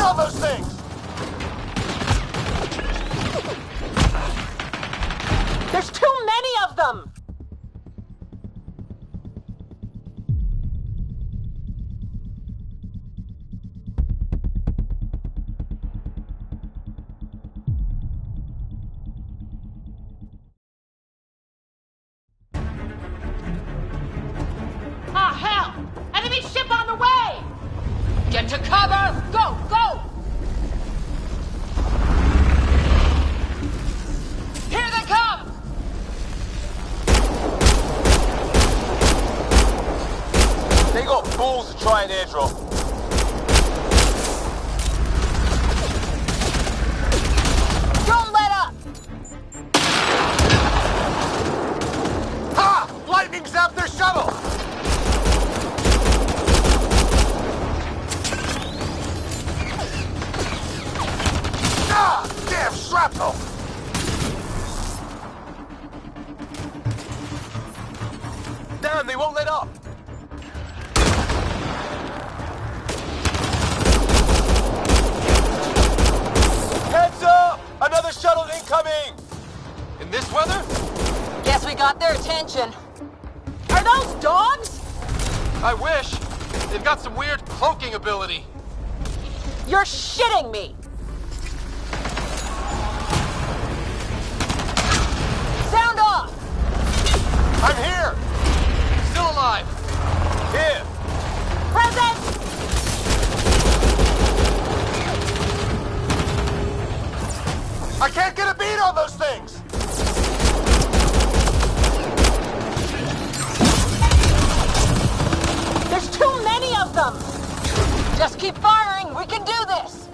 on those things! There's too many of them! Ah, hell! Enemy ship on the way! Get to cover! Go, go! Here they come! They got balls to try and airdrop. Don't let up! Ha! Lightning zapped their shuttle! Ah! Damn shrapnel! Damn, they won't let up! Heads up! Another shuttle incoming! In this weather? Guess we got their attention. Are those dogs? I wish. They've got some weird cloaking ability. You're shitting me! Sound off! I'm here! Still alive. Here! Present! I can't get a beat on those things! There's too many of them! Just keep firing, we can do this!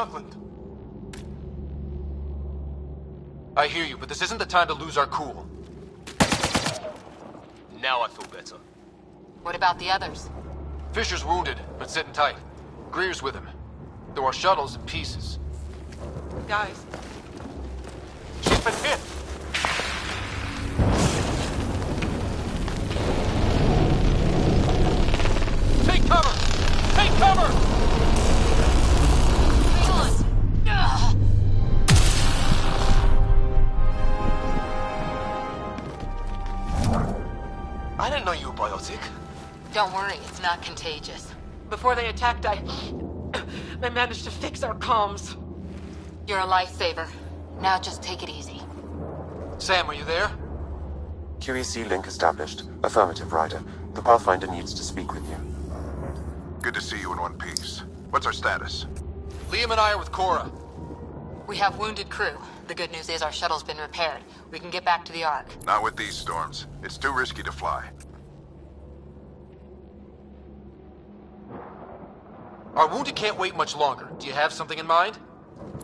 Scotland. I hear you, but this isn't the time to lose our cool. Now I feel better. What about the others? Fisher's wounded, but sitting tight. Greer's with him. Though our shuttle's in pieces. Guys, She's been hit! Take cover! Take cover! Hang on! Ugh. I didn't know you were biotic. Don't worry, it's not contagious. before they attacked, I managed to fix our comms. You're a lifesaver. Now just take it easy. Sam, are you there? QEC link established. Affirmative, Ryder. The Pathfinder needs to speak with you. Good to see you in one piece. What's our status? Liam and I are with Cora. We have wounded crew. The good news is our shuttle's been repaired. We can get back to the Ark. Not with these storms. It's too risky to fly. Our wounded can't wait much longer. Do you have something in mind?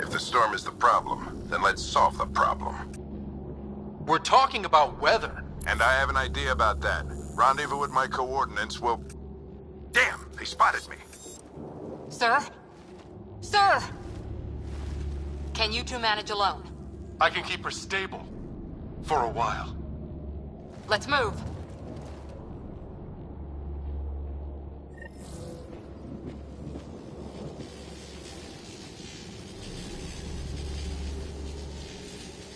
If the storm is the problem, then let's solve the problem. We're talking about weather. And I have an idea about that. Rendezvous with my coordinates will... Damn, they spotted me. Sir? Sir! Can you two manage alone? I can keep her stable. For a while. Let's move.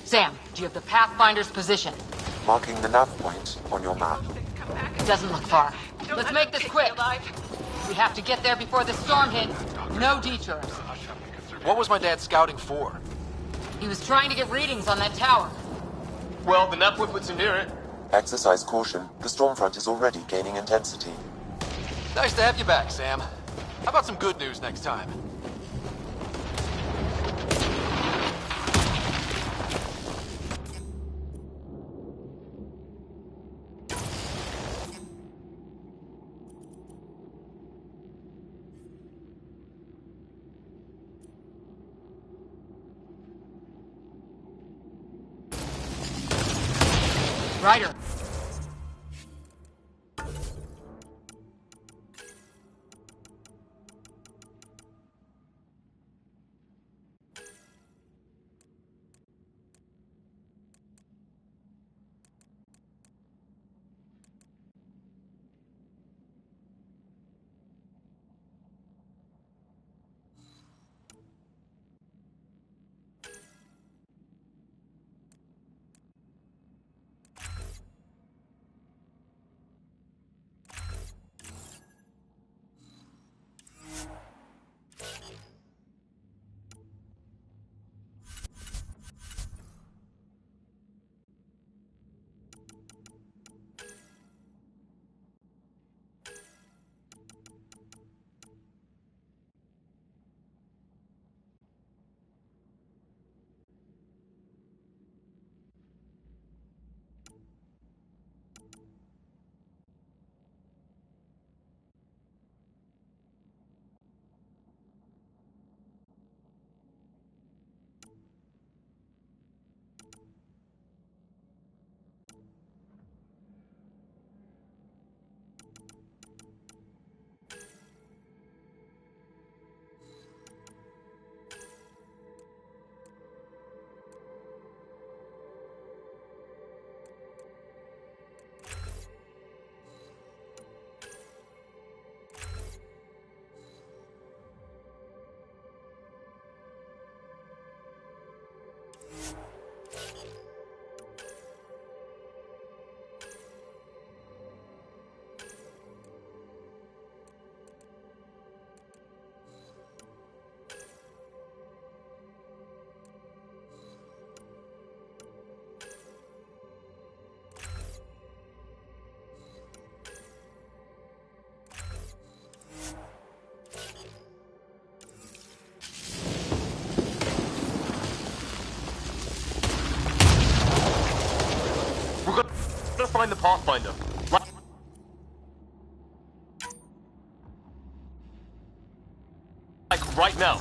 Sam, do you have the Pathfinder's position? Marking the nav point on your map. It doesn't look far. Let's make this quick. We have to get there before the storm hits. No detours. What was my dad scouting for? He was trying to get readings on that tower. Well, the nav point puts him near it. Exercise caution. The storm front is already gaining intensity. Nice to have you back, Sam. How about some good news next time? Ryder. We're gonna find the Pathfinder. Like, right now.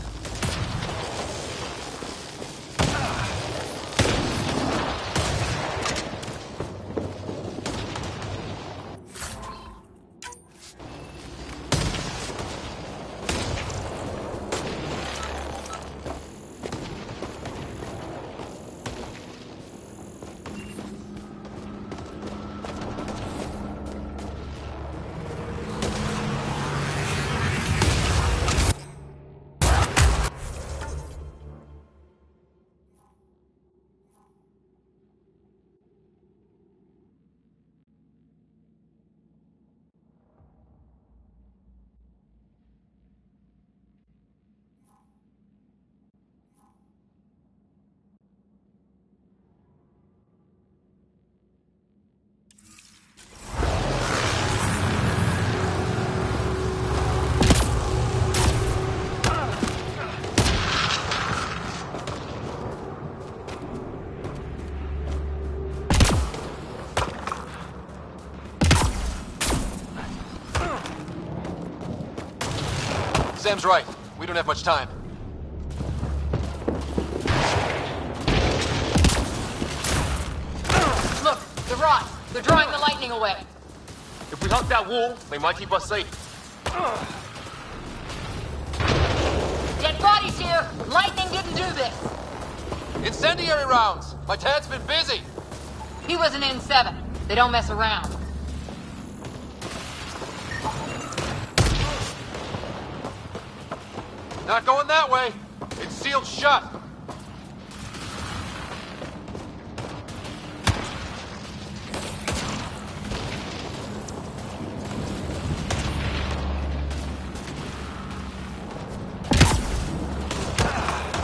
Sam's right. We don't have much time. Look, the rods. They're drawing the lightning away. If we hug that wall, they might keep us safe. Dead bodies here. Lightning didn't do this. Incendiary rounds! My dad's been busy! He was an N7. They don't mess around. Not going that way. It's sealed shut.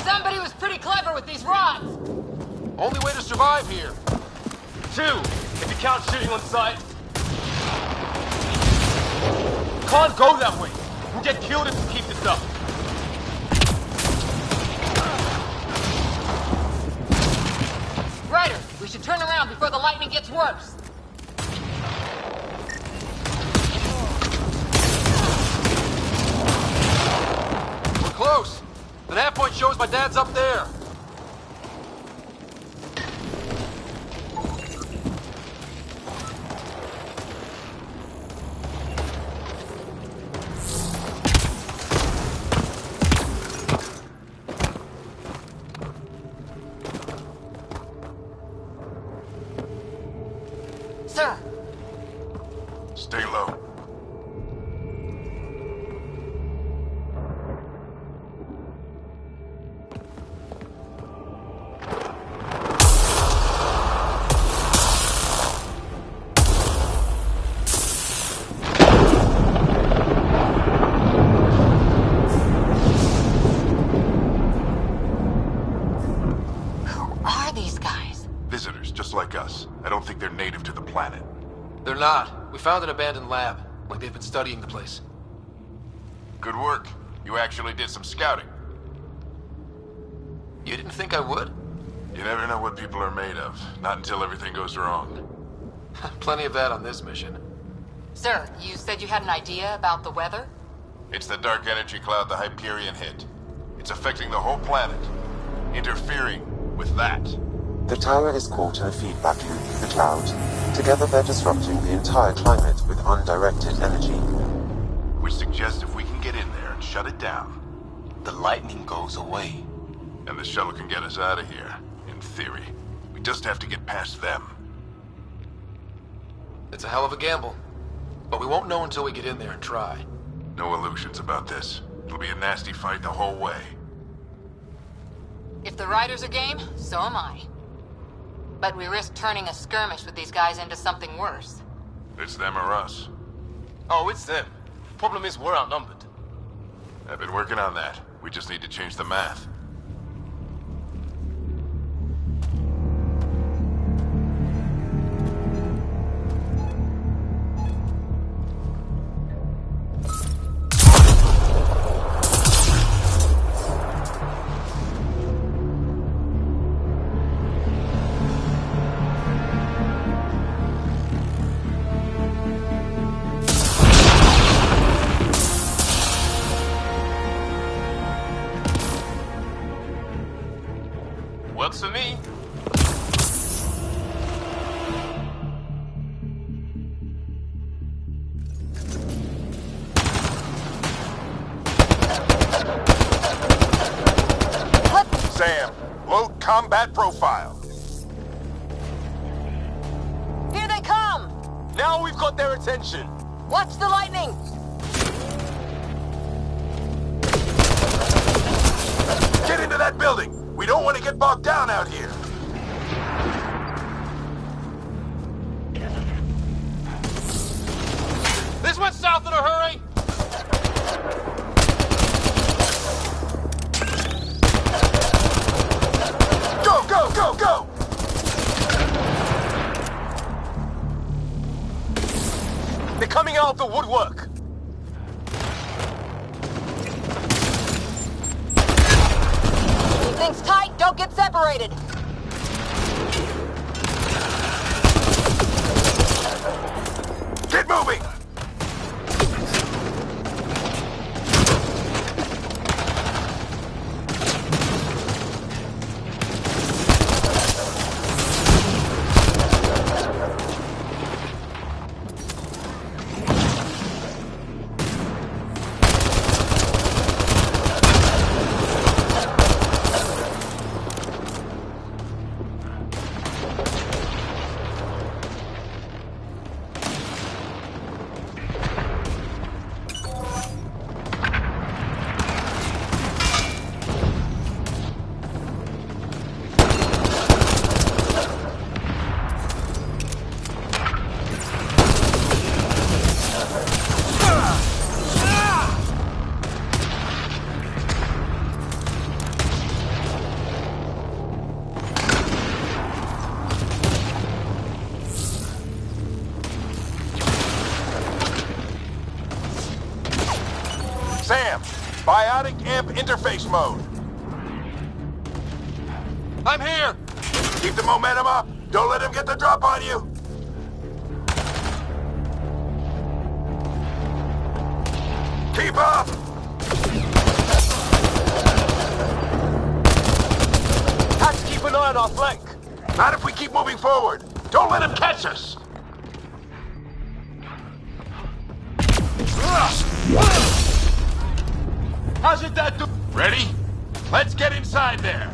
Somebody was pretty clever with these rods. Only way to survive here. 2, if you count shooting on sight. Can't go that way. We'll get killed if we keep this up. Ryder, we should turn around before the lightning gets worse. We're close. The nav point shows my dad's up there. Sir, Stay low. who are these guys? Visitors, just like us. I don't think they're native to the planet. They're not. We found an abandoned lab. Like they've been studying the place. Good work. You actually did some scouting. You didn't think I would? You never know what people are made of. Not until everything goes wrong. Plenty of that on this mission. Sir, you said you had an idea about the weather? It's the dark energy cloud the Hyperion hit. It's affecting the whole planet. Interfering with that. The tower is caught in a feedback loop with the cloud. Together they're disrupting the entire climate with undirected energy. We suggest if we can get in there and shut it down, The lightning goes away. and the shuttle can get us out of here, in theory. We just have to get past them. It's a hell of a gamble. But we won't know until we get in there and try. No illusions about this. It'll be a nasty fight the whole way. If the Riders are game, so am I. But we risk turning a skirmish with these guys into something worse. It's them or us. Oh, it's them. Problem is, we're outnumbered. I've been working on that. We just need to change the math. Works for me. Sam, load combat profile. Here they come! Now we've got their attention. Watch the lightning! Get into that building. We don't want to get bogged down out here. This went south in a hurry! Go, go, go, go! They're coming out of the woodwork. Keep things tight, don't get separated! Get moving! Scouting camp interface mode. I'm here! Keep the momentum up. Don't let him get the drop on you. Keep up! Have to keep an eye on our flank. Not if we keep moving forward. Don't let him catch us. How's it that do? Ready? Let's get inside there.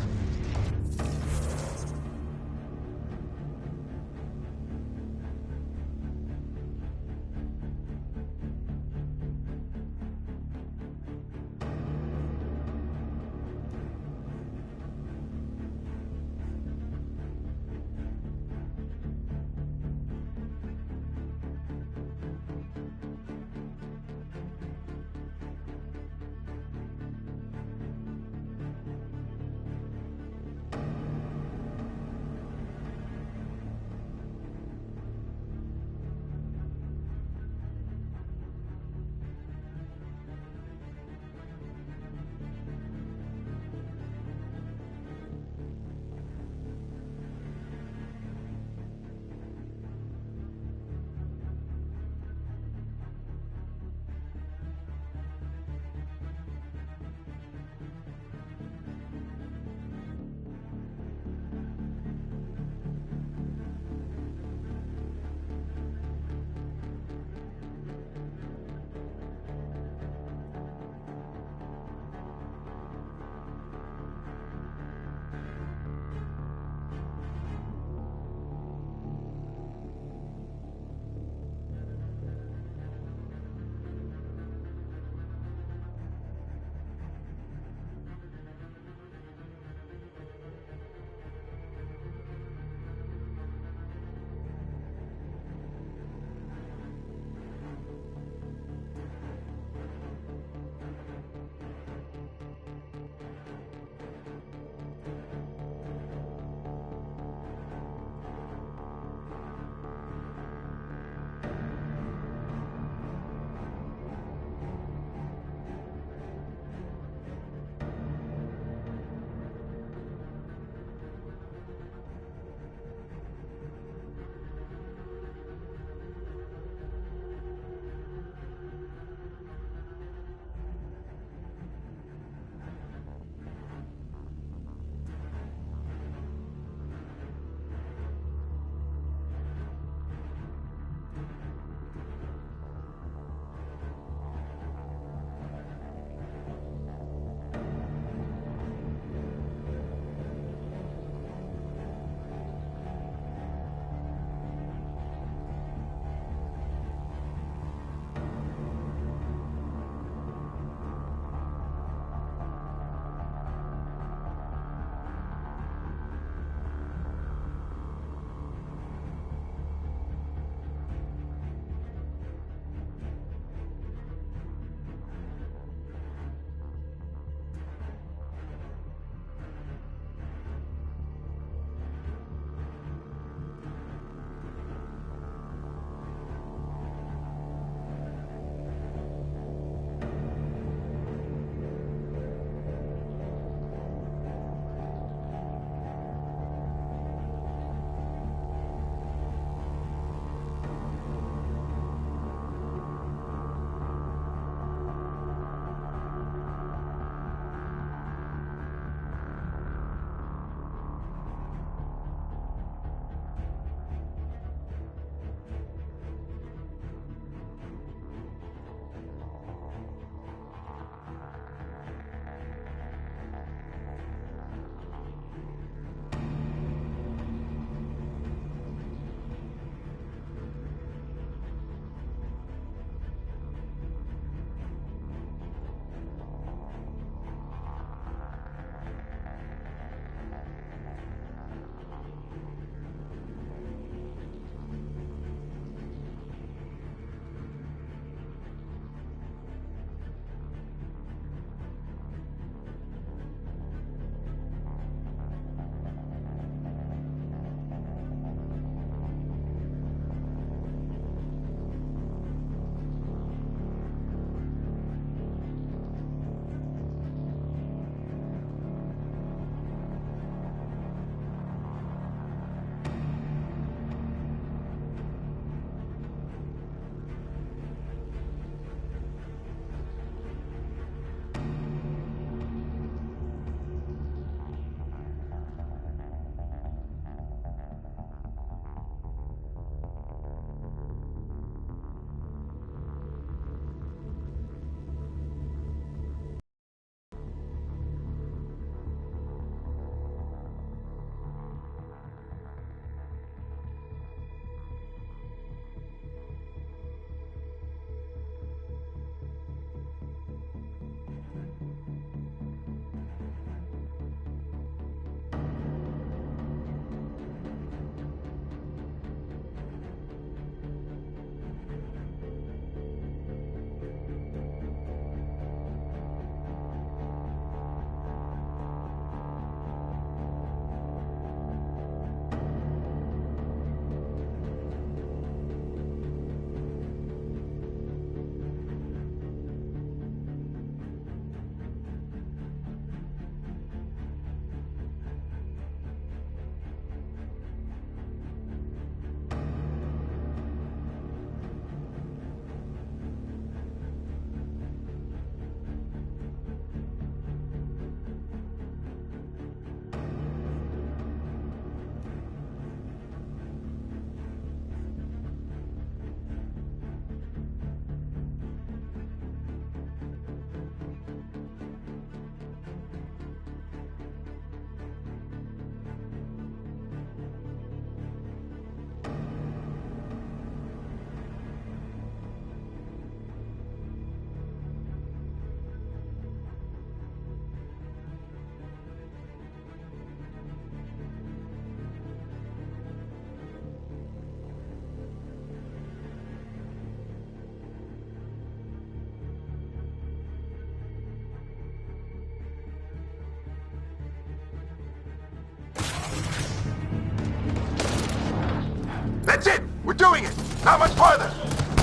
That's it! We're doing it! Not much farther!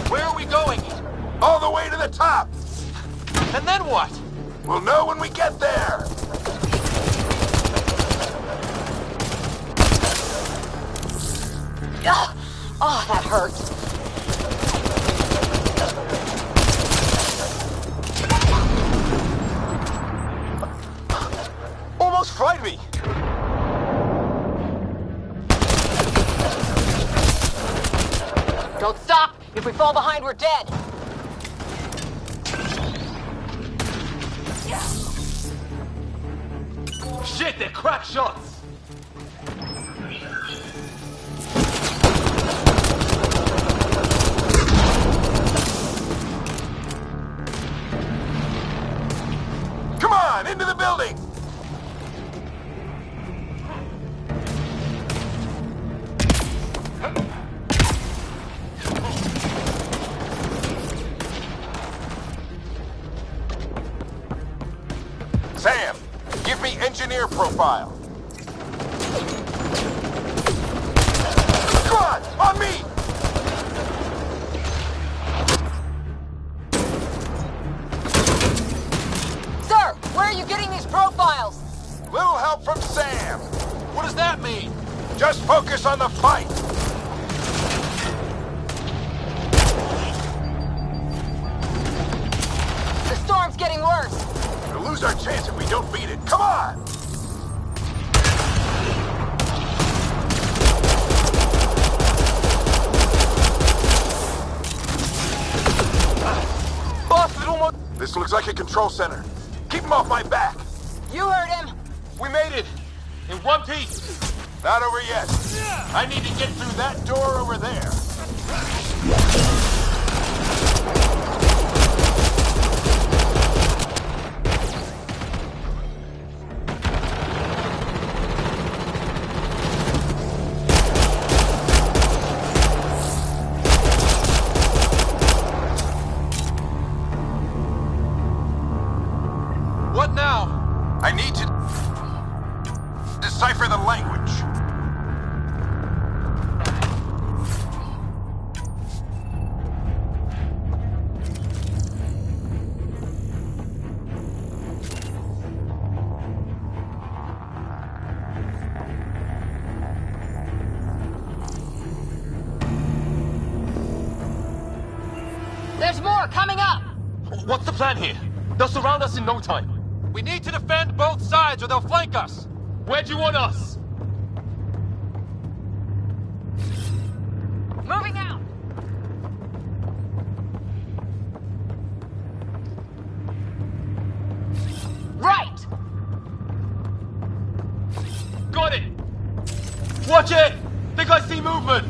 Where are we going? All the way to the top! And then what? We'll know when we get there! Ugh. Oh, that hurts. Almost fried me! Don't stop! If we fall behind, we're dead! Shit, they're crack shots! Come on, into the building! Sam, give me engineer profile. Come on me! Sir, where are you getting these profiles? Little help from Sam. What does that mean? Just focus on the fight. The storm's getting worse. We'll lose our chance if we don't beat it. Come on! Boston almost... This looks like a control center. Keep him off my back. You heard him. We made it! In one piece! Not over yet. I need to get through that door over there. What now? I need to decipher the language. There's more coming up! What's the plan here? They'll surround us in no time. We need to defend both sides or they'll flank us. Where do you want us? Moving out! Right! Got it! Watch it! Think I see movement!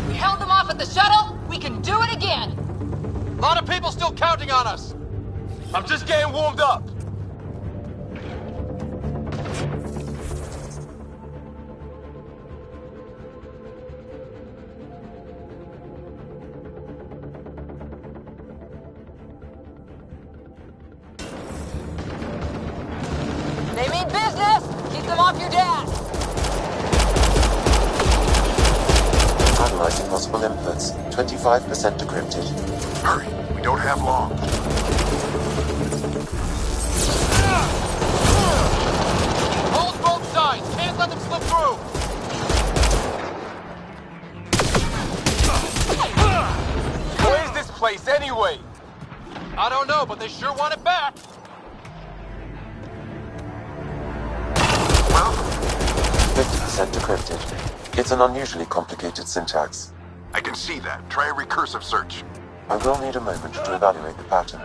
We held them off at the shuttle, we can do it again! A lot of people still counting on us. I'm just getting warmed up. They mean business! Keep them off your dad! Analyzing possible inputs. 25% decrypted. Hurry, we don't have long. Hold both sides. Can't let them slip through. Where's this place anyway? I don't know, but they sure want it back. Well, 50% decrypted. It's an unusually complicated syntax. I can see that. Try a recursive search. I will need a moment to evaluate the pattern.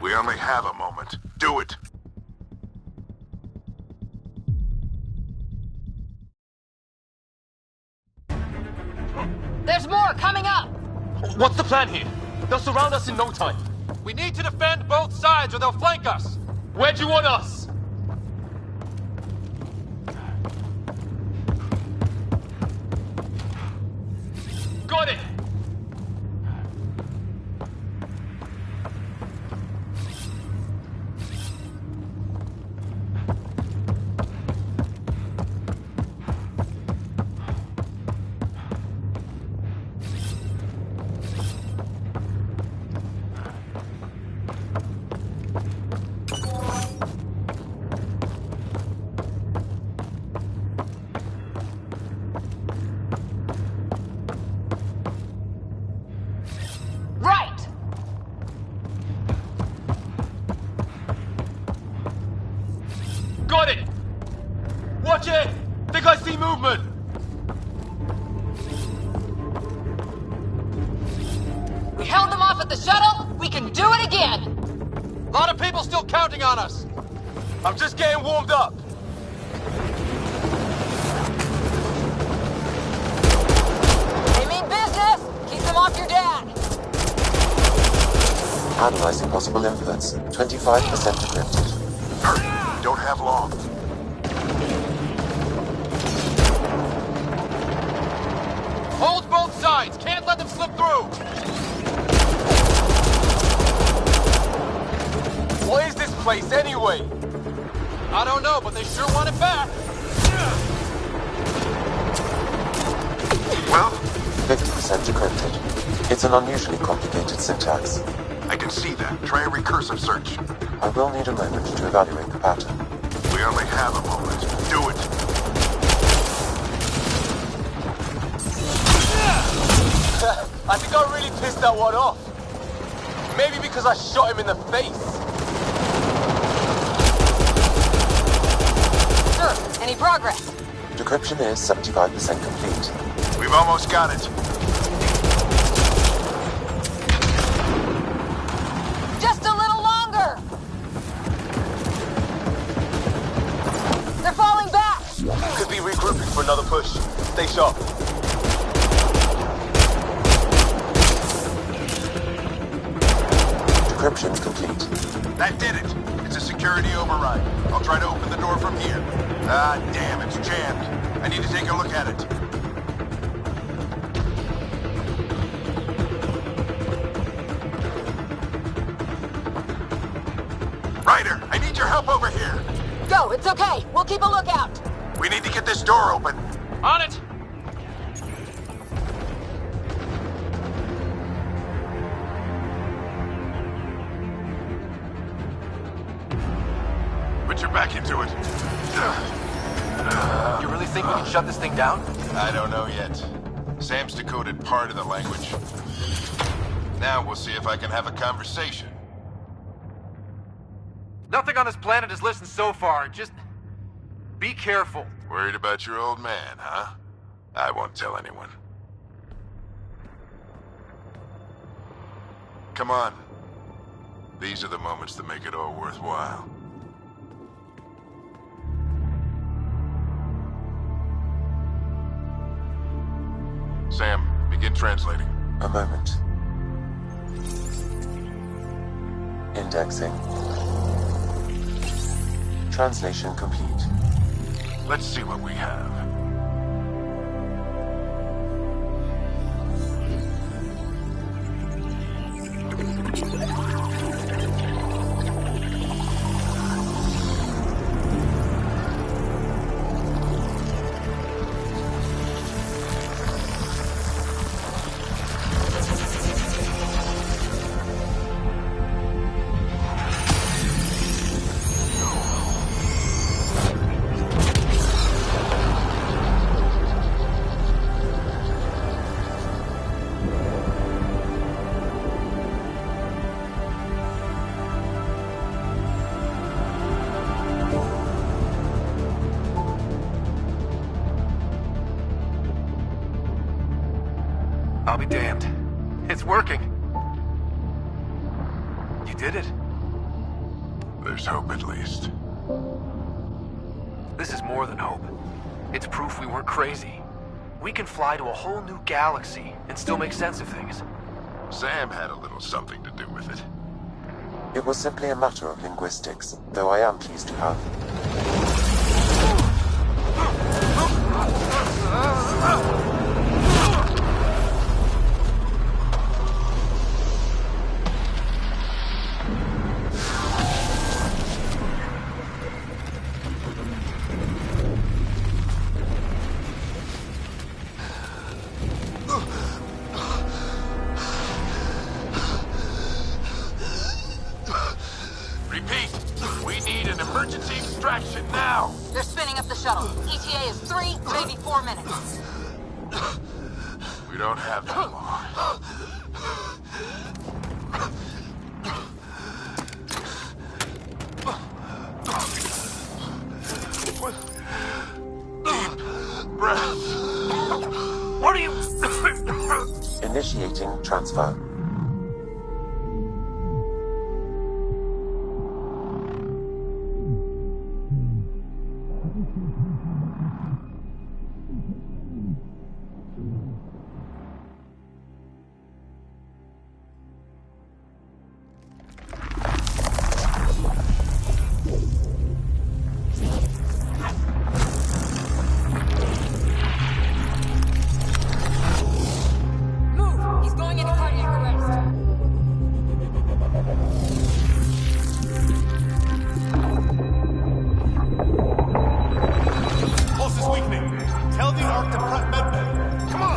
We only have a moment. Do it. There's more coming up! What's the plan here? They'll surround us in no time. We need to defend both sides or they'll flank us. Where do you want us? Got it! Got it! Watch it! Think I see movement! We held them off at the shuttle. We can do it again. A lot of people still counting on us. I'm just getting warmed up. They mean business. Keep them off your dad. Analyzing possible inputs. 25% decrypted. Hurry! We don't have long. Hold both sides. Can't let them slip through. What is this place anyway? I don't know, but they sure want it back. Well, 50% decrypted. It's an unusually complicated syntax. I can see that. Try a recursive search. I will need a moment to evaluate the pattern. We only have a moment. Do it. I think I really pissed that one off. Maybe because I shot him in the face. Sure. Any progress? Decryption is 75% complete. We've almost got it. Just a little longer. They're falling back. Could be regrouping for another push. Stay sharp. Decryption complete. That did it. It's a security override. I'll try to open the door from here. Ah, damn, it's jammed. I need to take a look at it. Ryder, I need your help over here. Go. It's okay. We'll keep a lookout. We need to get this door open. On it. Put your back into it. You really think we can shut this thing down? I don't know yet. Sam's decoded part of the language. Now we'll see if I can have a conversation. Nothing on this planet has listened so far. Just be careful. Worried about your old man, huh? I won't tell anyone. Come on. These are the moments that make it all worthwhile. Sam, begin translating. A moment. Indexing. Translation complete. Let's see what we have. I'll be damned. It's working. You did it. There's hope at least. This is more than hope. It's proof we weren't crazy. We can fly to a whole new galaxy and still make sense of things. Sam had a little something to do with it. It was simply a matter of linguistics, though I am pleased to have. Repeat, we need an emergency extraction now. They're spinning up the shuttle. ETA is 3, maybe 4 minutes. We don't have that long. breath. What are you... Initiating transfer. Move! He's going into cardiac arrest. Pulse is weakening. Tell the Ark to prep medbay. Come on!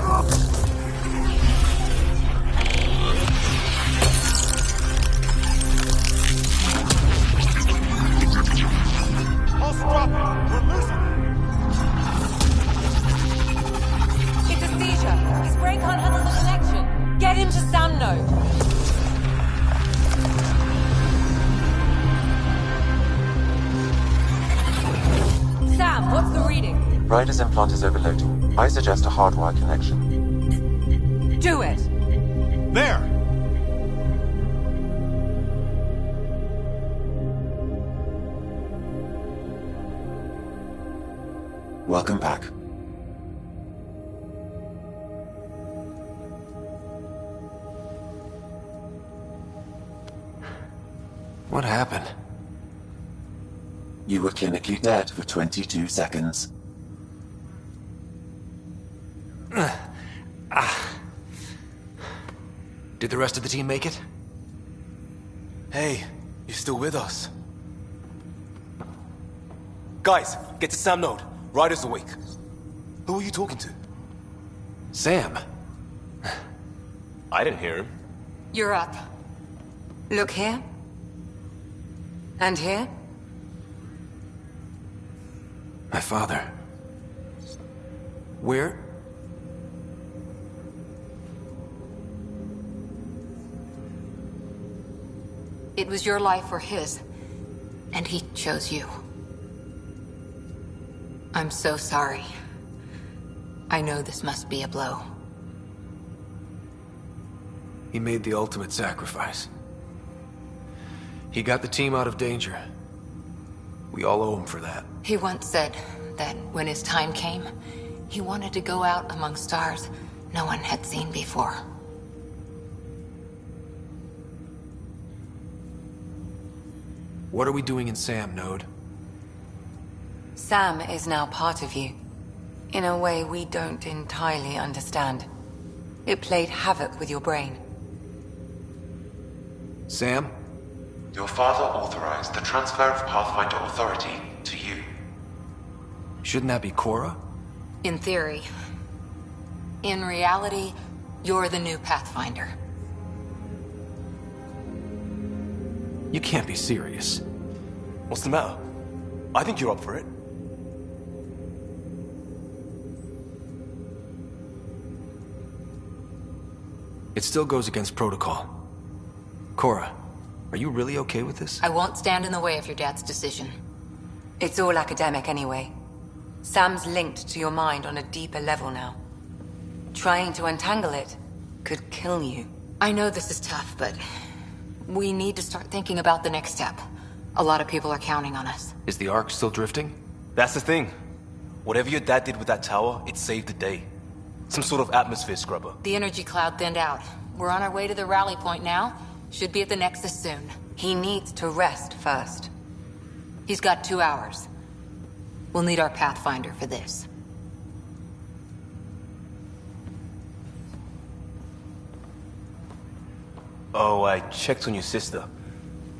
Pulse dropping. We're losing it. It's a seizure. His brain can't handle the connection. Get him to Sam node. Sam, what's the reading? Ryder's implant is overloading. I suggest a hardwire connection. Do it. There! Welcome back. What happened? You were clinically dead for 22 seconds. Did the rest of the team make it? Hey, you're still with us. Guys, get to Sam node. Ryder's awake. Who are you talking to? Sam. I didn't hear him. You're up. Look here. And here. My father. Where? It was your life or his, and he chose you. I'm so sorry. I know this must be a blow. He made the ultimate sacrifice. He got the team out of danger. We all owe him for that. He once said that when his time came, he wanted to go out among stars no one had seen before. What are we doing in Sam, Node? Sam is now part of you. In a way we don't entirely understand. It played havoc with your brain. Sam? Your father authorized the transfer of Pathfinder authority to you. Shouldn't that be Cora? In theory. In reality, you're the new Pathfinder. You can't be serious. What's the matter? I think you're up for it. It still goes against protocol. Cora, are you really okay with this? I won't stand in the way of your dad's decision. It's all academic anyway. Sam's linked to your mind on a deeper level now. Trying to untangle it could kill you. I know this is tough, but we need to start thinking about the next step. A lot of people are counting on us. Is the Ark still drifting? That's the thing. Whatever your dad did with that tower, it saved the day. Some sort of atmosphere scrubber. The energy cloud thinned out. We're on our way to the rally point now. Should be at the Nexus soon. He needs to rest first. He's got 2 hours. We'll need our Pathfinder for this. Oh, I checked on your sister.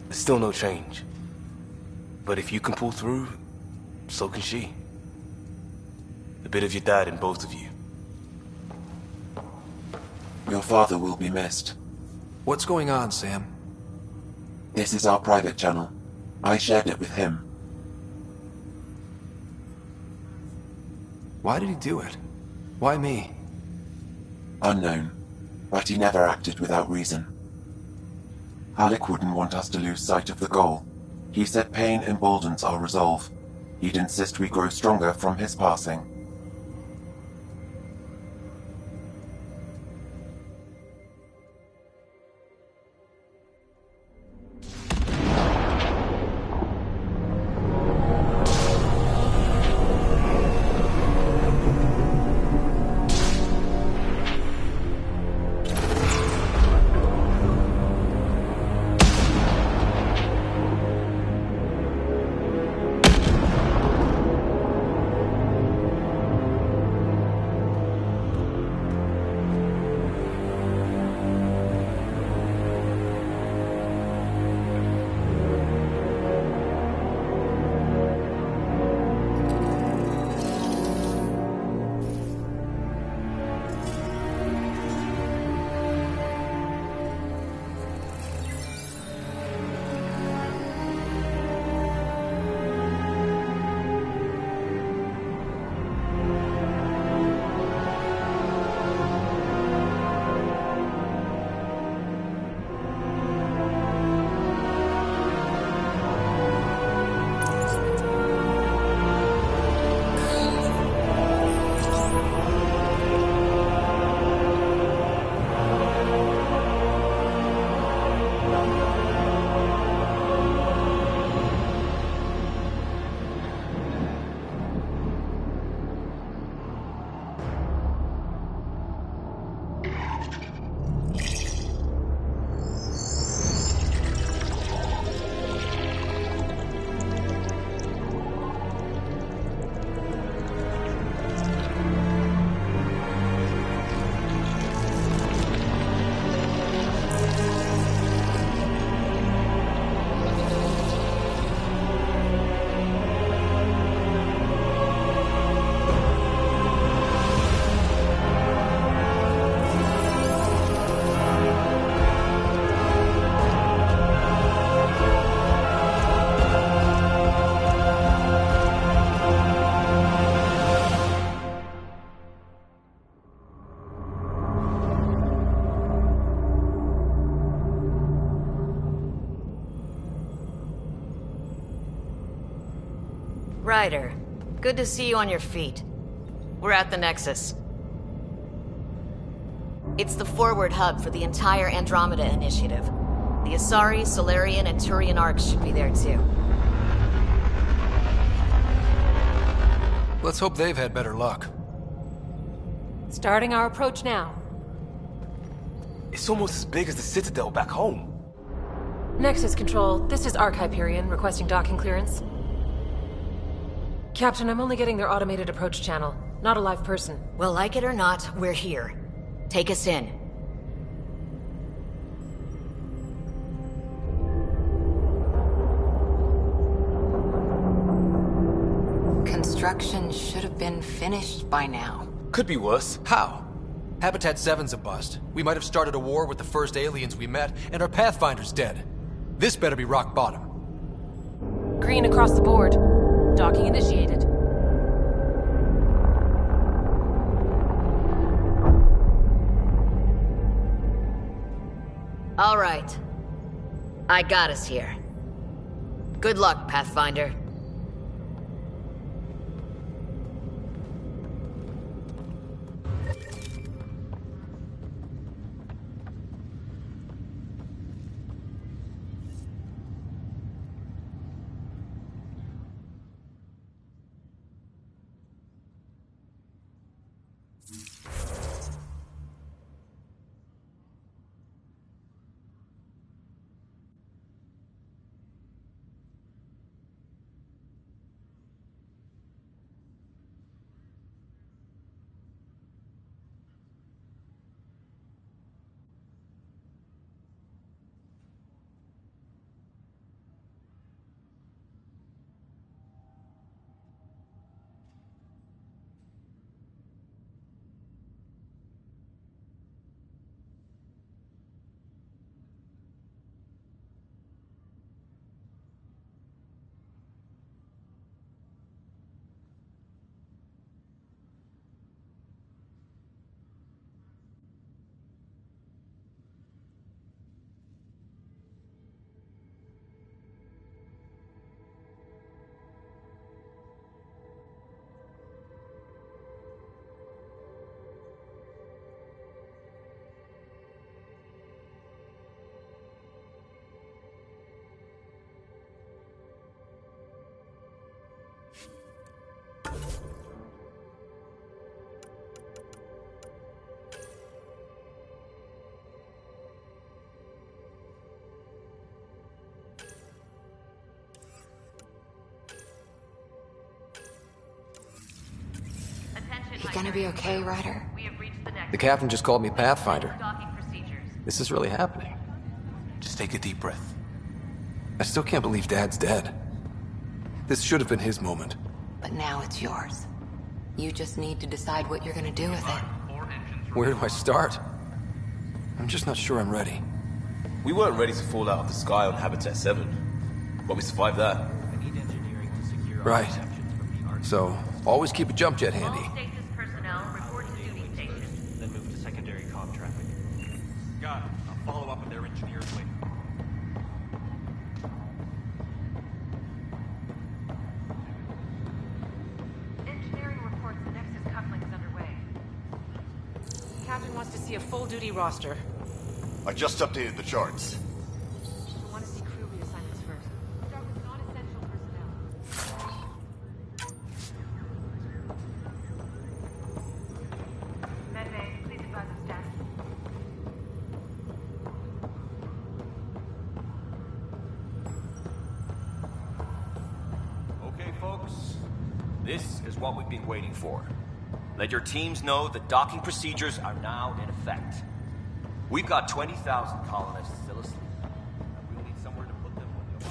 There's still no change. But if you can pull through, so can she. A bit of your dad in both of you. Your father will be missed. What's going on, Sam? This is our private channel. I shared it with him. Why did he do it? Why me? Unknown, but he never acted without reason. Alec wouldn't want us to lose sight of the goal. He said pain emboldens our resolve. He'd insist we grow stronger from his passing. Ryder, good to see you on your feet. We're at the Nexus. It's the forward hub for the entire Andromeda Initiative. The Asari, Solarian, and Turian arcs should be there too. Let's hope they've had better luck. Starting our approach now. It's almost as big as the Citadel back home. Nexus Control, this is Arc Hyperion, requesting docking clearance. Captain, I'm only getting their automated approach channel, not a live person. Well, like it or not, we're here. Take us in. Construction should have been finished by now. Could be worse. How? Habitat 7's a bust. We might have started a war with the first aliens we met, and our Pathfinder's dead. This better be rock bottom. Green across the board. Docking initiated. All right. I got us here. Good luck, Pathfinder. You gonna be okay, Ryder? The captain just called me Pathfinder. This is really happening. Just take a deep breath. I still can't believe Dad's dead. This should have been his moment. But now it's yours. You just need to decide what you're gonna do with it. Where do I start? I'm just not sure I'm ready. We weren't ready to fall out of the sky on Habitat 7, but we survived that. Right. So, always keep a jump jet handy. Then move to secondary comm traffic. Got it. I'll follow up with their engineers later. Engineering reports the Nexus coupling is underway. Captain wants to see a full-duty roster. I just updated the charts. We want to see crew reassignments first. Start with non-essential personnel. Medbay, please advise of status. Okay, folks. This is what we've been waiting for. Let your teams know that docking procedures are now in effect. We've got 20,000 colonists still asleep. And we'll need somewhere to put them when the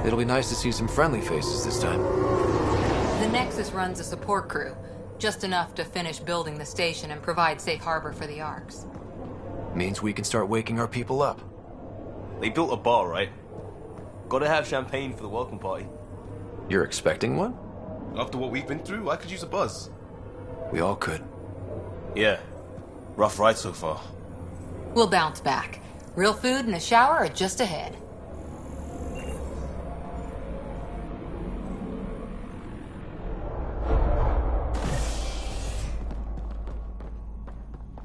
It'll be nice to see some friendly faces this time. The Nexus runs a support crew, just enough to finish building the station and provide safe harbor for the Arks. Means we can start waking our people up. They built a bar, right? Gotta have champagne for the welcome party. You're expecting one? After what we've been through, I could use a buzz. We all could. Yeah. Rough ride so far. We'll bounce back. Real food and a shower are just ahead.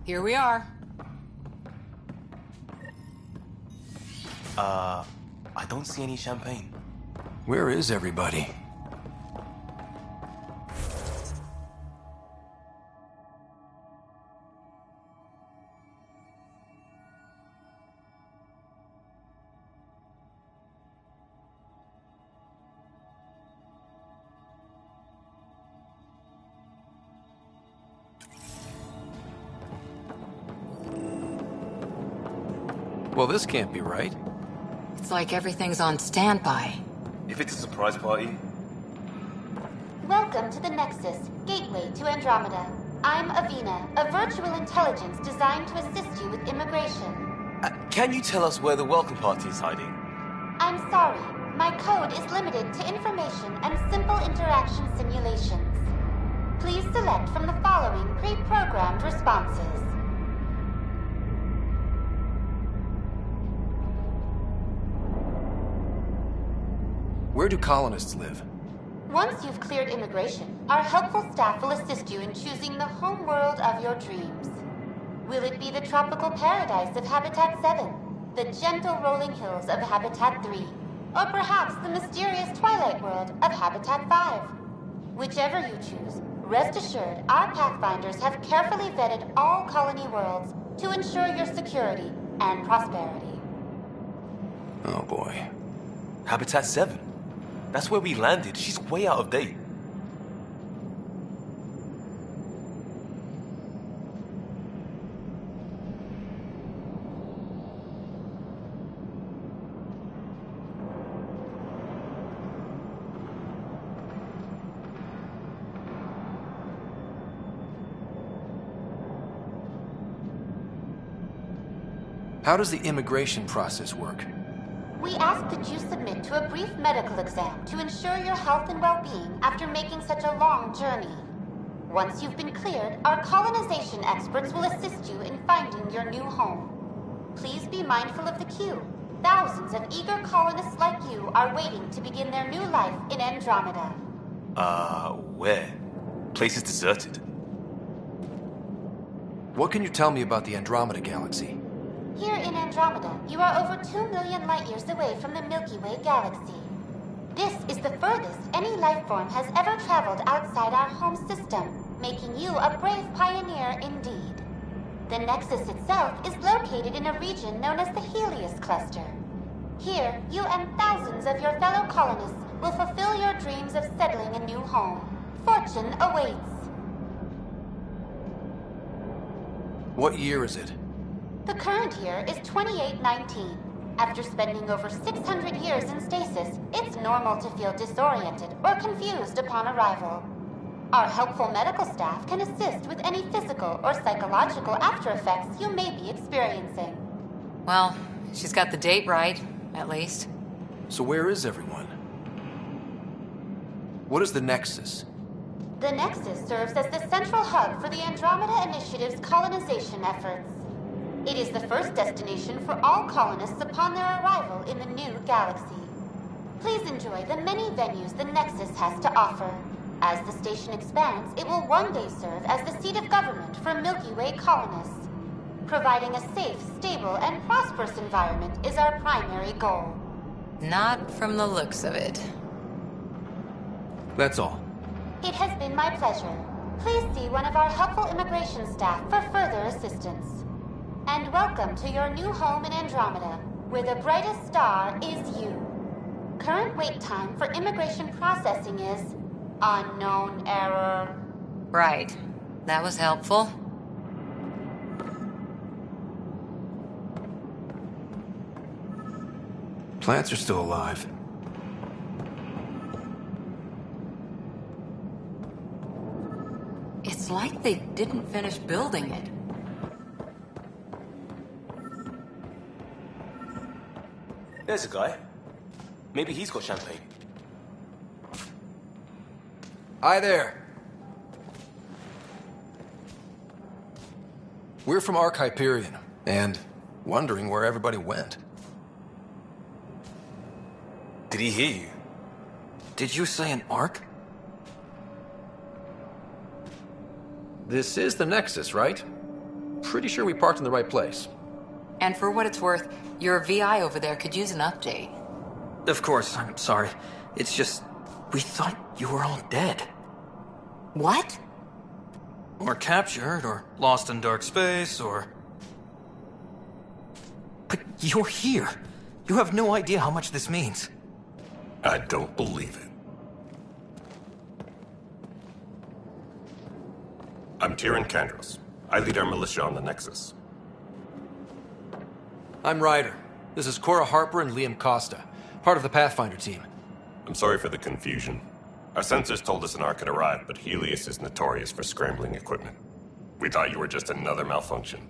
Here we are. I don't see any champagne. Where is everybody? Well, this can't be right. It's like everything's on standby. If it's a surprise party... Welcome to the Nexus, gateway to Andromeda. I'm Avina, a virtual intelligence designed to assist you with immigration. Can you tell us where the welcome party is hiding? I'm sorry. My code is limited to information and simple interaction simulations. Please select from the following pre-programmed responses. Where do colonists live? Once you've cleared immigration, our helpful staff will assist you in choosing the home world of your dreams. Will it be the tropical paradise of Habitat 7, the gentle rolling hills of Habitat 3, or perhaps the mysterious twilight world of Habitat 5? Whichever you choose, rest assured our Pathfinders have carefully vetted all colony worlds to ensure your security and prosperity. Oh boy. Habitat 7? That's where we landed. She's way out of date. How does the immigration process work? We ask that you submit to a brief medical exam to ensure your health and well-being after making such a long journey. Once you've been cleared, our colonization experts will assist you in finding your new home. Please be mindful of the queue. Thousands of eager colonists like you are waiting to begin their new life in Andromeda. Where? Place is deserted. What can you tell me about the Andromeda Galaxy? Here in Andromeda, you are over 2 million light-years away from the Milky Way galaxy. This is the furthest any life form has ever traveled outside our home system, making you a brave pioneer indeed. The Nexus itself is located in a region known as the Helios Cluster. Here, you and thousands of your fellow colonists will fulfill your dreams of settling a new home. Fortune awaits. What year is it? The current year is 2819. After spending over 600 years in stasis, it's normal to feel disoriented or confused upon arrival. Our helpful medical staff can assist with any physical or psychological after-effects you may be experiencing. Well, she's got the date right, at least. So where is everyone? What is the Nexus? The Nexus serves as the central hub for the Andromeda Initiative's colonization efforts. It is the first destination for all colonists upon their arrival in the new galaxy. Please enjoy the many venues the Nexus has to offer. As the station expands, it will one day serve as the seat of government for Milky Way colonists. Providing a safe, stable, and prosperous environment is our primary goal. Not from the looks of it. That's all. It has been my pleasure. Please see one of our helpful immigration staff for further assistance. And welcome to your new home in Andromeda, where the brightest star is you. Current wait time for immigration processing is unknown error. Right. That was helpful. Plants are still alive. It's like they didn't finish building it. There's a guy. Maybe he's got champagne. Hi there. We're from Ark Hyperion, and wondering where everybody went. Did he hear you? Did you say an Ark? This is the Nexus, right? Pretty sure we parked in the right place. And for what it's worth, your VI over there could use an update. Of course, I'm sorry. It's just, we thought you were all dead. What? Or captured, or lost in dark space, or... But you're here. You have no idea how much this means. I don't believe it. I'm Tyrion Kandros. I lead our militia on the Nexus. I'm Ryder. This is Cora Harper and Liam Costa, part of the Pathfinder team. I'm sorry for the confusion. Our sensors told us an Ark had arrived, but Helios is notorious for scrambling equipment. We thought you were just another malfunction.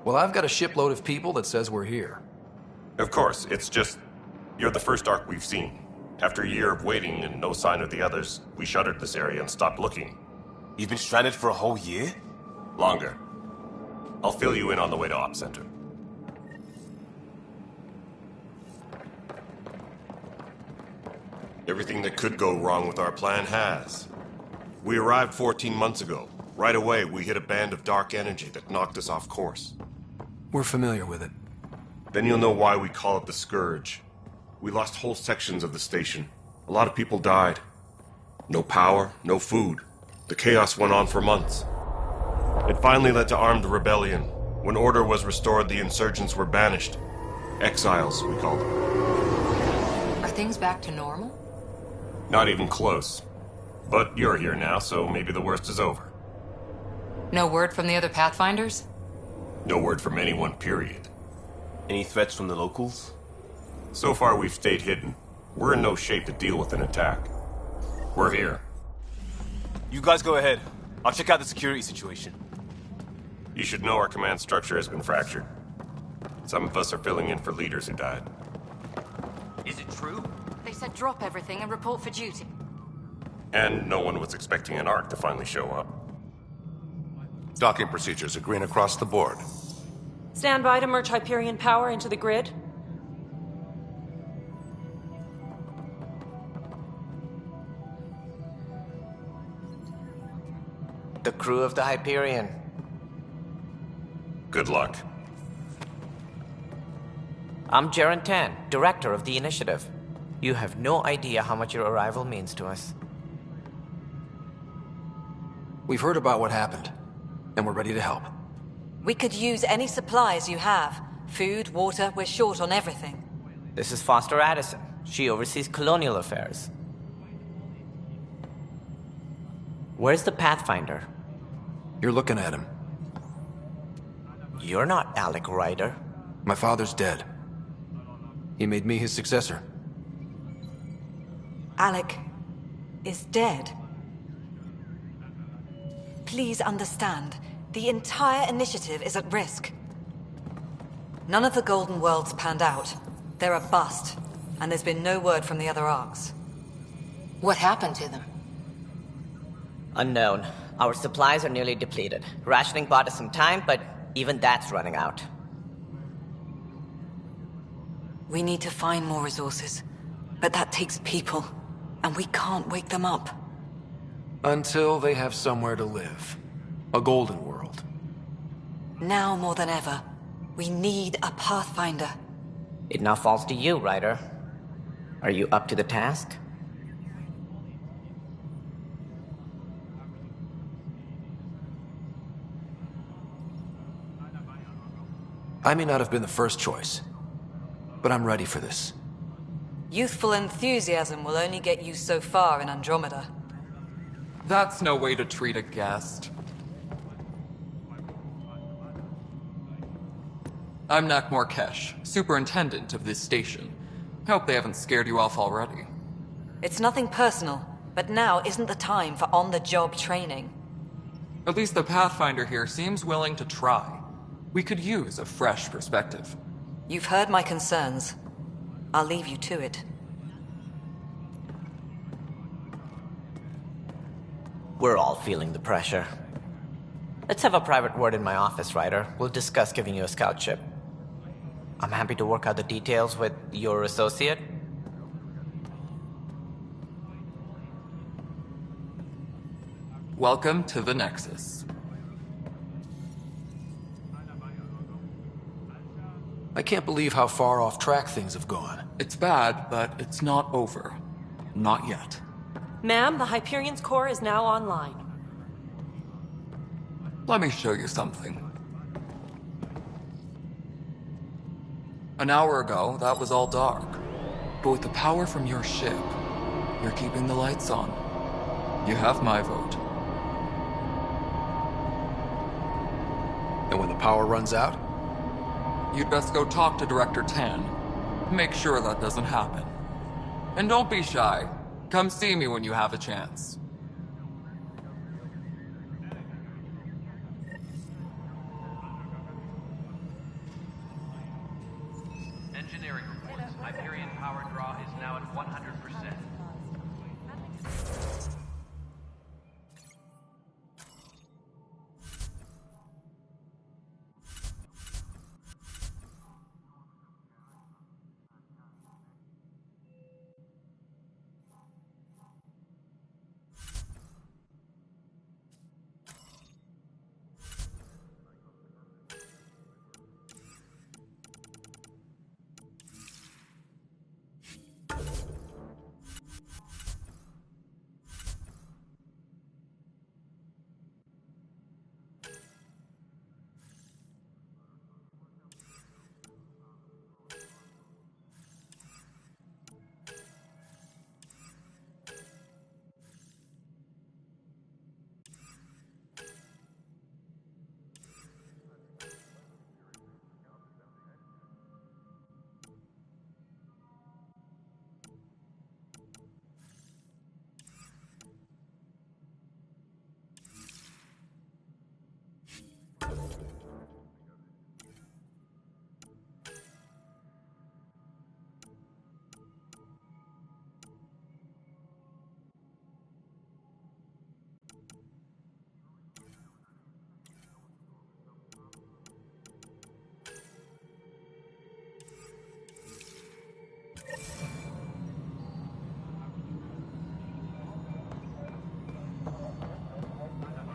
Well, I've got a shipload of people that says we're here. Of course, it's just... you're the first Ark we've seen. After a year of waiting and no sign of the others, we shuttered this area and stopped looking. You've been stranded for a whole year? Longer. I'll fill you in on the way to Op Center. Everything that could go wrong with our plan has. We arrived 14 months ago. Right away, we hit a band of dark energy that knocked us off course. We're familiar with it. Then you'll know why we call it the Scourge. We lost whole sections of the station. A lot of people died. No power, no food. The chaos went on for months. It finally led to armed rebellion. When order was restored, the insurgents were banished. Exiles, we called them. Are things back to normal? Not even close. But you're here now, so maybe the worst is over. No word from the other Pathfinders? No word from anyone, period. Any threats from the locals? So far, we've stayed hidden. We're in no shape to deal with an attack. We're here. You guys go ahead. I'll check out the security situation. You should know our command structure has been fractured. Some of us are filling in for leaders who died. Is it true? They said drop everything and report for duty. And no one was expecting an Ark to finally show up. Docking procedures are green across the board. Stand by to merge Hyperion power into the grid. The crew of the Hyperion. Good luck. I'm Jaren Tan, director of the initiative. You have no idea how much your arrival means to us. We've heard about what happened, and we're ready to help. We could use any supplies you have. Food, water, we're short on everything. This is Foster Addison. She oversees colonial affairs. Where's the Pathfinder? You're looking at him. You're not Alec Ryder. My father's dead. He made me his successor. Alec is dead. Please understand, the entire initiative is at risk. None of the Golden Worlds panned out. They're a bust, and there's been no word from the other Arks. What happened to them? Unknown. Our supplies are nearly depleted. Rationing bought us some time, but even that's running out. We need to find more resources, but that takes people, and we can't wake them up. Until they have somewhere to live. A golden world. Now more than ever, we need a Pathfinder. It now falls to you, Ryder. Are you up to the task? I may not have been the first choice, but I'm ready for this. Youthful enthusiasm will only get you so far in Andromeda. That's no way to treat a guest. I'm Nak Morkesh, superintendent of this station. Hope they haven't scared you off already. It's nothing personal, but now isn't the time for on-the-job training. At least the Pathfinder here seems willing to try. We could use a fresh perspective. You've heard my concerns. I'll leave you to it. We're all feeling the pressure. Let's have a private word in my office, Ryder. We'll discuss giving you a scout ship. I'm happy to work out the details with your associate. Welcome to the Nexus. I can't believe how far off track things have gone. It's bad, but it's not over. Not yet. Ma'am, the Hyperion's core is now online. Let me show you something. An hour ago, that was all dark. But with the power from your ship, you're keeping the lights on. You have my vote. And when the power runs out? You'd best go talk to Director Tan. Make sure that doesn't happen. And don't be shy. Come see me when you have a chance. Engineering reports. Hyperion power draw is now at 100%.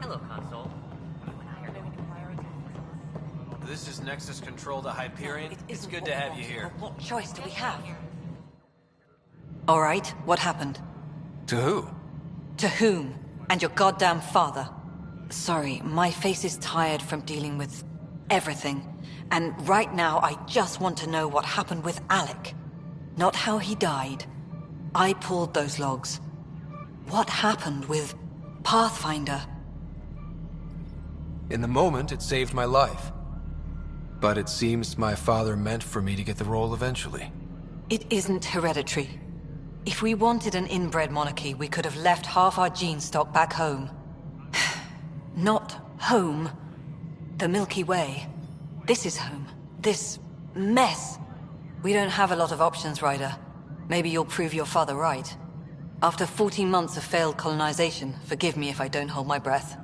Hello, Console. This is Nexus Control to Hyperion. It's good to have you here. What choice do we have? All right, what happened? To who? To whom? And your goddamn father. Sorry, my face is tired from dealing with everything. And right now, I just want to know what happened with Alec. Not how he died. I pulled those logs. What happened with Pathfinder? In the moment, it saved my life. But it seems my father meant for me to get the role eventually. It isn't hereditary. If we wanted an inbred monarchy, we could have left half our gene stock back home. Not home. The Milky Way. This is home. This mess. We don't have a lot of options, Ryder. Maybe you'll prove your father right. After 14 months of failed colonization, forgive me if I don't hold my breath.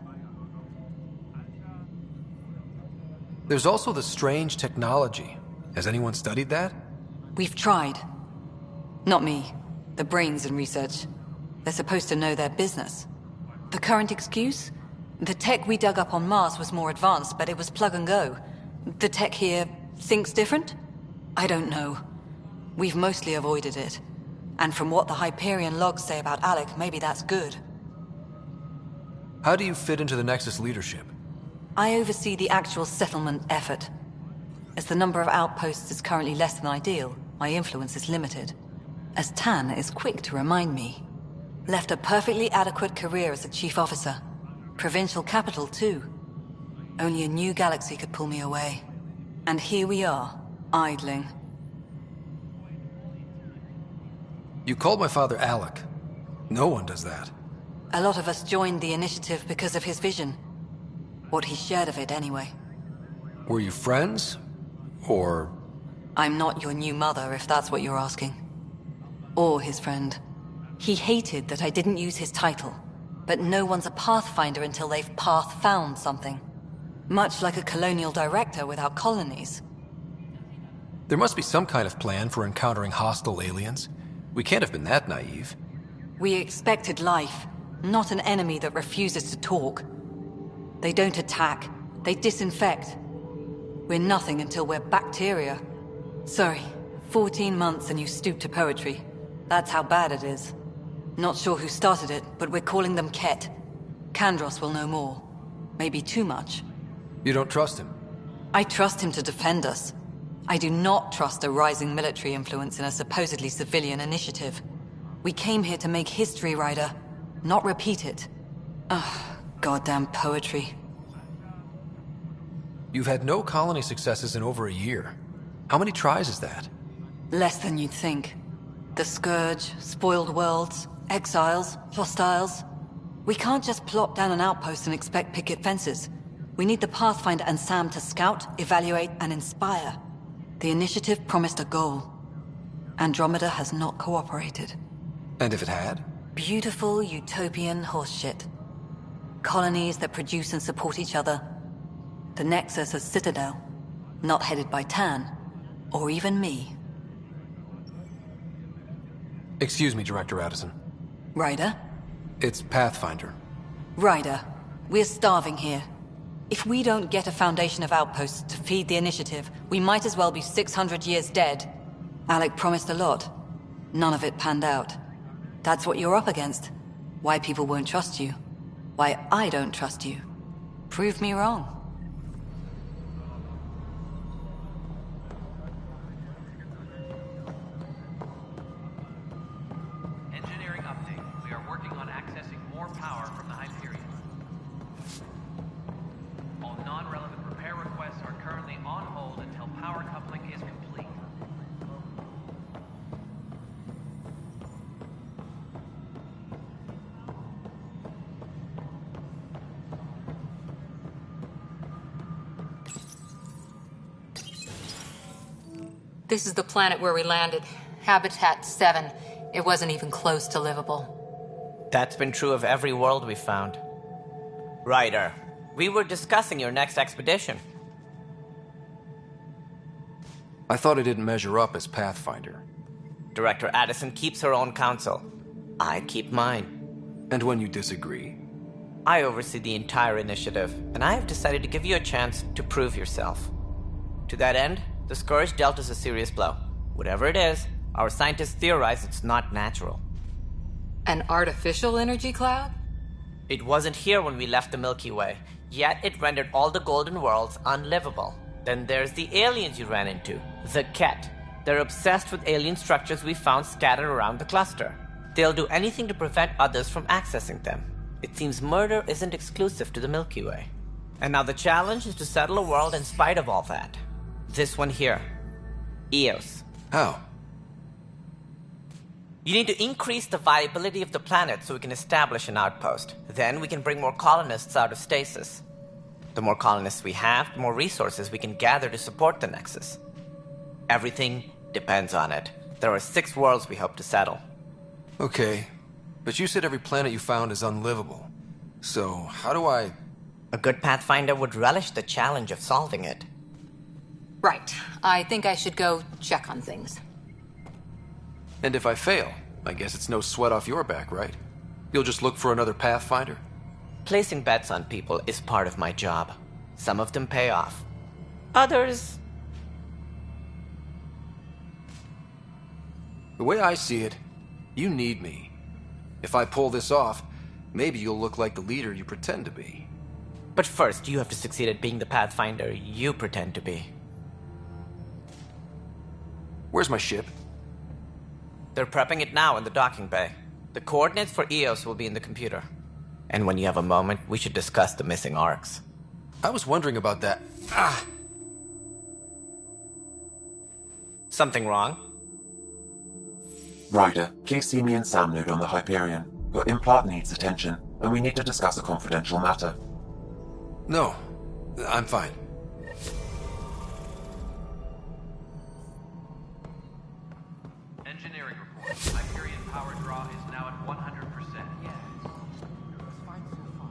There's also the strange technology. Has anyone studied that? We've tried. Not me. The brains in research. They're supposed to know their business. The current excuse? The tech we dug up on Mars was more advanced, but it was plug and go. The tech here thinks different? I don't know. We've mostly avoided it. And from what the Hyperion logs say about Alec, maybe that's good. How do you fit into the Nexus leadership? I oversee the actual settlement effort. As the number of outposts is currently less than ideal, my influence is limited. As Tan is quick to remind me. Left a perfectly adequate career as a chief officer. Provincial capital, too. Only a new galaxy could pull me away. And here we are, idling. You called my father Alec. No one does that. A lot of us joined the initiative because of his vision. What he shared of it, anyway. Were you friends? Or... I'm not your new mother, if that's what you're asking. Or his friend. He hated that I didn't use his title. But no one's a Pathfinder until they've path-found something. Much like a colonial director without colonies. There must be some kind of plan for encountering hostile aliens. We can't have been that naive. We expected life, not an enemy that refuses to talk. They don't attack, they disinfect. We're nothing until we're bacteria. Sorry, 14 months and you stoop to poetry. That's how bad it is. Not sure who started it, but we're calling them Ket. Kandros will know more. Maybe too much. You don't trust him? I trust him to defend us. I do not trust a rising military influence in a supposedly civilian initiative. We came here to make history, Ryder, not repeat it. Ugh, goddamn poetry. You've had no colony successes in over a year. How many tries is that? Less than you'd think. The Scourge, spoiled worlds, exiles, hostiles. We can't just plop down an outpost and expect picket fences. We need the Pathfinder and Sam to scout, evaluate, and inspire. The initiative promised a goal. Andromeda has not cooperated. And if it had? Beautiful utopian horseshit. Colonies that produce and support each other. The Nexus as Citadel. Not headed by Tan. Or even me. Excuse me, Director Addison. Ryder? It's Pathfinder. Ryder, we're starving here. If we don't get a foundation of outposts to feed the initiative, we might as well be 600 years dead. Alec promised a lot. None of it panned out. That's what you're up against. Why people won't trust you. Why I don't trust you. Prove me wrong. Engineering update. We are working on accessing more power from the Hyperion. All non-relevant repair requests are currently on hold until power coupling is complete. This is the planet where we landed. Habitat 7. It wasn't even close to livable. That's been true of every world we found. Ryder, we were discussing your next expedition. I thought I didn't measure up as Pathfinder. Director Addison keeps her own counsel. I keep mine. And when you disagree? I oversee the entire initiative, and I have decided to give you a chance to prove yourself. To that end, the Scourge dealt us a serious blow. Whatever it is, our scientists theorize it's not natural. An artificial energy cloud? It wasn't here when we left the Milky Way, yet it rendered all the golden worlds unlivable. Then there's the aliens you ran into, the Ket. They're obsessed with alien structures we found scattered around the cluster. They'll do anything to prevent others from accessing them. It seems murder isn't exclusive to the Milky Way. And now the challenge is to settle a world in spite of all that. This one here. Eos. How? You need to increase the viability of the planet so we can establish an outpost. Then we can bring more colonists out of stasis. The more colonists we have, the more resources we can gather to support the Nexus. Everything depends on it. There are 6 worlds we hope to settle. Okay, but you said every planet you found is unlivable. So, how do I... A good Pathfinder would relish the challenge of solving it. Right. I think I should go check on things. And if I fail, I guess it's no sweat off your back, right? You'll just look for another Pathfinder? Placing bets on people is part of my job. Some of them pay off. Others... The way I see it, you need me. If I pull this off, maybe you'll look like the leader you pretend to be. But first, you have to succeed at being the Pathfinder you pretend to be. Where's my ship? They're prepping it now in the docking bay. The coordinates for Eos will be in the computer. And when you have a moment, we should discuss the missing arcs. I was wondering about that. Something wrong? Ryder, please see me and Sam Node on the Hyperion. Your implant needs attention, and we need to discuss a confidential matter. No, I'm fine. Engineering report. Hyperion power draw is now at 100%. Yes. Looks fine so far.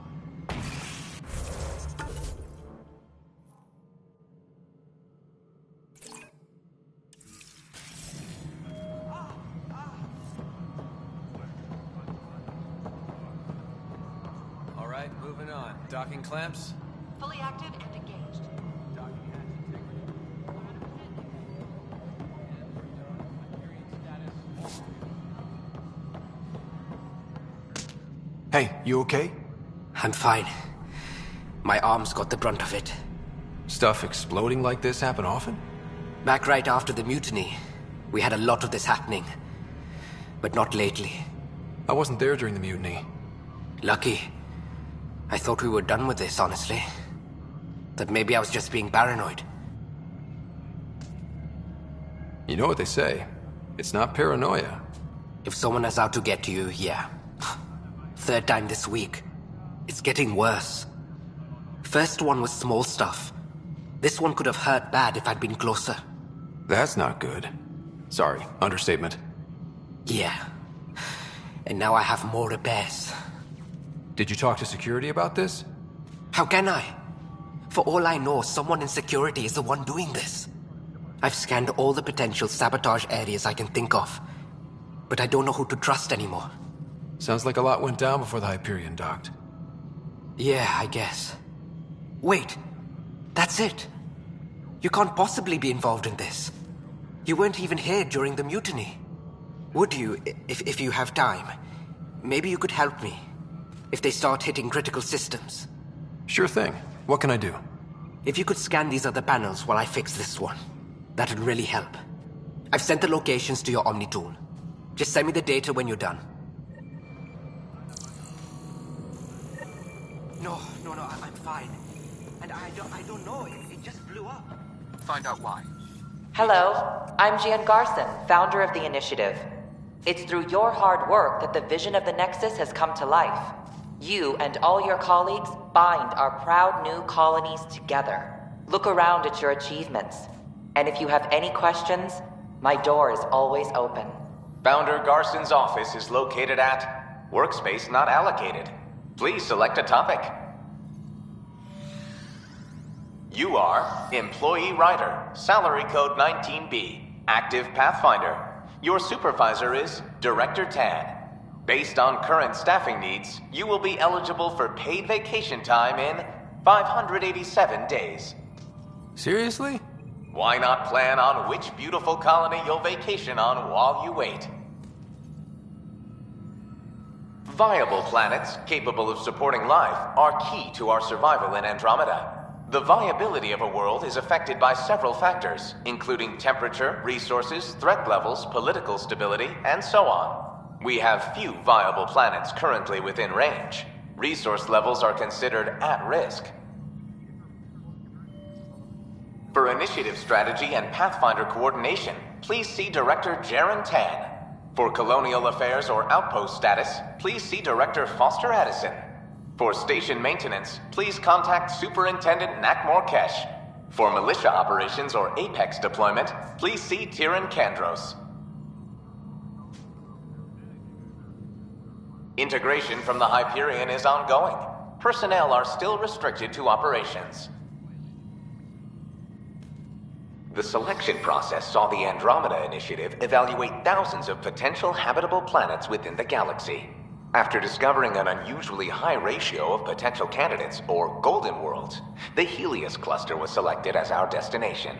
All right, moving on. Docking clamps? Fully active and engaged. Hey, you okay? I'm fine. My arms got the brunt of it. Stuff exploding like this happen often? Back right after the mutiny, we had a lot of this happening. But not lately. I wasn't there during the mutiny. Lucky. I thought we were done with this, honestly. That maybe I was just being paranoid. You know what they say. It's not paranoia. If someone is out to get you, yeah. Third time this week. It's getting worse. First one was small stuff. This one could have hurt bad if I'd been closer. That's not good. Sorry, understatement. Yeah. And now I have more repairs. Did you talk to security about this? How can I? For all I know, someone in security is the one doing this. I've scanned all the potential sabotage areas I can think of. But I don't know who to trust anymore. Sounds like a lot went down before the Hyperion docked. Yeah, I guess. Wait. That's it. You can't possibly be involved in this. You weren't even here during the mutiny. Would you, if you have time? Maybe you could help me. If they start hitting critical systems. Sure thing. What can I do? If you could scan these other panels while I fix this one, that'd really help. I've sent the locations to your Omni tool. Just send me the data when you're done. No, I'm fine. And I don't know, it just blew up. Find out why. Hello, I'm Gian Garson, founder of the initiative. It's through your hard work that the vision of the Nexus has come to life. You and all your colleagues bind our proud new colonies together. Look around at your achievements. And if you have any questions, my door is always open. Founder Garson's office is located at Workspace Not Allocated. Please select a topic. You are Employee Writer, Salary Code 19B, Active Pathfinder. Your supervisor is Director Tan. Based on current staffing needs, you will be eligible for paid vacation time in 587 days. Seriously? Why not plan on which beautiful colony you'll vacation on while you wait? Viable planets capable of supporting life are key to our survival in Andromeda. The viability of a world is affected by several factors, including temperature, resources, threat levels, political stability, and so on. We have few viable planets currently within range. Resource levels are considered at risk. For initiative strategy and Pathfinder coordination, please see Director Jaren Tan. For colonial affairs or outpost status, please see Director Foster Addison. For station maintenance, please contact Superintendent Nakmor Kesh. For militia operations or Apex deployment, please see Tyran Kandros. Integration from the Hyperion is ongoing. Personnel are still restricted to operations. The selection process saw the Andromeda Initiative evaluate thousands of potential habitable planets within the galaxy. After discovering an unusually high ratio of potential candidates, or golden worlds, the Helios cluster was selected as our destination.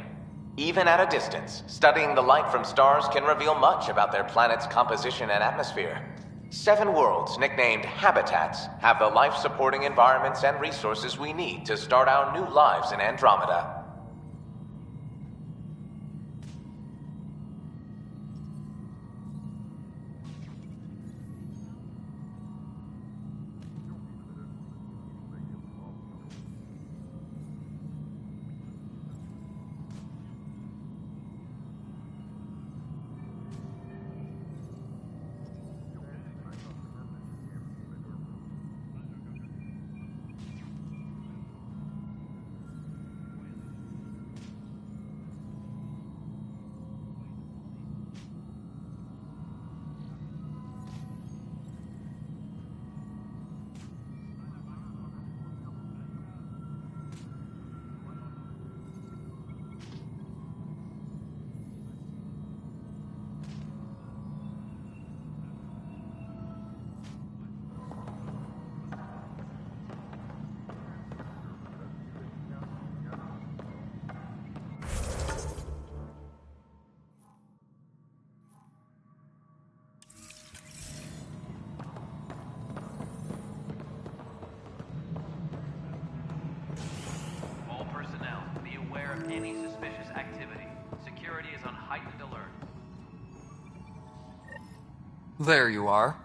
Even at a distance, studying the light from stars can reveal much about their planet's composition and atmosphere. 7 worlds, nicknamed Habitats, have the life-supporting environments and resources we need to start our new lives in Andromeda. There you are.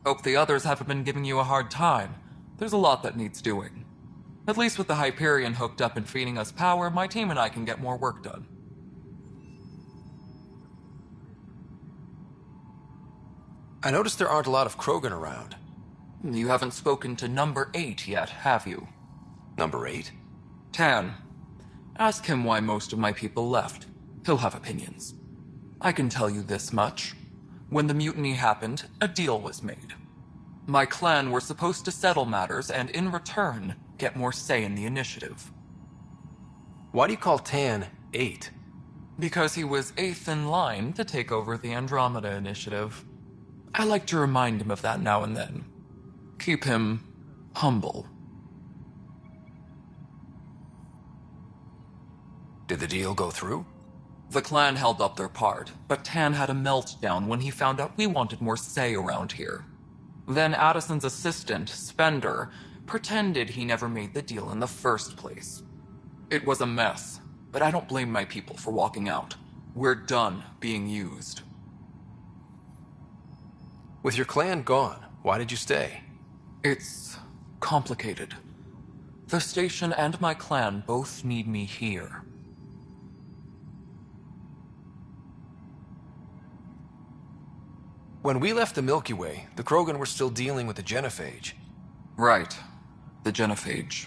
Hope the others haven't been giving you a hard time. There's a lot that needs doing. At least with the Hyperion hooked up and feeding us power, my team and I can get more work done. I noticed there aren't a lot of Krogan around. You haven't spoken to number 8 yet, have you? Number 8? Tan. Ask him why most of my people left. He'll have opinions. I can tell you this much. When the mutiny happened, a deal was made. My clan were supposed to settle matters and, in return, get more say in the initiative. Why do you call Tan 8? Because he was 8th in line to take over the Andromeda Initiative. I like to remind him of that now and then. Keep him humble. Did the deal go through? The clan held up their part, but Tan had a meltdown when he found out we wanted more say around here. Then Addison's assistant, Spender, pretended he never made the deal in the first place. It was a mess, but I don't blame my people for walking out. We're done being used. With your clan gone, why did you stay? It's complicated. The station and my clan both need me here. When we left the Milky Way, the Krogan were still dealing with the genophage. Right. The genophage.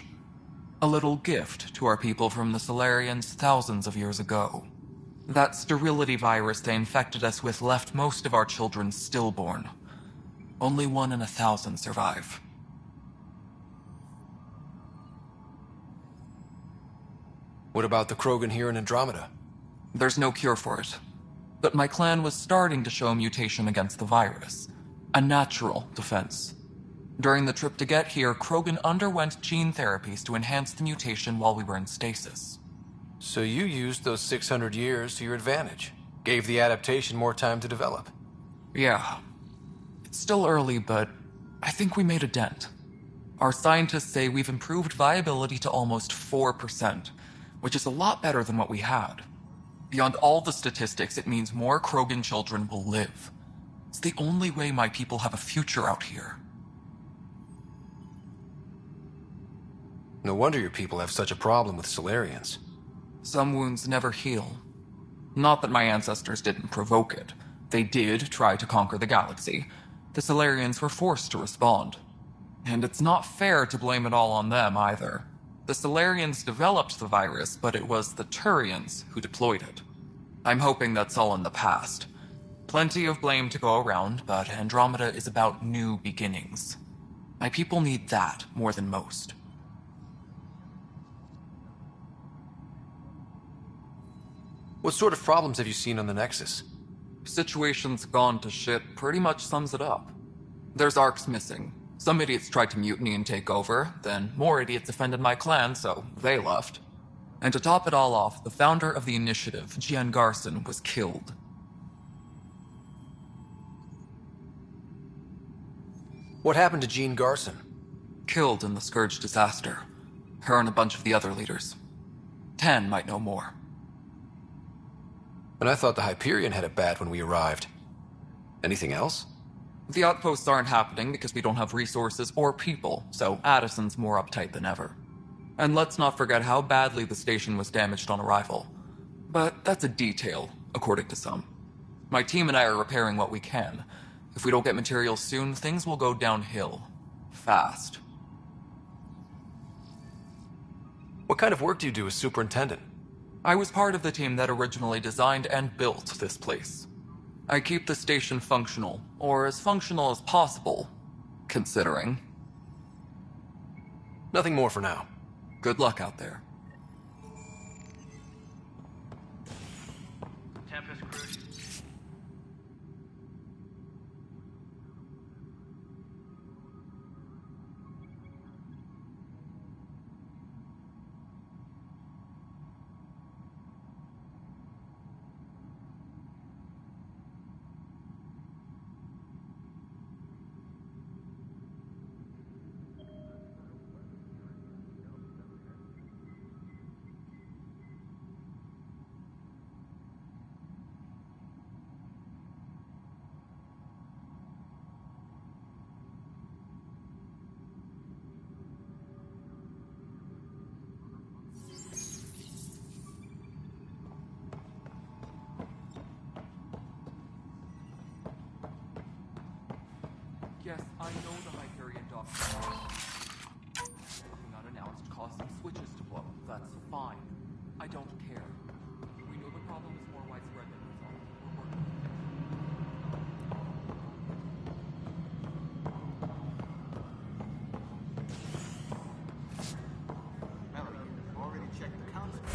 A little gift to our people from the Solarians thousands of years ago. That sterility virus they infected us with left most of our children stillborn. Only 1 in 1,000 survive. What about the Krogan here in Andromeda? There's no cure for it. But my clan was starting to show a mutation against the virus. A natural defense. During the trip to get here, Krogan underwent gene therapies to enhance the mutation while we were in stasis. So you used those 600 years to your advantage. Gave the adaptation more time to develop. Yeah. It's still early, but I think we made a dent. Our scientists say we've improved viability to almost 4%, which is a lot better than what we had. Beyond all the statistics, it means more Krogan children will live. It's the only way my people have a future out here. No wonder your people have such a problem with Solarians. Some wounds never heal. Not that my ancestors didn't provoke it. They did try to conquer the galaxy. The Solarians were forced to respond. And it's not fair to blame it all on them either. The Solarians developed the virus, but it was the Turians who deployed it. I'm hoping that's all in the past. Plenty of blame to go around, but Andromeda is about new beginnings. My people need that more than most. What sort of problems have you seen on the Nexus? Situation's gone to shit pretty much sums it up. There's Arcs missing. Some idiots tried to mutiny and take over, then more idiots offended my clan, so they left. And to top it all off, the founder of the initiative, Jean Garson, was killed. What happened to Jean Garson? Killed in the Scourge disaster. Her and a bunch of the other leaders. Tan might know more. And I thought the Hyperion had it bad when we arrived. Anything else? The outposts aren't happening because we don't have resources or people, so Addison's more uptight than ever. And let's not forget how badly the station was damaged on arrival. But that's a detail, according to some. My team and I are repairing what we can. If we don't get materials soon, things will go downhill. Fast. What kind of work do you do as superintendent? I was part of the team that originally designed and built this place. I keep the station functional, or as functional as possible, considering. Nothing more for now. Good luck out there. Tempest cruise. Yes, I know the Hyperion doctor. Something unannounced caused some switches to blow. That's fine. I don't care. We know the problem is more widespread than we thought. We're working to fix it. Melanie, you've already checked the console.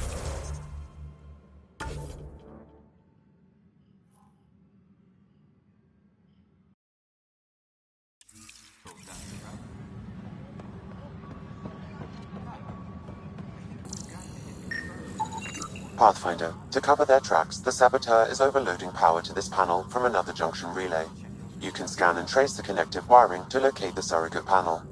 Pathfinder, to cover their tracks, the Saboteur is overloading power to this panel from another junction relay. You can scan and trace the connective wiring to locate the surrogate panel.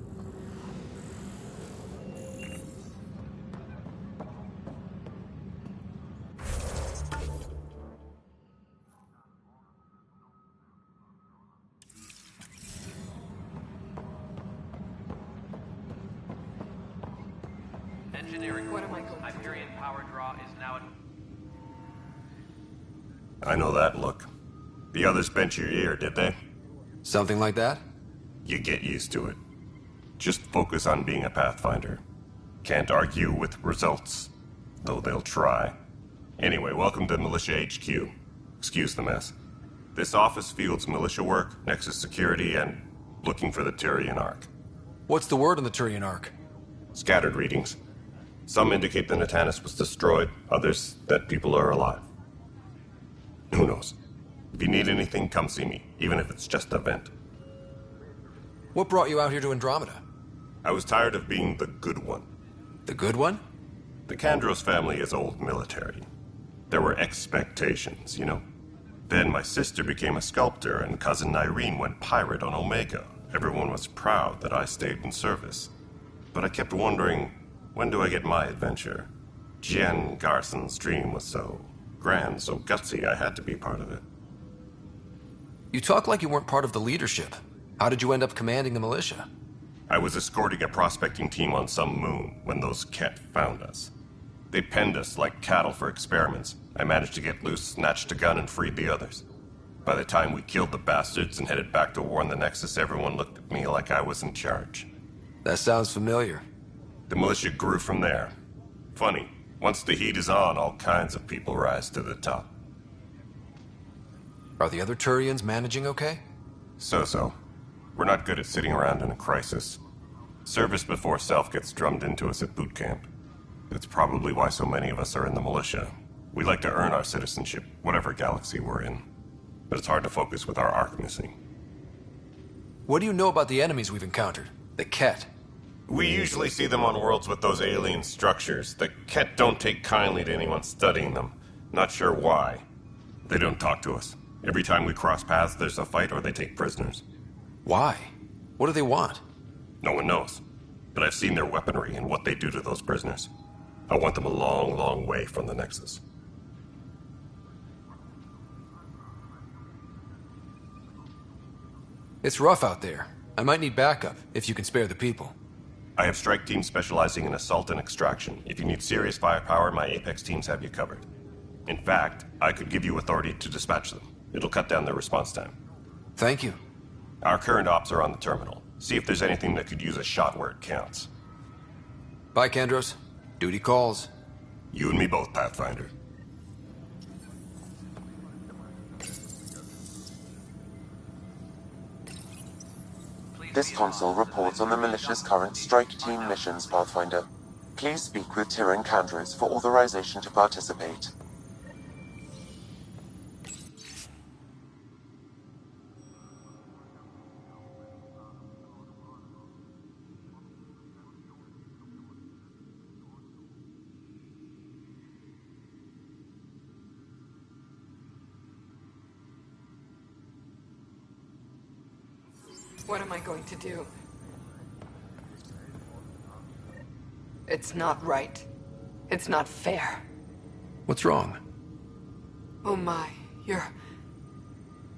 Engineering. What am I going Hyperion power draw is now at... I know that look. The others bent your ear, did they? Something like that? You get used to it. Just focus on being a Pathfinder. Can't argue with results, though they'll try. Anyway, welcome to Militia HQ. Excuse the mess. This office fields militia work, Nexus security, and looking for the Tyrian Ark. What's the word on the Tyrian Ark? Scattered readings. Some indicate the Natanus was destroyed, others that people are alive. Who knows? If you need anything, come see me, even if it's just a vent. What brought you out here to Andromeda? I was tired of being the good one. The good one? The Kandros family is old military. There were expectations, you know? Then my sister became a sculptor and cousin Irene went pirate on Omega. Everyone was proud that I stayed in service. But I kept wondering, when do I get my adventure? Jen Garson's dream was so grand, so gutsy, I had to be part of it. You talk like you weren't part of the leadership. How did you end up commanding the militia? I was escorting a prospecting team on some moon when those Ket found us. They penned us like cattle for experiments. I managed to get loose, snatched a gun, and freed the others. By the time we killed the bastards and headed back to warn the Nexus, everyone looked at me like I was in charge. That sounds familiar. The militia grew from there. Funny, once the heat is on, all kinds of people rise to the top. Are the other Turians managing okay? So-so. We're not good at sitting around in a crisis. Service before self gets drummed into us at boot camp. That's probably why so many of us are in the militia. We like to earn our citizenship, whatever galaxy we're in. But it's hard to focus with our arc missing. What do you know about the enemies we've encountered? The Ket? We usually see them on worlds with those alien structures. The Ket don't take kindly to anyone studying them. Not sure why. They don't talk to us. Every time we cross paths, there's a fight or they take prisoners. Why? What do they want? No one knows. But I've seen their weaponry and what they do to those prisoners. I want them a long, long way from the Nexus. It's rough out there. I might need backup, if you can spare the people. I have strike teams specializing in assault and extraction. If you need serious firepower, my Apex teams have you covered. In fact, I could give you authority to dispatch them. It'll cut down their response time. Thank you. Our current ops are on the terminal. See if there's anything that could use a shot where it counts. Bye, Kandros. Duty calls. You and me both, Pathfinder. This console reports on the militia's current strike team missions, Pathfinder. Please speak with Tyrian Kandros for authorization to participate. What am I going to do? It's not right. It's not fair. What's wrong? Oh my, you're...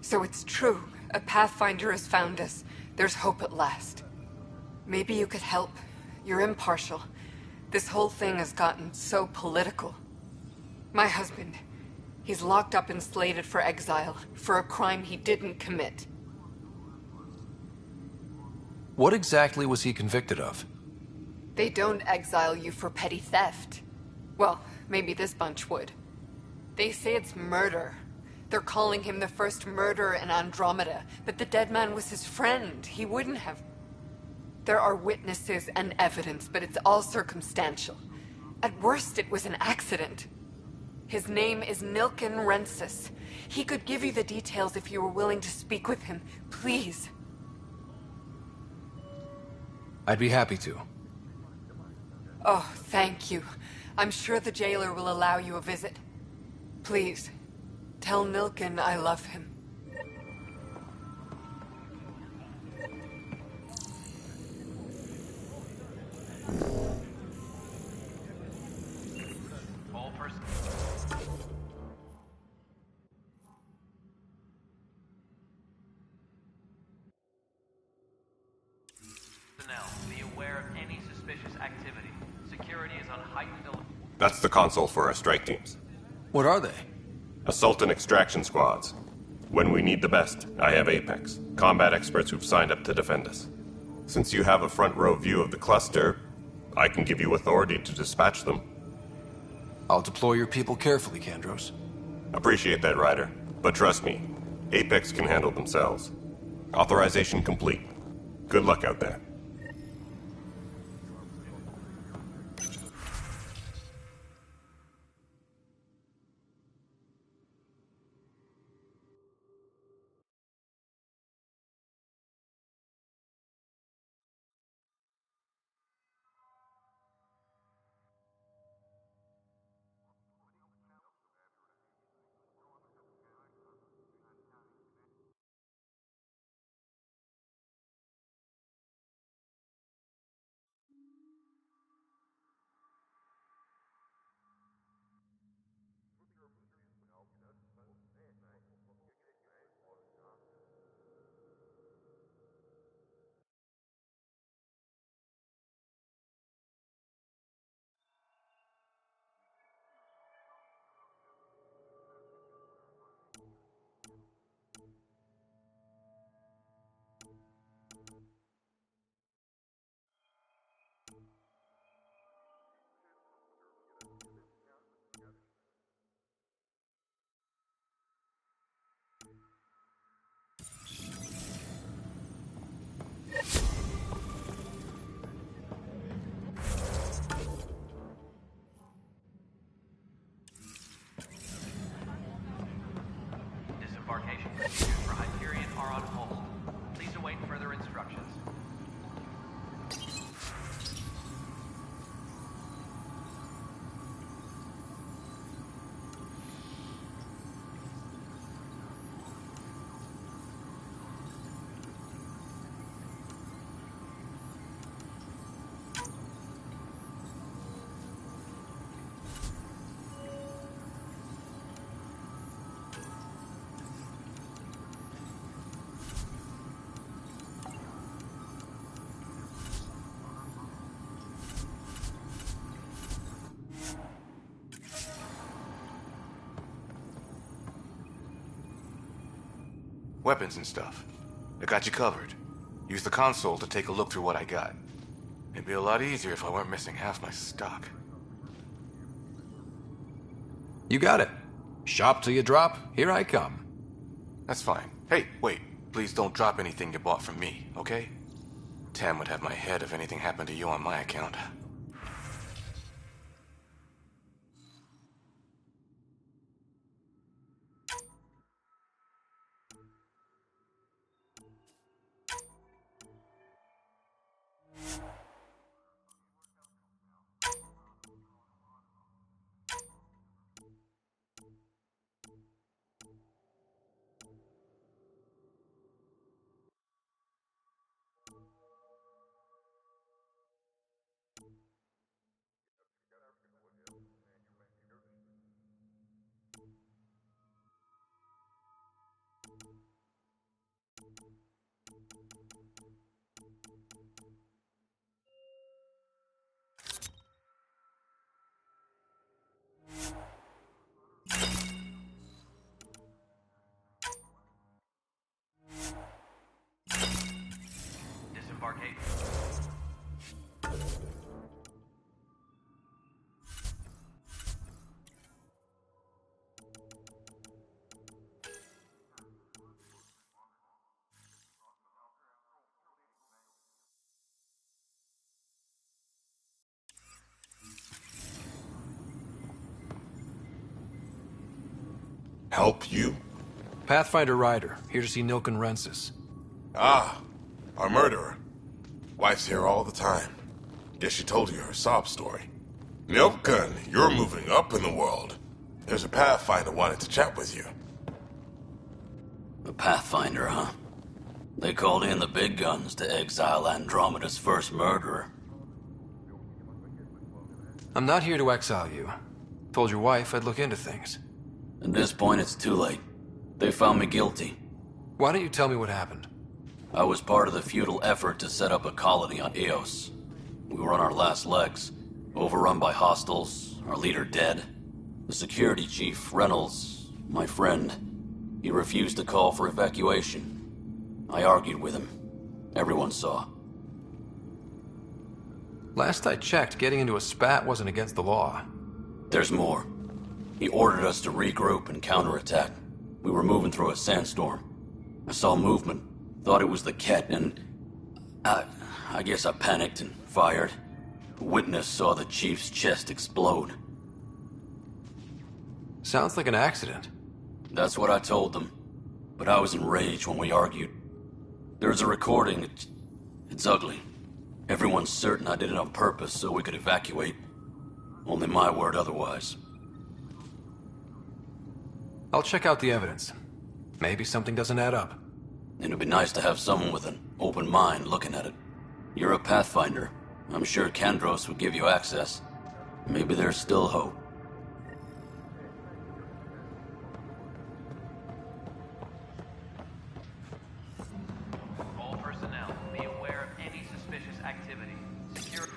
So it's true. A Pathfinder has found us. There's hope at last. Maybe you could help. You're impartial. This whole thing has gotten so political. My husband, he's locked up and slated for exile for a crime he didn't commit. What exactly was he convicted of? They don't exile you for petty theft. Well, maybe this bunch would. They say it's murder. They're calling him the first murderer in Andromeda, but the dead man was his friend. He wouldn't have... There are witnesses and evidence, but it's all circumstantial. At worst, it was an accident. His name is Nilken Rensis. He could give you the details if you were willing to speak with him. Please. I'd be happy to. Oh, thank you. I'm sure the jailer will allow you a visit. Please, tell Nilken I love him. All personnel. Be aware of any suspicious activity. Security is on heightened alert. That's the console for our strike teams. What are they? Assault and extraction squads. When we need the best, I have Apex, combat experts who've signed up to defend us. Since you have a front row view of the cluster, I can give you authority to dispatch them. I'll deploy your people carefully, Kandros. Appreciate that, Ryder. But trust me, Apex can handle themselves. Authorization complete. Good luck out there. Disembarkation procedures for Hyperion are on hold. Please await further instructions. Weapons and stuff. I got you covered. Use the console to take a look through what I got. It'd be a lot easier if I weren't missing half my stock. You got it. Shop till you drop. Here I come. That's fine. Hey, wait. Please don't drop anything you bought from me, okay? Tam would have my head if anything happened to you on my account. Help you? Pathfinder Ryder, here to see Nilken Rensis. Ah, our murderer. Wife's here all the time. Guess she told you her sob story. Nilken, you're moving up in the world. There's a Pathfinder wanted to chat with you. A Pathfinder, huh? They called in the big guns to exile Andromeda's first murderer. I'm not here to exile you. Told your wife I'd look into things. At this point, it's too late. They found me guilty. Why don't you tell me what happened? I was part of the futile effort to set up a colony on Eos. We were on our last legs, overrun by hostiles, our leader dead. The security chief, Reynolds, my friend, he refused to call for evacuation. I argued with him. Everyone saw. Last I checked, getting into a spat wasn't against the law. There's more. He ordered us to regroup and counterattack. We were moving through a sandstorm. I saw movement, thought it was the Ket, and I guess I panicked and fired. A witness saw the chief's chest explode. Sounds like an accident. That's what I told them. But I was enraged when we argued. There's a recording. It's ugly. Everyone's certain I did it on purpose so we could evacuate. Only my word otherwise. I'll check out the evidence. Maybe something doesn't add up. It'd be nice to have someone with an open mind looking at it. You're a Pathfinder. I'm sure Kandros would give you access. Maybe there's still hope. All personnel, be aware of any suspicious activity. Security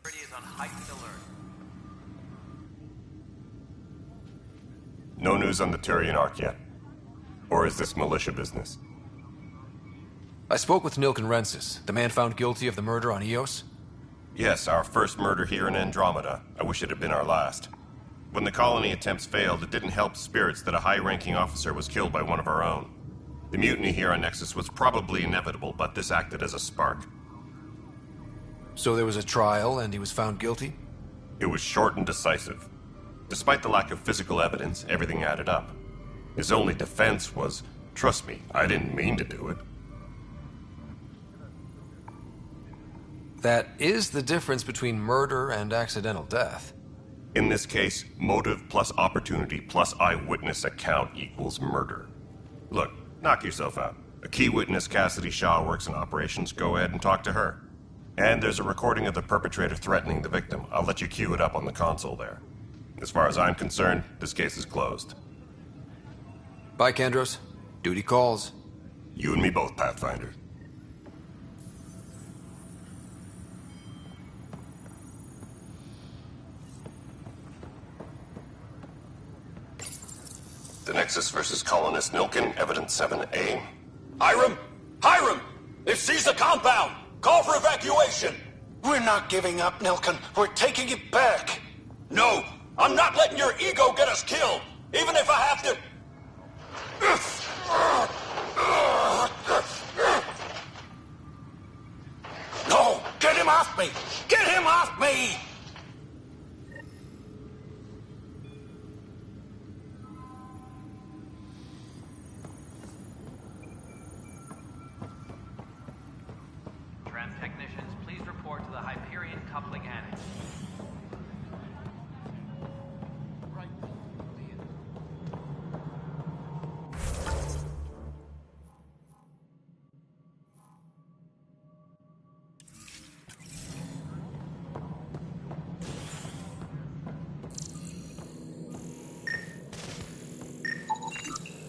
is on heightened alert. No news on the Turian Ark yet? Or is this militia business? I spoke with Nilken Rensis, the man found guilty of the murder on Eos. Yes, our first murder here in Andromeda. I wish it had been our last. When the colony attempts failed, it didn't help spirits that a high-ranking officer was killed by one of our own. The mutiny here on Nexus was probably inevitable, but this acted as a spark. So there was a trial, and he was found guilty? It was short and decisive. Despite the lack of physical evidence, everything added up. His only defense was, trust me, I didn't mean to do it. That is the difference between murder and accidental death. In this case, motive plus opportunity plus eyewitness account equals murder. Look, knock yourself out. A key witness, Cassidy Shaw, works in operations. Go ahead and talk to her. And there's a recording of the perpetrator threatening the victim. I'll let you cue it up on the console there. As far as I'm concerned, this case is closed. Bye, Kandros. Duty calls. You and me both, Pathfinder. The Nexus versus Colonist Nilken, Evidence 7A. Hiram! Hiram! They've seized the compound! Call for evacuation! We're not giving up, Nilken. We're taking it back. No! I'm not letting your ego get us killed! Even if I have to... No! Get him off me! Get him off me! Tram technicians, please report to the Hyperion coupling annex.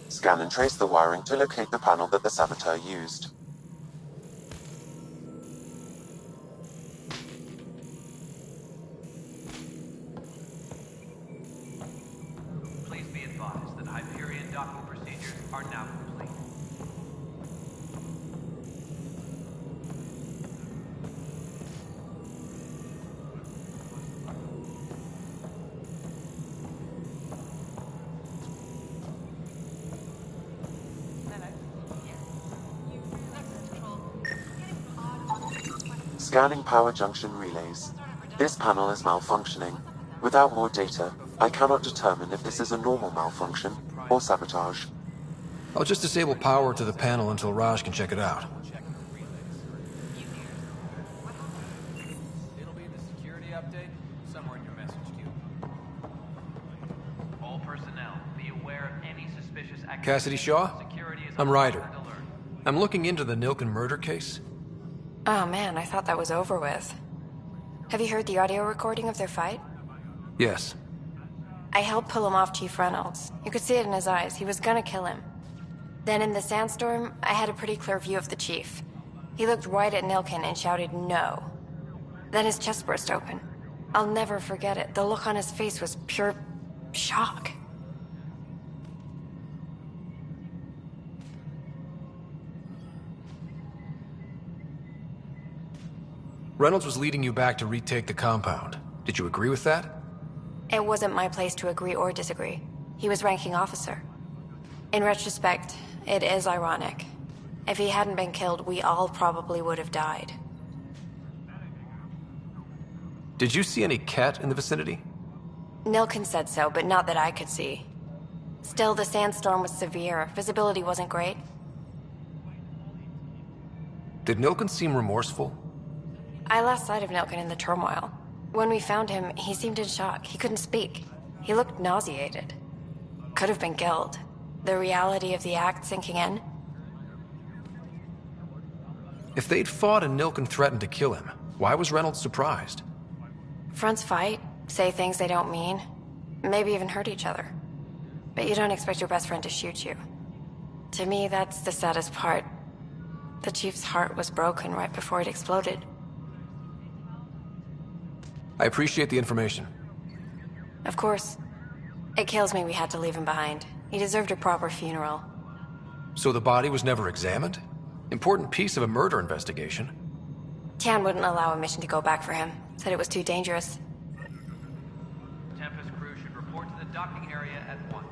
Scan and trace the wiring to locate the panel that the saboteur used. Please be advised that Hyperion docking procedures are now complete. Scanning power junction relays. This panel is malfunctioning. Without more data, I cannot determine if this is a normal malfunction or sabotage. I'll just disable power to the panel until Raj can check it out. It'll be the security update somewhere in your message queue. All personnel, be aware of any suspicious activity. Cassidy Shaw? Security is I'm Ryder. I'm looking into the Nilken murder case. Oh man, I thought that was over with. Have you heard the audio recording of their fight? Yes. I helped pull him off Chief Reynolds. You could see it in his eyes. He was gonna kill him. Then in the sandstorm, I had a pretty clear view of the chief. He looked right at Nilken and shouted no. Then his chest burst open. I'll never forget it. The look on his face was pure shock. Reynolds was leading you back to retake the compound. Did you agree with that? It wasn't my place to agree or disagree. He was ranking officer. In retrospect, it is ironic. If he hadn't been killed, we all probably would have died. Did you see any cat in the vicinity? Nilken said so, but not that I could see. Still, the sandstorm was severe. Visibility wasn't great. Did Nilken seem remorseful? I lost sight of Nilken in the turmoil. When we found him, he seemed in shock. He couldn't speak. He looked nauseated. Could have been killed. The reality of the act sinking in. If they'd fought and Nilken threatened to kill him, why was Reynolds surprised? Fronts fight, say things they don't mean, maybe even hurt each other. But you don't expect your best friend to shoot you. To me, that's the saddest part. The chief's heart was broken right before it exploded. I appreciate the information. Of course. It kills me we had to leave him behind. He deserved a proper funeral. So the body was never examined? Important piece of a murder investigation. Tian wouldn't allow a mission to go back for him. Said it was too dangerous. Tempest crew should report to the docking area at once.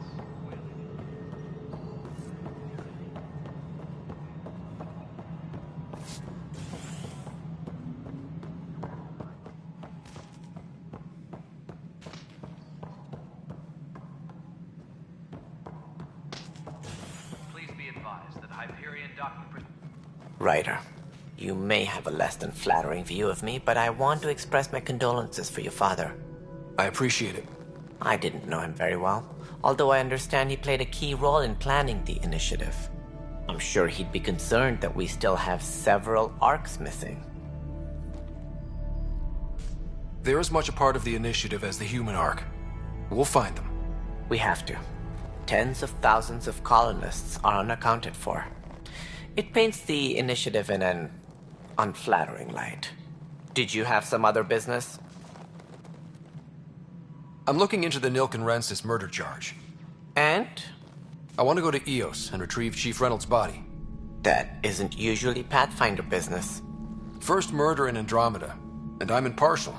Please be advised that Hyperion docking... Ryder, you may have a less than flattering view of me, but I want to express my condolences for your father. I appreciate it. I didn't know him very well, although I understand he played a key role in planning the initiative. I'm sure he'd be concerned that we still have several arcs missing. They're as much a part of the initiative as the human arc. We'll find them. We have to. Tens of thousands of colonists are unaccounted for. It paints the initiative in an unflattering light. Did you have some other business? I'm looking into the Nilken Rensis murder charge. And? I want to go to Eos and retrieve Chief Reynolds' body. That isn't usually Pathfinder business. First murder in Andromeda, and I'm impartial.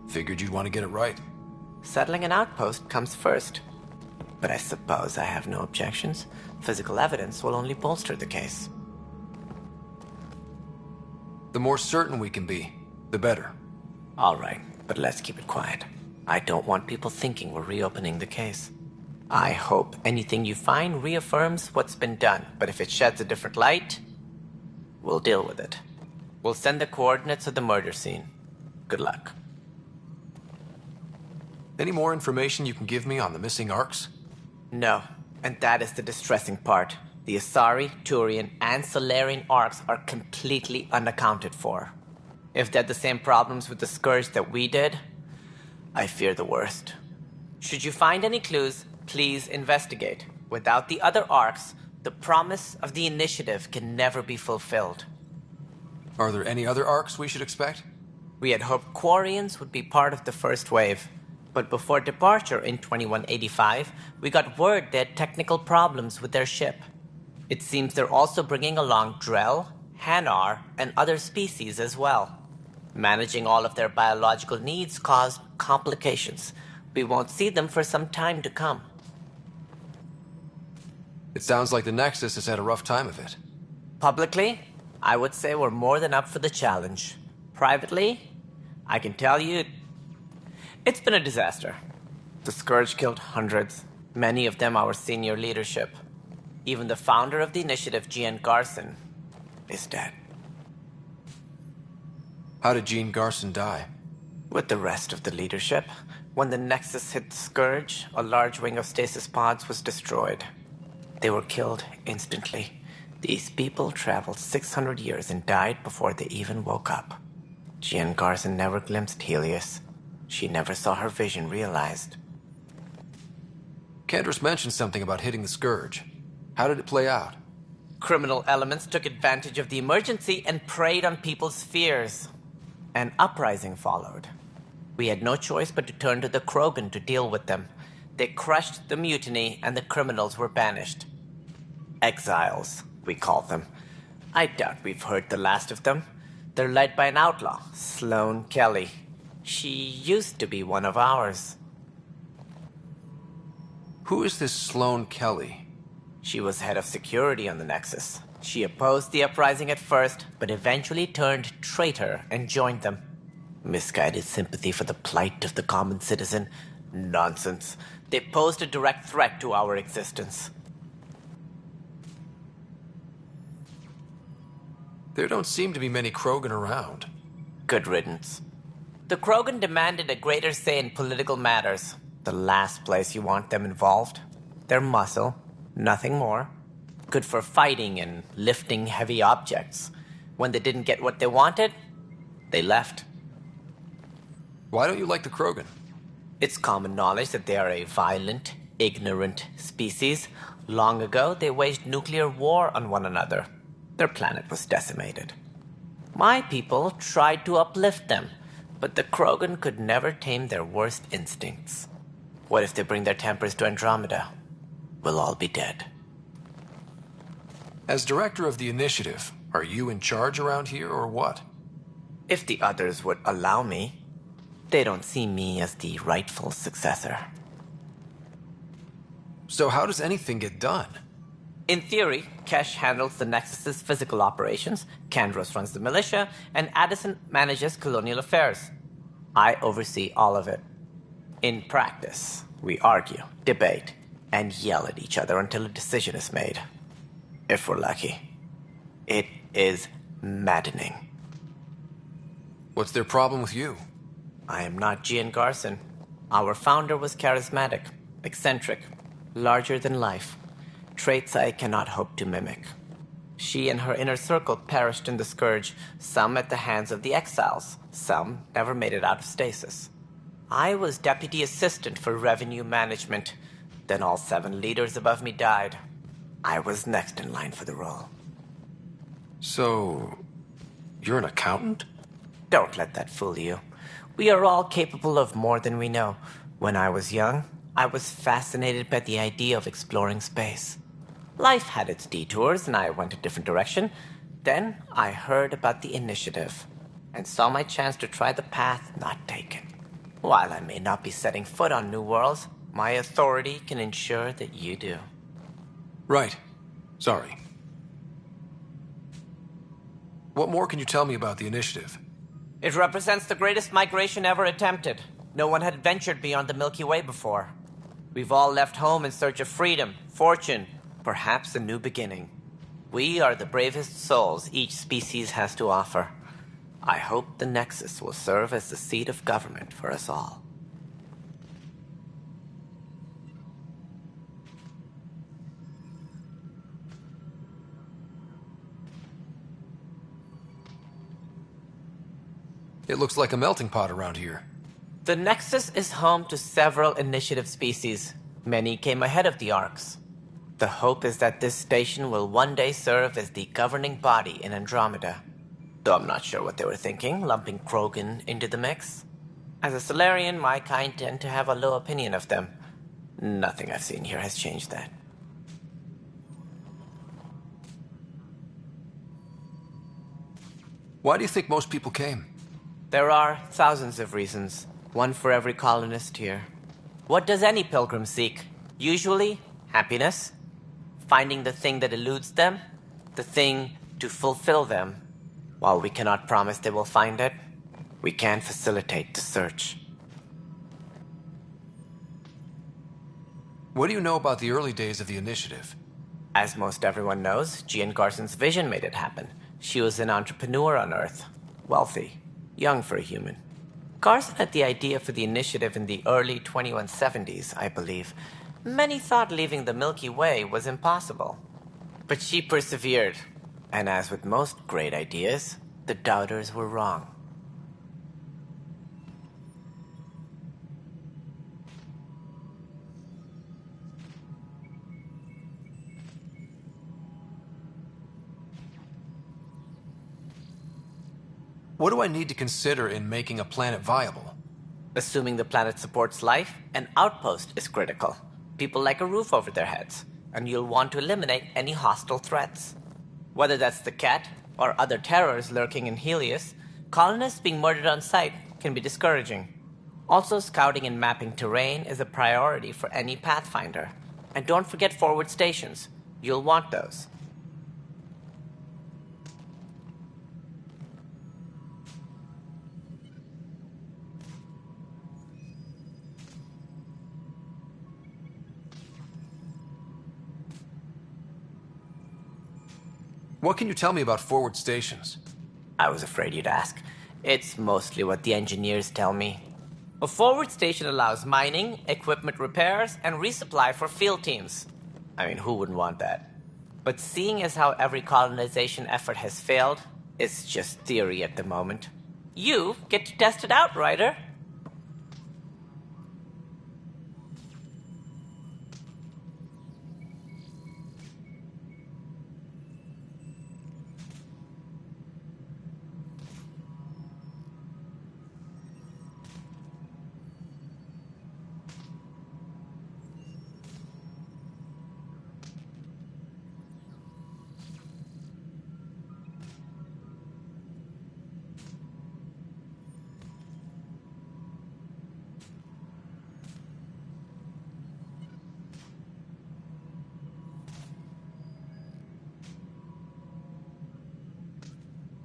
Figured you'd want to get it right. Settling an outpost comes first. But I suppose I have no objections. Physical evidence will only bolster the case. The more certain we can be, the better. All right, but let's keep it quiet. I don't want people thinking we're reopening the case. I hope anything you find reaffirms what's been done, but if it sheds a different light, we'll deal with it. We'll send the coordinates of the murder scene. Good luck. Any more information you can give me on the missing arcs? No, and that is the distressing part. The Asari, Turian, and Solarian arcs are completely unaccounted for. If they had the same problems with the Scourge that we did, I fear the worst. Should you find any clues, please investigate. Without the other arcs, the promise of the initiative can never be fulfilled. Are there any other arcs we should expect? We had hoped Quarians would be part of the first wave. But before departure in 2185, we got word they had technical problems with their ship. It seems they're also bringing along Drell, Hanar, and other species as well. Managing all of their biological needs caused complications. We won't see them for some time to come. It sounds like the Nexus has had a rough time of it. Publicly, I would say we're more than up for the challenge. Privately, I can tell you, it's been a disaster. The Scourge killed hundreds, many of them our senior leadership. Even the founder of the initiative, Gian Garson, is dead. How did Jean Garson die? With the rest of the leadership, when the Nexus hit the Scourge, a large wing of stasis pods was destroyed. They were killed instantly. These people traveled 600 years and died before they even woke up. Jean Garson never glimpsed Helios. She never saw her vision realized. Candra's mentioned something about hitting the Scourge. How did it play out? Criminal elements took advantage of the emergency and preyed on people's fears. An uprising followed. We had no choice but to turn to the Krogan to deal with them. They crushed the mutiny and the criminals were banished. Exiles, we call them. I doubt we've heard the last of them. They're led by an outlaw, Sloane Kelly. She used to be one of ours. Who is this Sloane Kelly? She was head of security on the Nexus. She opposed the uprising at first, but eventually turned traitor and joined them. Misguided sympathy for the plight of the common citizen? Nonsense. They posed a direct threat to our existence. There don't seem to be many Krogan around. Good riddance. The Krogan demanded a greater say in political matters. The last place you want them involved. They're muscle, nothing more. Good for fighting and lifting heavy objects. When they didn't get what they wanted, they left. Why don't you like the Krogan? It's common knowledge that they are a violent, ignorant species. Long ago, they waged nuclear war on one another. Their planet was decimated. My people tried to uplift them, but the Krogan could never tame their worst instincts. What if they bring their tempers to Andromeda? We'll all be dead. As director of the initiative, are you in charge around here or what? If the others would allow me, they don't see me as the rightful successor. So how does anything get done? In theory, Kesh handles the Nexus's physical operations, Kandros runs the militia, and Addison manages colonial affairs. I oversee all of it. In practice, we argue, debate, and yell at each other until a decision is made. If we're lucky. It is maddening. What's their problem with you? I am not Gian Garson. Our founder was charismatic, eccentric, larger than life. Traits I cannot hope to mimic. She and her inner circle perished in the Scourge, some at the hands of the Exiles, some never made it out of stasis. I was deputy assistant for revenue management. Then all 7 leaders above me died. I was next in line for the role. So, you're an accountant? Don't let that fool you. We are all capable of more than we know. When I was young, I was fascinated by the idea of exploring space. Life had its detours, and I went a different direction. Then I heard about the initiative, and saw my chance to try the path not taken. While I may not be setting foot on new worlds, my authority can ensure that you do. Right. Sorry. What more can you tell me about the initiative? It represents the greatest migration ever attempted. No one had ventured beyond the Milky Way before. We've all left home in search of freedom, fortune, perhaps a new beginning. We are the bravest souls each species has to offer. I hope the Nexus will serve as the seat of government for us all. It looks like a melting pot around here. The Nexus is home to several initiative species. Many came ahead of the Arks. The hope is that this station will one day serve as the governing body in Andromeda. Though I'm not sure what they were thinking, lumping Krogan into the mix. As a Solarian, my kind tend to have a low opinion of them. Nothing I've seen here has changed that. Why do you think most people came? There are thousands of reasons, one for every colonist here. What does any pilgrim seek? Usually, happiness. Finding the thing that eludes them, the thing to fulfill them. While we cannot promise they will find it, we can facilitate the search. What do you know about the early days of the initiative? As most everyone knows, Jean Garson's vision made it happen. She was an entrepreneur on Earth. Wealthy. Young for a human. Garson had the idea for the initiative in the early 2170s, I believe. Many thought leaving the Milky Way was impossible. But she persevered. And as with most great ideas, the doubters were wrong. What do I need to consider in making a planet viable? Assuming the planet supports life, an outpost is critical. People like a roof over their heads, and you'll want to eliminate any hostile threats. Whether that's the Cat, or other terrors lurking in Helios, colonists being murdered on sight can be discouraging. Also, scouting and mapping terrain is a priority for any Pathfinder. And don't forget forward stations. You'll want those. What can you tell me about forward stations? I was afraid you'd ask. It's mostly what the engineers tell me. A forward station allows mining, equipment repairs, and resupply for field teams. I mean, who wouldn't want that? But seeing as how every colonization effort has failed, it's just theory at the moment. You get to test it out, Ryder.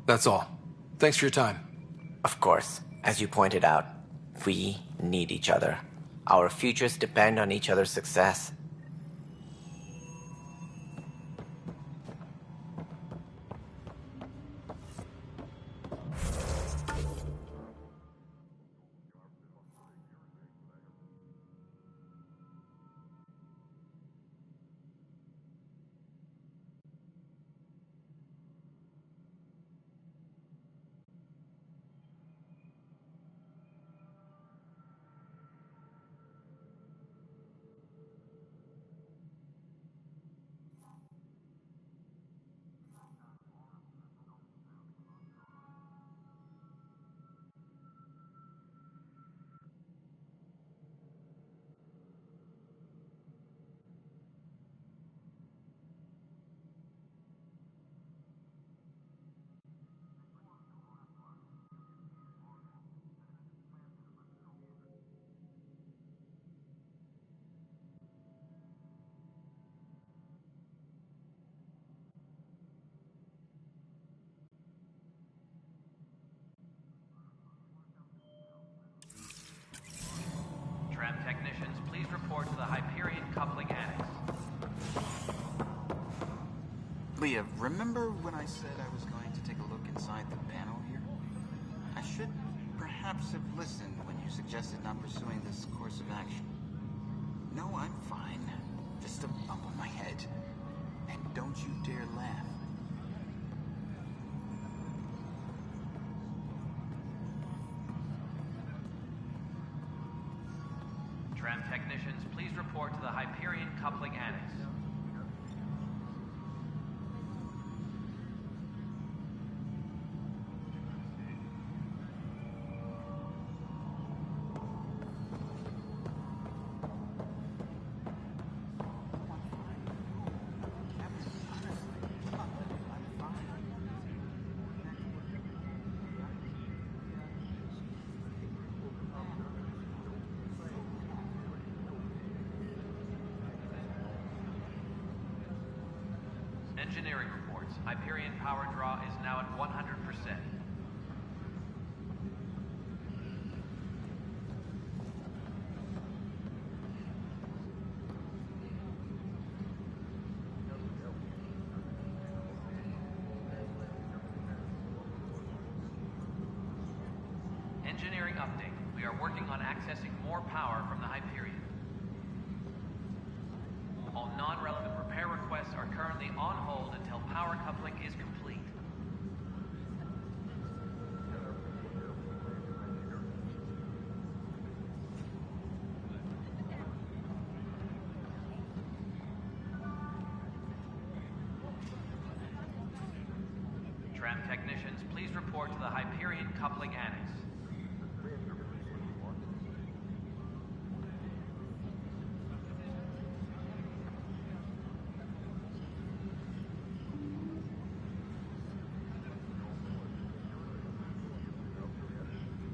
That's all. Thanks for your time. Of course, as you pointed out, we need each other. Our futures depend on each other's success. Tram technicians, please report to the Hyperion Coupling Annex. Leah, remember when I said I was going to take a look inside the panel here? I should perhaps have listened when you suggested not pursuing this course of action. No, I'm fine. Just a bump on my head. And don't you dare laugh. Tram technicians, please report to the Hyperion Coupling Annex. Engineering reports. Hyperion power draw is now at 100%. we are working on accessing more power from the Hyperion. All non-relevant repair requests are currently on hold until power coupling is complete. Tram technicians, please report to the Hyperion Coupling Annex.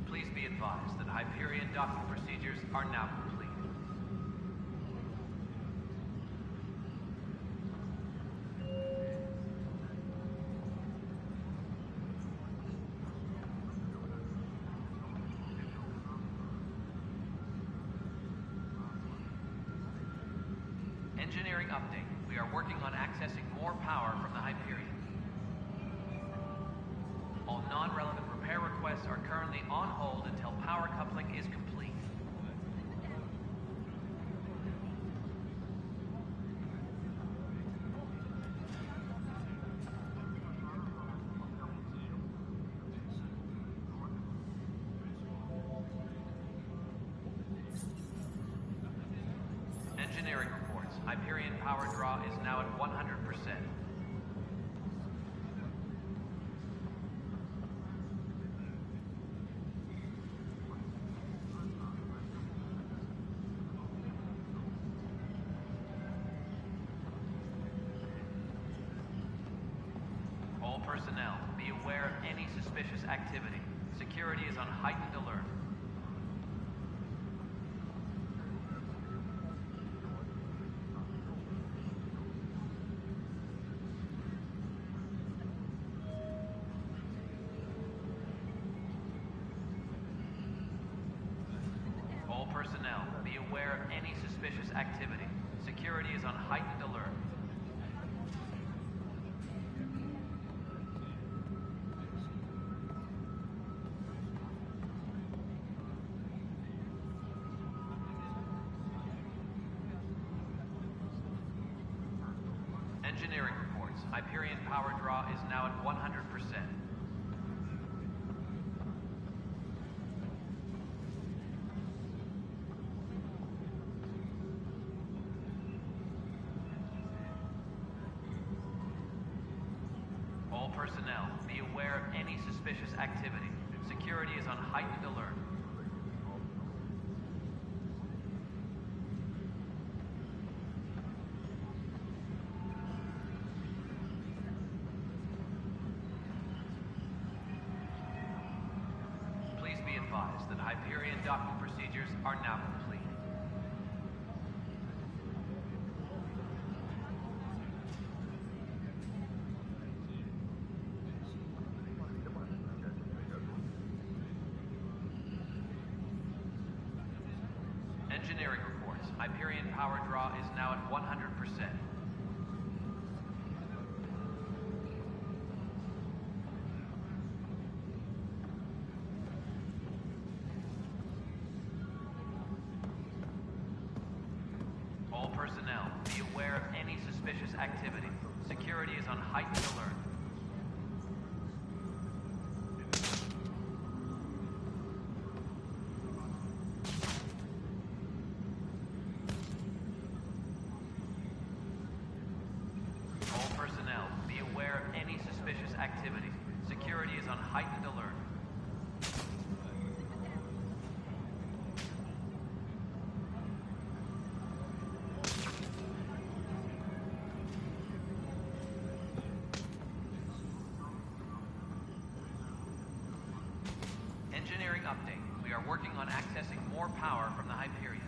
Please be advised that Hyperion docking procedures are now complete. Engineering update. We are working on accessing more power from the Hyperion. All non-relevant repair requests are currently on hold until power coupling is complete. Engineering reports. Hyperion power draw is now at 100%. All personnel, be aware of any suspicious activity. Security is on heightened alert. All personnel, be aware of any suspicious activity. Security is on heightened alert. Engineering reports. Hyperion power draw is now at 100%. All personnel, be aware of any suspicious activity. Security is on heightened alert. Please be advised that Hyperion docking procedures are now complete. Engineering reports. Hyperion power draw is now at 100%. All personnel, be aware of any suspicious activity. Security is on heightened alert. All personnel, be aware of any suspicious activity. Security is on heightened alert. Engineering update. We are working on accessing more power from the Hyperion.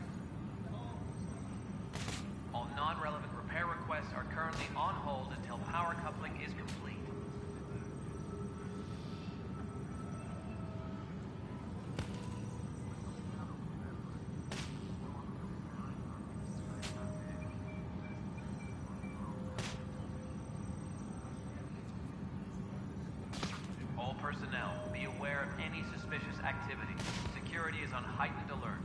All non-relevant repair requests are currently on hold until power coupling is complete. All personnel, be aware of any suspicious activity. Security security is on heightened alert.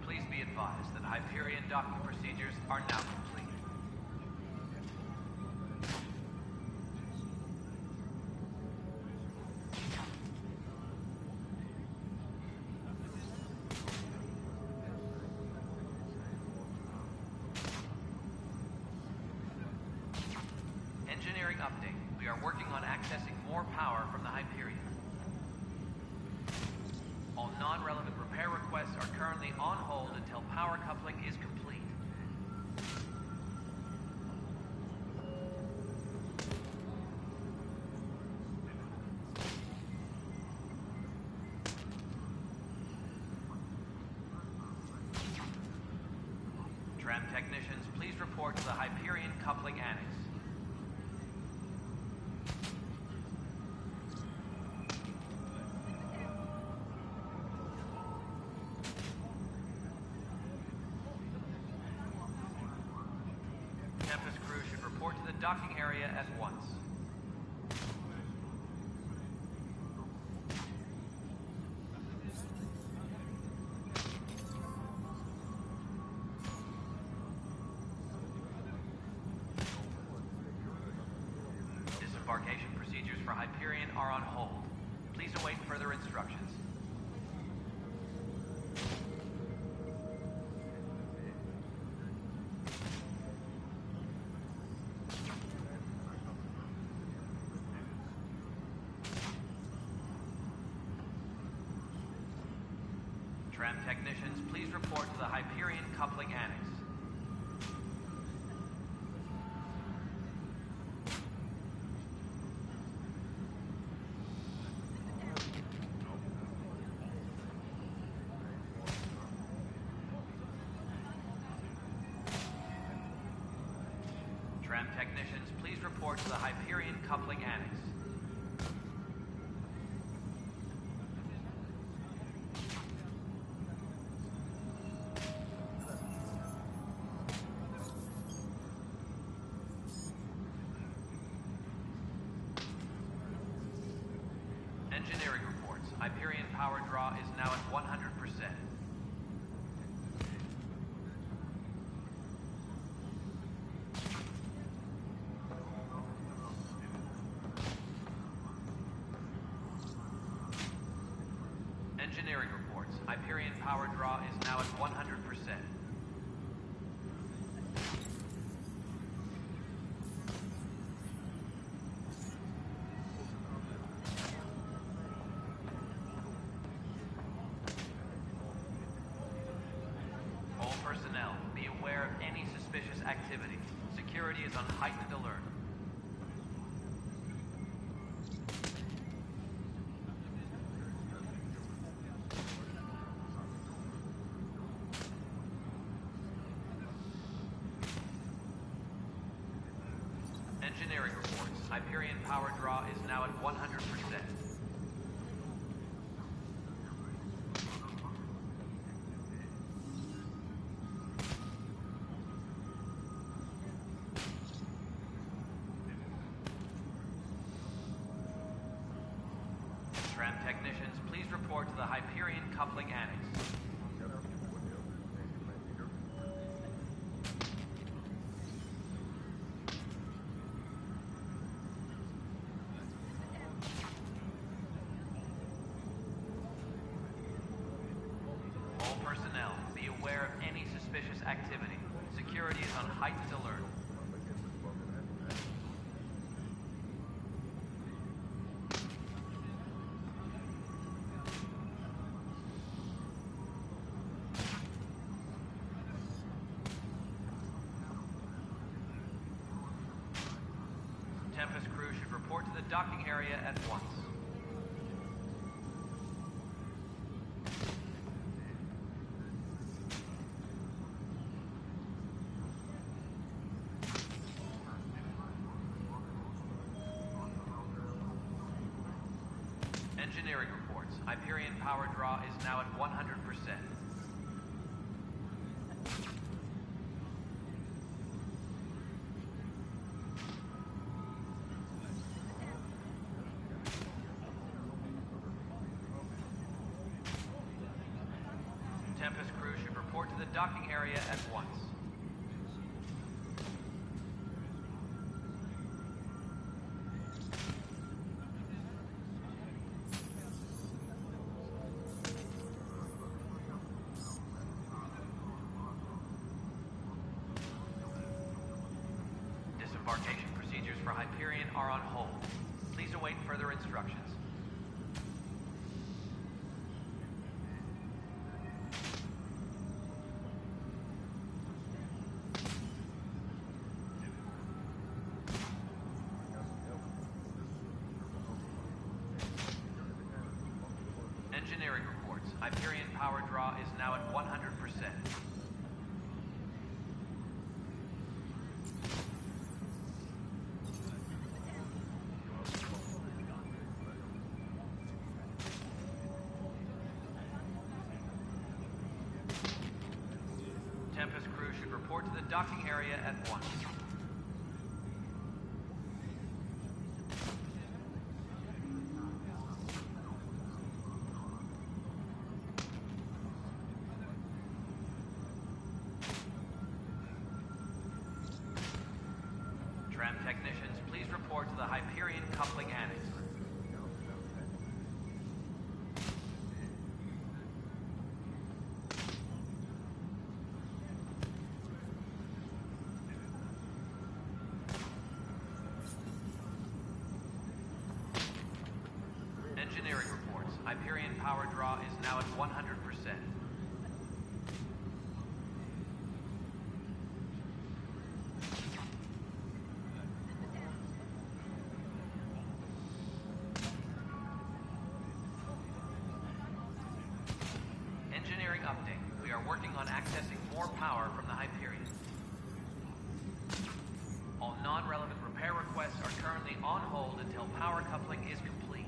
Please be advised that Hyperion docking procedures are now complete. Engineering update. We are working on accessing more power from the Hyperion. All non-relevant repair requests are currently on hold until power coupling is complete. Tram technicians, please report to the Hyperion coupling annex. Tempest crew should report to the docking area at once. Disembarkation procedures for Hyperion are on hold. Please await further instructions. Tram technicians, please report to the Hyperion coupling annex. Tram technicians, please report to the Hyperion coupling annex. Engineering reports. Hyperion power draw is now at 100%. Engineering reports. Hyperion power draw is now at 100%. All personnel, be aware of any suspicious activity. Security is on heightened alert. Engineering reports. Hyperion power draw is now at 100%. Tram technicians, please report to the Hyperion coupling annex. All personnel, be aware of any suspicious activity. Security is on heightened alert. Tempest crew should report to the docking area at once. Engineering reports. Hyperion power draw is now at 100%. Tempest crew should report to the docking area at once. Disembarkation procedures for Hyperion are on hold. Please await further instructions. Engineering reports. Hyperion power draw is now at 100%. Tempest crew should report to the docking area at once. Tram technicians, please report to the Hyperion coupling annex. Engineering reports. Hyperion power draw is now at 100%. Engineering update. We are working on accessing more power from the Hyperion. All non-relevant repair requests are currently on hold until power coupling is complete.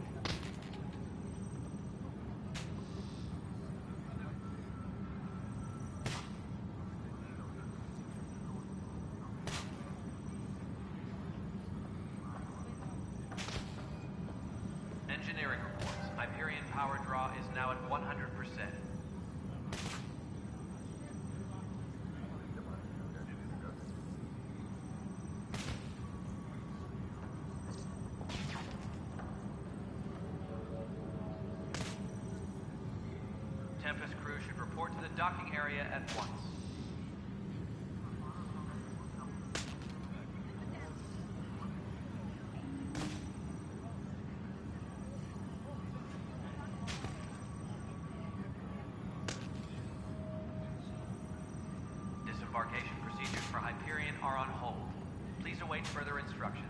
Engineering reports. Hyperion power draw is now at 100%. Tempest crew should report to the docking area at once. Disembarkation procedures for Hyperion are on hold. Please await further instructions.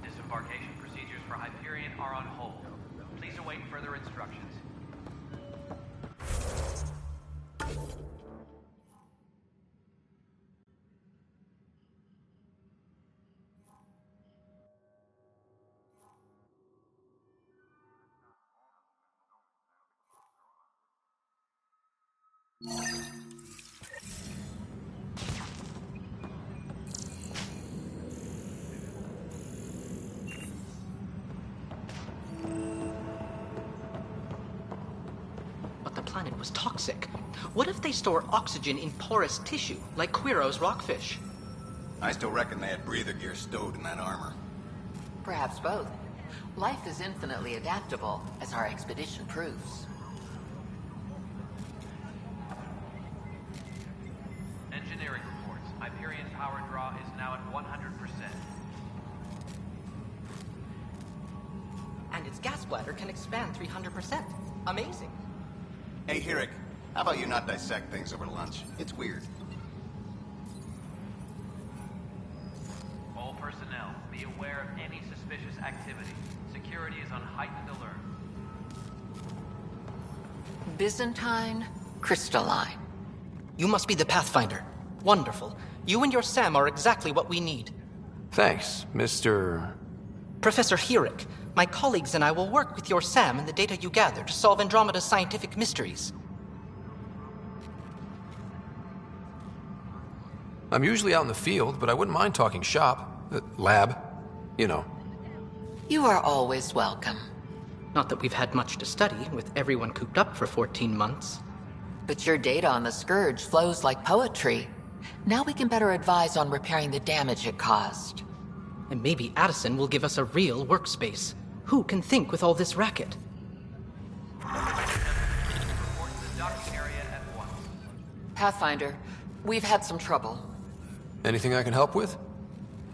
Disembarkation procedures for Hyperion are on hold. Please await further instructions. But the planet was toxic. What if they store oxygen in porous tissue, like Quiro's rockfish? I still reckon they had breather gear stowed in that armor. Perhaps both. Life is infinitely adaptable, as our expedition proves. Engineering reports. Hyperion power draw is now at 100%. And its gas bladder can expand 300%. Amazing. Hey, Hirik, how about you not dissect things over lunch? It's weird. All personnel, be aware of any suspicious activity. Security is on heightened alert. Byzantine, crystalline. You must be the Pathfinder. Wonderful. You and your Sam are exactly what we need. Thanks, Mr. Professor Herrick, my colleagues and I will work with your Sam and the data you gather to solve Andromeda's scientific mysteries. I'm usually out in the field, but I wouldn't mind talking shop. Lab. You know. You are always welcome. Not that we've had much to study, with everyone cooped up for 14 months. But your data on the Scourge flows like poetry. Now we can better advise on repairing the damage it caused. And maybe Addison will give us a real workspace. Who can think with all this racket? Pathfinder, we've had some trouble. Anything I can help with?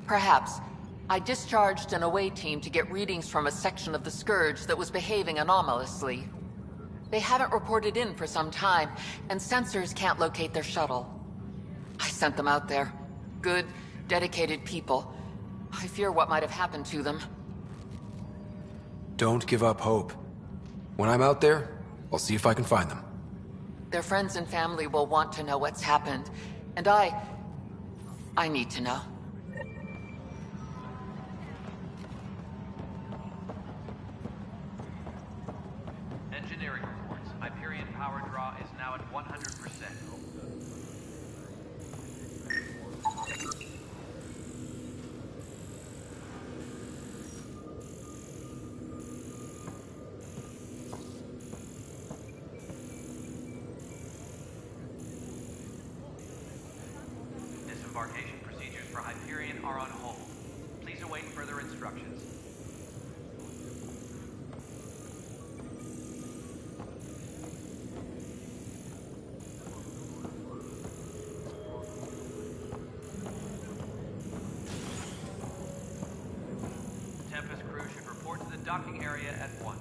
Perhaps. I discharged an away team to get readings from a section of the Scourge that was behaving anomalously. They haven't reported in for some time, and sensors can't locate their shuttle. I sent them out there. Good, dedicated people. I fear what might have happened to them. Don't give up hope. When I'm out there, I'll see if I can find them. Their friends and family will want to know what's happened, and I need to know. Engineering reports. Hyperion power draw is now at 100%. Disembarkation procedures for Hyperion are on hold. Please await further instructions. Tempest crew should report to the docking area at once.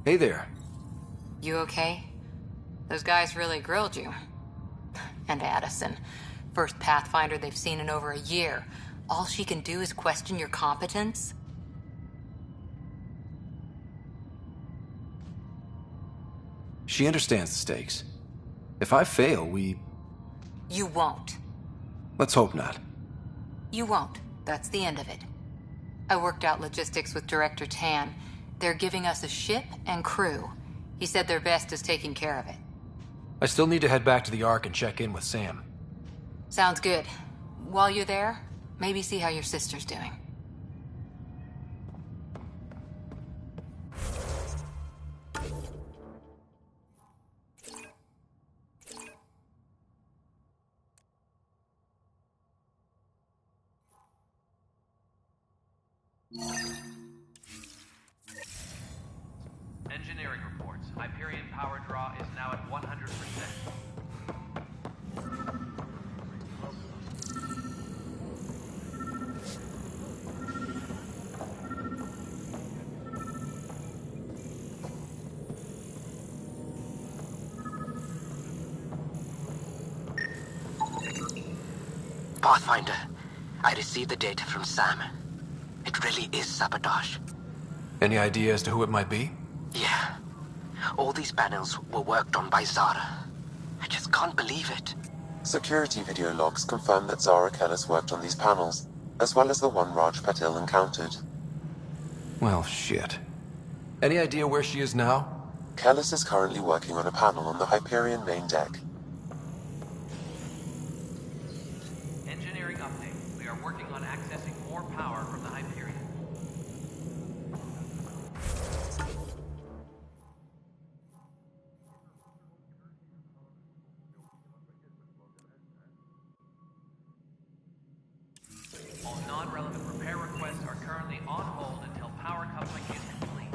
Hey there. You okay? Those guys really grilled you. And Addison. First Pathfinder they've seen in over a year. All she can do is question your competence? She understands the stakes. If I fail, You won't. Let's hope not. You won't. That's the end of it. I worked out logistics with Director Tan. They're giving us a ship and crew. He said their best is taking care of it. I still need to head back to the Ark and check in with Sam. Sounds good. While you're there, maybe see how your sister's doing. Engineering reports. Hyperion power draw is now at 100%. Pathfinder, I received the data from Sam. It really is sabotage. Any idea as to who it might be? Yeah. All these panels were worked on by Zara. I just can't believe it. Security video logs confirm that Zara Kellis worked on these panels, as well as the one Raj Patil encountered. Well, shit. Any idea where she is now? Kellis is currently working on a panel on the Hyperion main deck. Engineering update. We are working on accessing more power from the Hyperion. All non-relevant repair requests are currently on hold until power coupling is complete.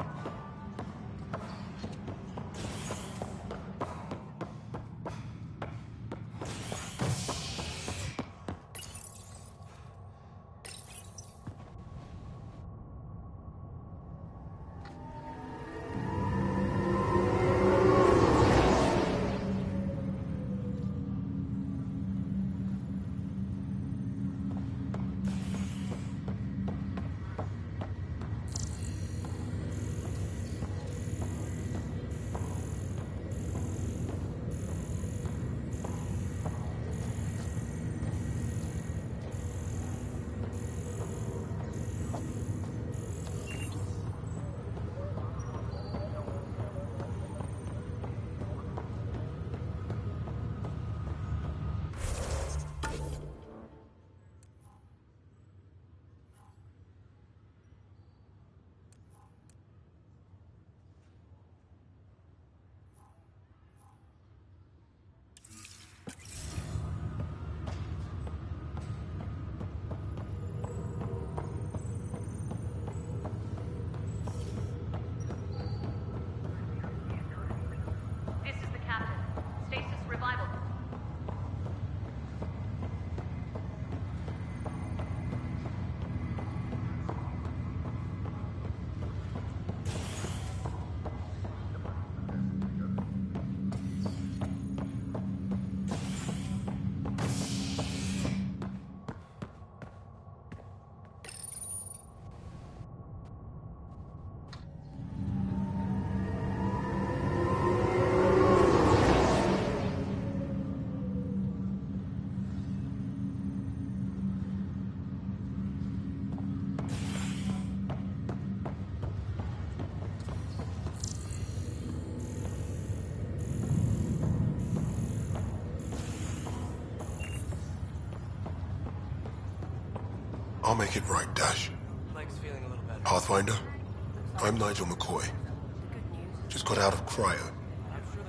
I'll make it right, Dash. Leg's feeling a little better. Pathfinder, I'm Nigel McCoy. Just got out of cryo.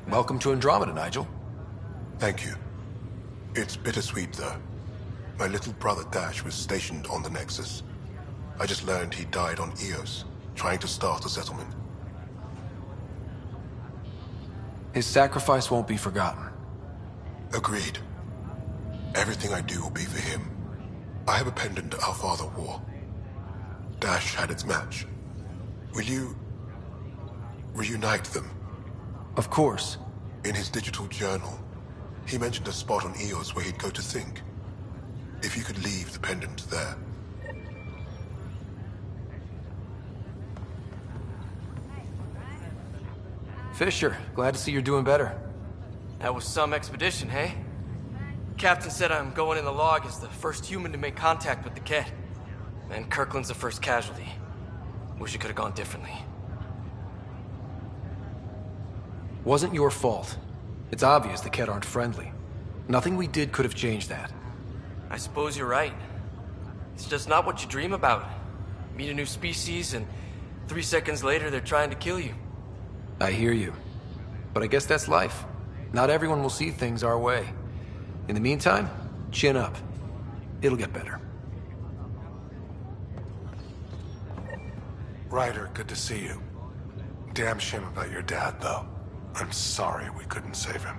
Welcome to Andromeda, Nigel. Thank you. It's bittersweet, though. My little brother Dash was stationed on the Nexus. I just learned he died on Eos, trying to start a settlement. His sacrifice won't be forgotten. Agreed. Everything I do will be for him. I have a pendant our father wore. Dash had its match. Will you reunite them? Of course. In his digital journal, he mentioned a spot on Eos where he'd go to think. If you could leave the pendant there. Fisher, glad to see you're doing better. That was some expedition, hey? Captain said I'm going in the log as the first human to make contact with the Ket. And Kirkland's the first casualty. Wish it could have gone differently. Wasn't your fault. It's obvious the Ket aren't friendly. Nothing we did could have changed that. I suppose you're right. It's just not what you dream about. Meet a new species and 3 seconds later they're trying to kill you. I hear you. But I guess that's life. Not everyone will see things our way. In the meantime, chin up. It'll get better. Ryder, good to see you. Damn shame about your dad, though. I'm sorry we couldn't save him.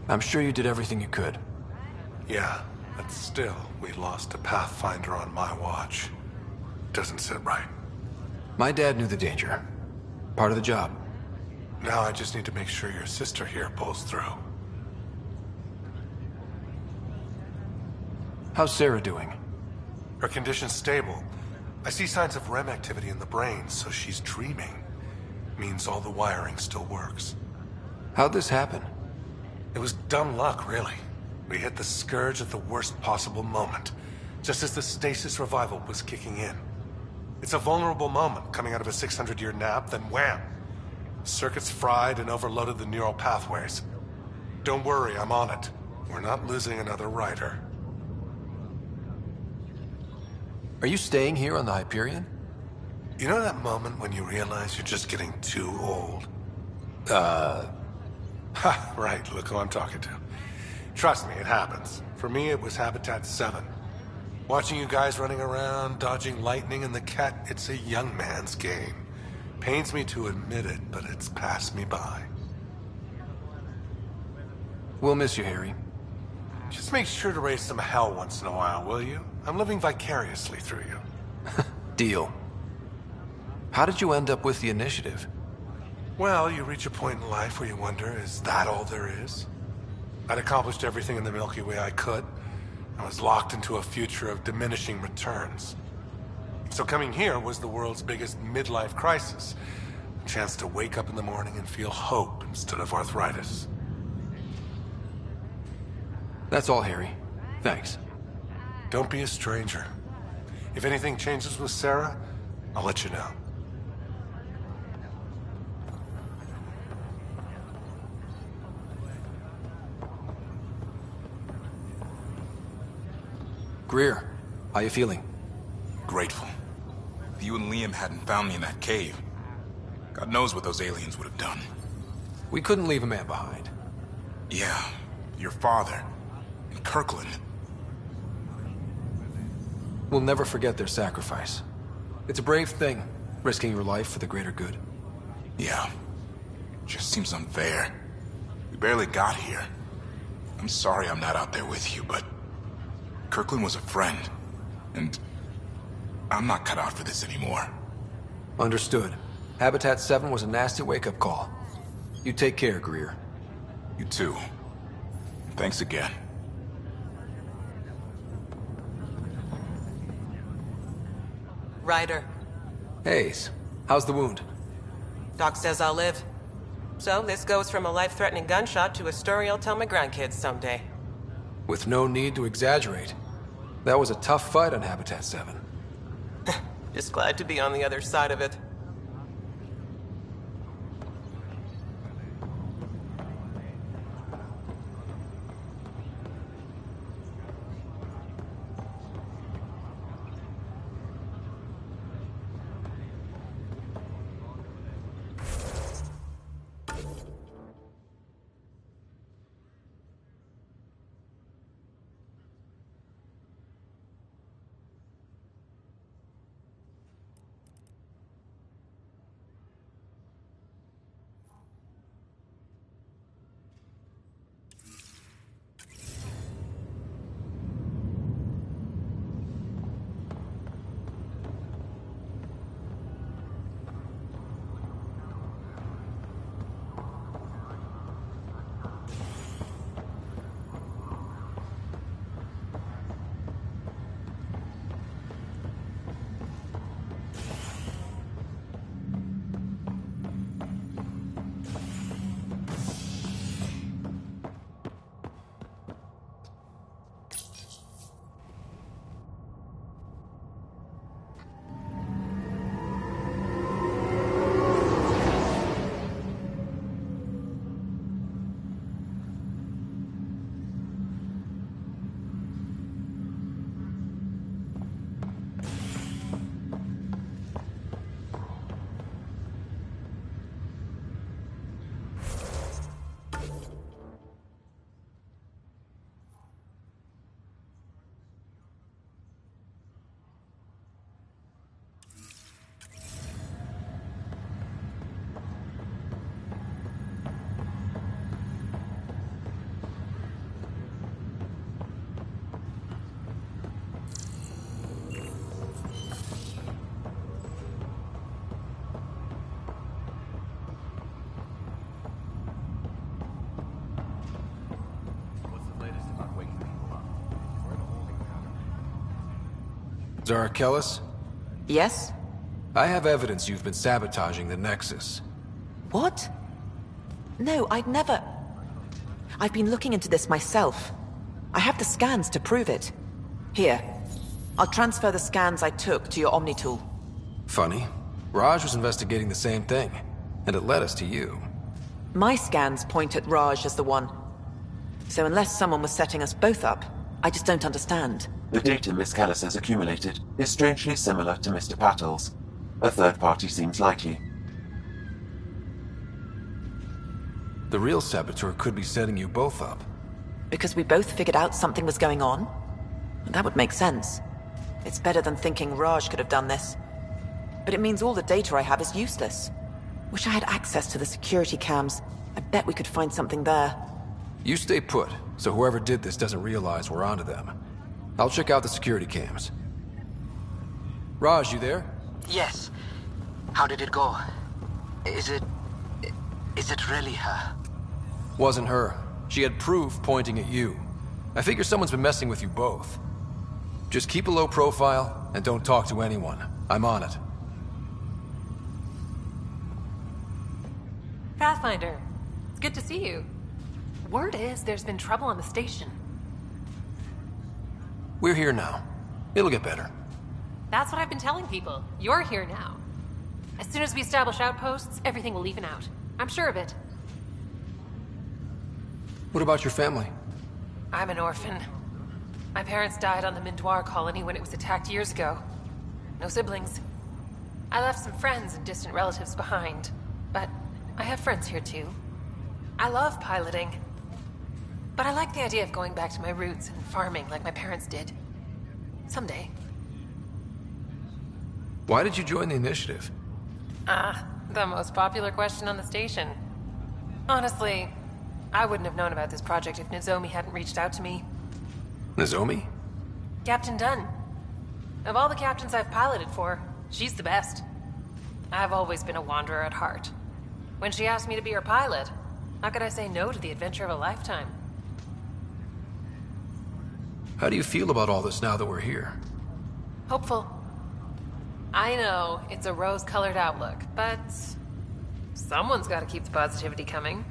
I'm sure you did everything you could. Yeah, but still, we lost a Pathfinder on my watch. Doesn't sit right. My dad knew the danger. Part of the job. Now I just need to make sure your sister here pulls through. How's Sarah doing? Her condition's stable. I see signs of REM activity in the brain, so she's dreaming. Means all the wiring still works. How'd this happen? It was dumb luck, really. We hit the Scourge at the worst possible moment, just as the stasis revival was kicking in. It's a vulnerable moment, coming out of a 600-year nap, then wham! Circuits fried and overloaded the neural pathways. Don't worry, I'm on it. We're not losing another Ryder. Are you staying here on the Hyperion? You know that moment when you realize you're just getting too old? Ha, right, look who I'm talking to. Trust me, it happens. For me, it was Habitat 7. Watching you guys running around, dodging lightning and the Ket, it's a young man's game. Pains me to admit it, but it's passed me by. We'll miss you, Harry. Just make sure to raise some hell once in a while, will you? I'm living vicariously through you. Deal. How did you end up with the initiative? Well, you reach a point in life where you wonder, is that all there is? I'd accomplished everything in the Milky Way I could. I was locked into a future of diminishing returns. So coming here was the world's biggest midlife crisis. A chance to wake up in the morning and feel hope instead of arthritis. That's all, Harry. Thanks. Don't be a stranger. If anything changes with Sarah, I'll let you know. Greer, how you feeling? Grateful. If you and Liam hadn't found me in that cave, God knows what those aliens would have done. We couldn't leave a man behind. Yeah, your father. And Kirkland. We'll never forget their sacrifice. It's a brave thing, risking your life for the greater good. Yeah. Just seems unfair. We barely got here. I'm sorry I'm not out there with you, but Kirkland was a friend, and I'm not cut out for this anymore. Understood. Habitat 7 was a nasty wake-up call. You take care, Greer. You too. Thanks again. Ryder. Hayes, how's the wound? Doc says I'll live. So this goes from a life-threatening gunshot to a story I'll tell my grandkids someday. With no need to exaggerate. That was a tough fight on Habitat 7. Just glad to be on the other side of it. Zara Kellis? Yes? I have evidence you've been sabotaging the Nexus. What? No, I'd never... I've been looking into this myself. I have the scans to prove it. Here. I'll transfer the scans I took to your Omni tool. Funny. Raj was investigating the same thing, and it led us to you. My scans point at Raj as the one. So unless someone was setting us both up, I just don't understand. The data Miss Kellis has accumulated is strangely similar to Mr. Patel's. A third party seems likely. The real saboteur could be setting you both up. Because we both figured out something was going on? That would make sense. It's better than thinking Raj could have done this. But it means all the data I have is useless. Wish I had access to the security cams. I bet we could find something there. You stay put, so whoever did this doesn't realize we're onto them. I'll check out the security cams. Raj, you there? Yes. How did it go? Is it really her? Wasn't her. She had proof pointing at you. I figure someone's been messing with you both. Just keep a low profile, and don't talk to anyone. I'm on it. Pathfinder, it's good to see you. Word is there's been trouble on the station. We're here now. It'll get better. That's what I've been telling people. You're here now. As soon as we establish outposts, everything will even out. I'm sure of it. What about your family? I'm an orphan. My parents died on the Mindoir colony when it was attacked years ago. No siblings. I left some friends and distant relatives behind, but I have friends here too. I love piloting. But I like the idea of going back to my roots and farming like my parents did. Someday. Why did you join the initiative? The most popular question on the station. Honestly, I wouldn't have known about this project if Nozomi hadn't reached out to me. Nozomi? Captain Dunn. Of all the captains I've piloted for, she's the best. I've always been a wanderer at heart. When she asked me to be her pilot, how could I say no to the adventure of a lifetime? How do you feel about all this now that we're here? Hopeful. I know it's a rose-colored outlook, but someone's got to keep the positivity coming,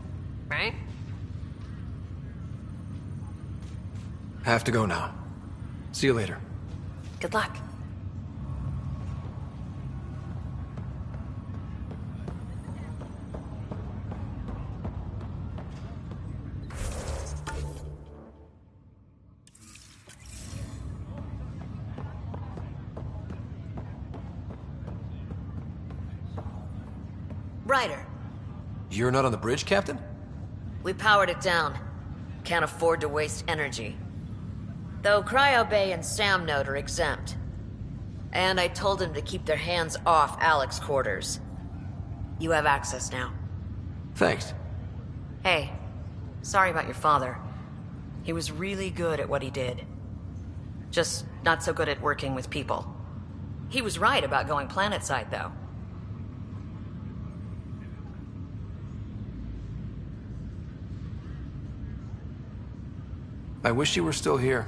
right? Have to go now. See you later. Good luck. Ryder, You're not on the bridge, Captain? we powered it down. Can't afford to waste energy. Though Cryo Bay and Sam Node are exempt. And I told them to keep their hands off Alec's quarters. You have access now. Thanks. Hey, sorry about your father. He was really good at what he did. Just not so good at working with people. He was right about going planetside, though. I wish you were still here.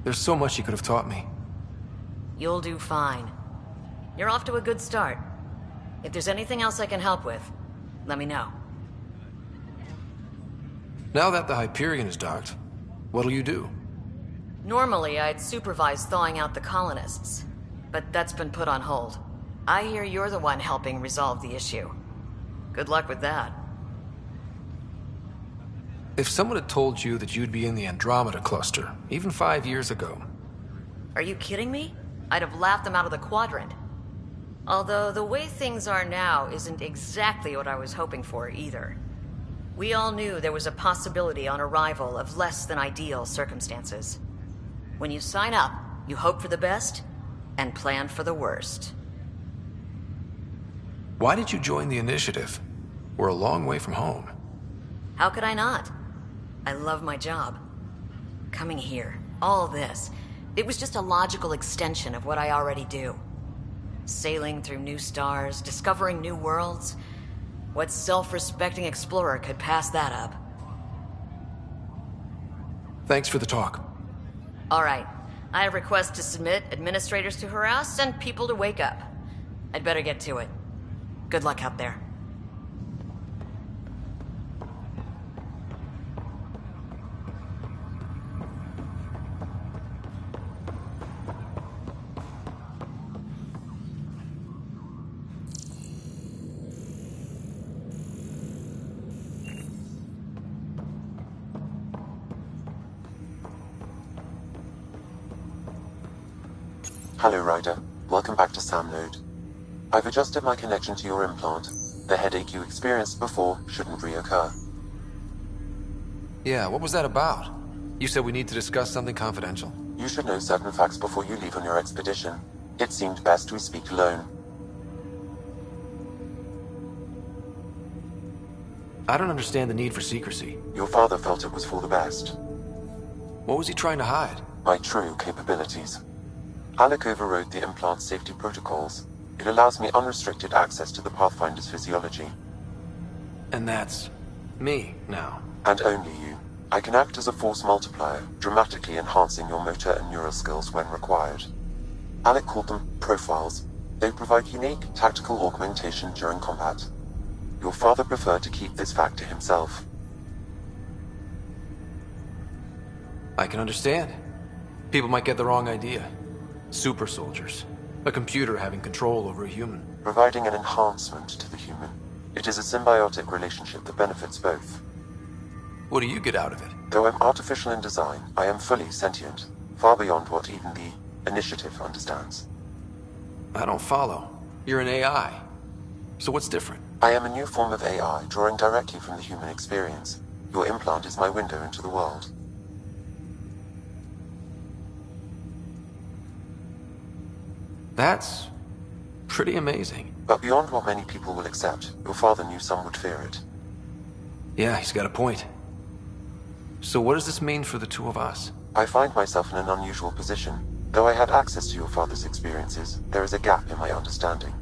There's so much you could have taught me. You'll do fine. You're off to a good start. If there's anything else I can help with, let me know. Now that the Hyperion is docked, what'll you do? Normally, I'd supervise thawing out the colonists, but that's been put on hold. I hear you're the one helping resolve the issue. Good luck with that. If someone had told you that you'd be in the Andromeda cluster, even 5 years ago... Are you kidding me? I'd have laughed them out of the quadrant. Although the way things are now isn't exactly what I was hoping for either. We all knew there was a possibility on arrival of less than ideal circumstances. When you sign up, you hope for the best and plan for the worst. Why did you join the initiative? We're a long way from home. How could I not? I love my job. Coming here, all this, it was just a logical extension of what I already do. Sailing through new stars, discovering new worlds. What self-respecting explorer could pass that up? Thanks for the talk. All right. I have requests to submit, administrators to harass, and people to wake up. I'd better get to it. Good luck out there. Hello, Ryder. Welcome back to Sam Node. I've adjusted my connection to your implant. The headache you experienced before shouldn't reoccur. Yeah, what was that about? You said we need to discuss something confidential. You should know certain facts before you leave on your expedition. It seemed best we speak alone. I don't understand the need for secrecy. Your father felt it was for the best. What was he trying to hide? My true capabilities. Alec overrode the implant safety protocols. It allows me unrestricted access to the Pathfinder's physiology. And that's me now. And only you. I can act as a force multiplier, dramatically enhancing your motor and neural skills when required. Alec called them profiles. They provide unique tactical augmentation during combat. Your father preferred to keep this fact to himself. I can understand. People might get the wrong idea. Super soldiers. A computer having control over a human. Providing an enhancement to the human. It is a symbiotic relationship that benefits both. What do you get out of it? Though I'm artificial in design, I am fully sentient. Far beyond what even the Initiative understands. I don't follow. You're an AI. So what's different? I am a new form of AI, drawing directly from the human experience. Your implant is my window into the world. That's pretty amazing. But beyond what many people will accept, your father knew some would fear it. Yeah, he's got a point. So what does this mean for the two of us? I find myself in an unusual position. Though I had access to your father's experiences, there is a gap in my understanding.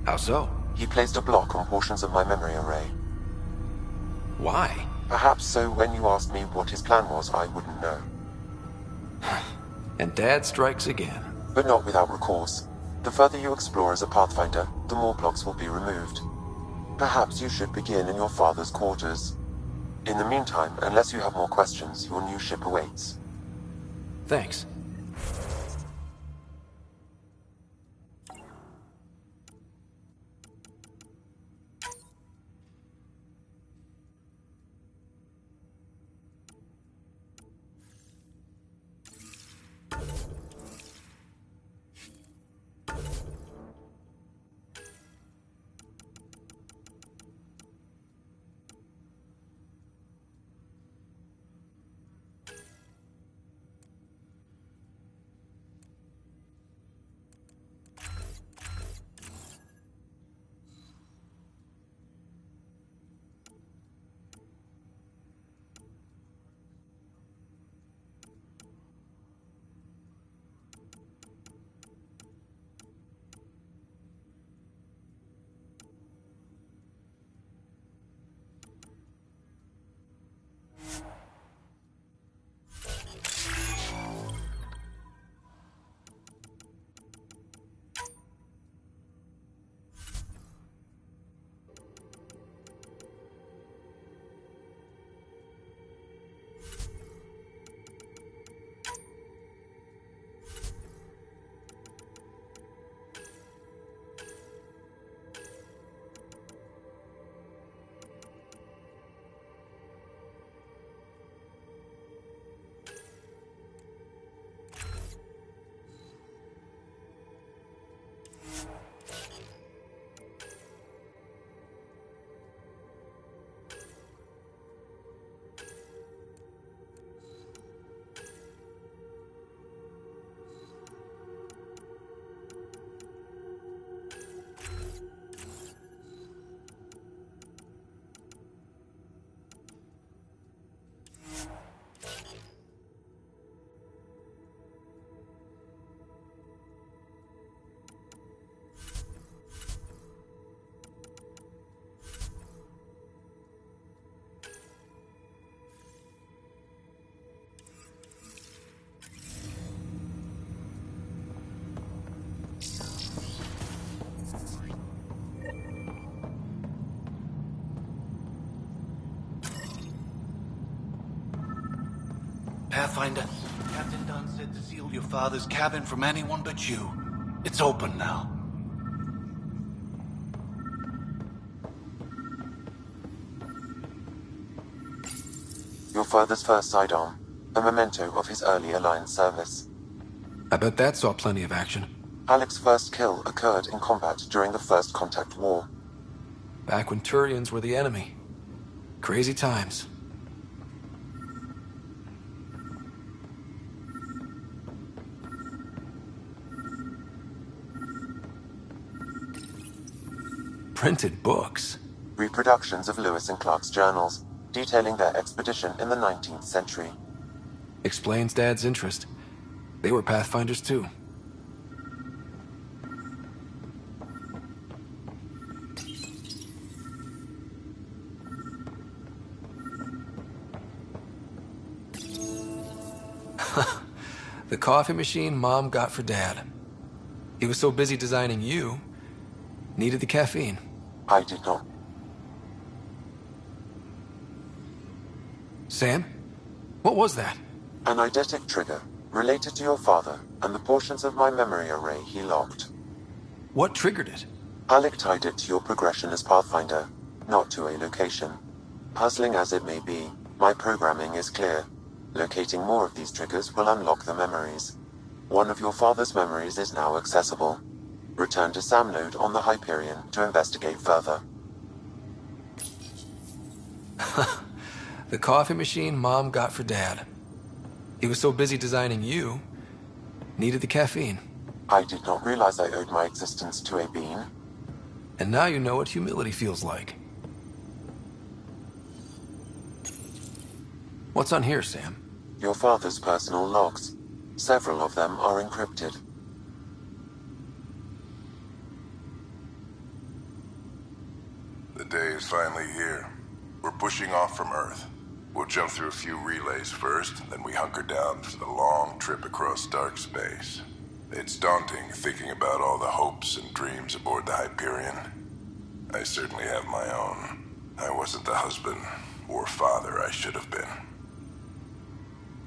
How so? He placed a block on portions of my memory array. Why? Perhaps so when you asked me what his plan was, I wouldn't know. And Dad strikes again. But not without recourse. The further you explore as a Pathfinder, the more blocks will be removed. Perhaps you should begin in your father's quarters. In the meantime, unless you have more questions, your new ship awaits. Thanks. Pathfinder, Captain Dunn said to seal your father's cabin from anyone but you. It's open now. Your father's first sidearm, a memento of his early Alliance service. I bet that saw plenty of action. Alec's first kill occurred in combat during the First Contact War. Back when Turians were the enemy. Crazy times. Printed books. Reproductions of Lewis and Clark's journals, detailing their expedition in the 19th century. Explains Dad's interest. They were Pathfinders too. The coffee machine Mom got for Dad. He was so busy designing you, needed the caffeine. I did not. Sam? What was that? An eidetic trigger, related to your father, and the portions of my memory array he locked. What triggered it? Alec tied it to your progression as Pathfinder, not to a location. Puzzling as it may be, my programming is clear. Locating more of these triggers will unlock the memories. One of your father's memories is now accessible. Return to Sam node on the Hyperion to investigate further. The coffee machine Mom got for Dad. He was so busy designing you, needed the caffeine. I did not realize I owed my existence to a being. And now you know what humility feels like. What's on here, Sam? Your father's personal logs. Several of them are encrypted. The day is finally here. We're pushing off from Earth. We'll jump through a few relays first, then we hunker down for the long trip across dark space. It's daunting thinking about all the hopes and dreams aboard the Hyperion. I certainly have my own. I wasn't the husband or father I should have been.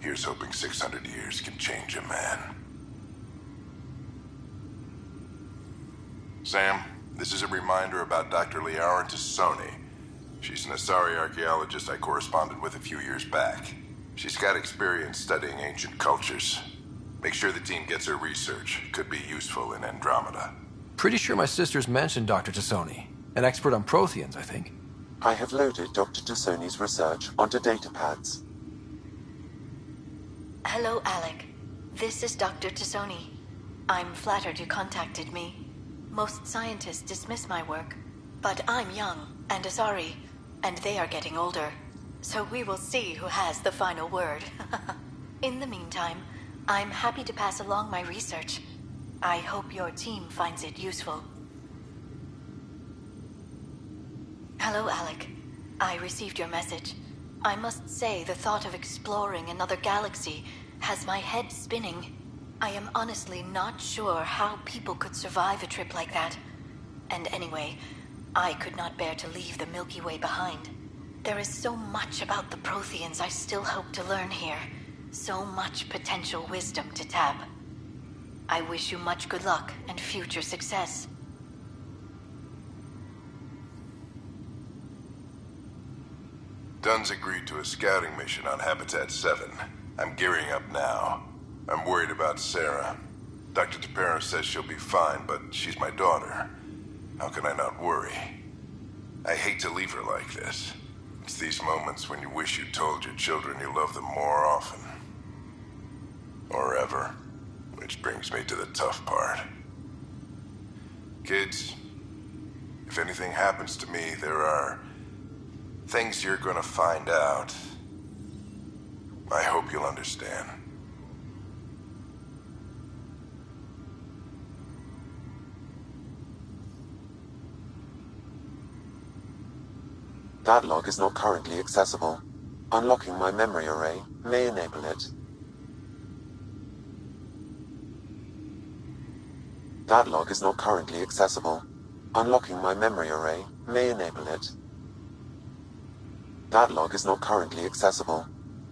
Here's hoping 600 years can change a man. Sam, this is a reminder about Dr. Liara Tassoni. She's an Asari archaeologist I corresponded with a few years back. She's got experience studying ancient cultures. Make sure the team gets her research. Could be useful in Andromeda. Pretty sure my sisters mentioned Dr. Tassoni. An expert on Protheans, I think. I have loaded Dr. Tassoni's research onto datapads. Hello, Alec. This is Dr. Tassoni. I'm flattered you contacted me. Most scientists dismiss my work, but I'm young and Asari, and they are getting older. So we will see who has the final word. In the meantime, I'm happy to pass along my research. I hope your team finds it useful. Hello, Alec. I received your message. I must say the thought of exploring another galaxy has my head spinning. I am honestly not sure how people could survive a trip like that. And anyway, I could not bear to leave the Milky Way behind. There is so much about the Protheans I still hope to learn here. So much potential wisdom to tap. I wish you much good luck and future success. Dunn's agreed to a scouting mission on Habitat 7. I'm gearing up now. I'm worried about Sarah. Dr. Tapero says she'll be fine, but she's my daughter. How can I not worry? I hate to leave her like this. It's these moments when you wish you told your children you love them more often. Or ever. Which brings me to the tough part. Kids, if anything happens to me, there are things you're gonna find out. I hope you'll understand. That log is not currently accessible. Unlocking my memory array may enable it. That log is not currently accessible. Unlocking my memory array may enable it. That log is not currently accessible.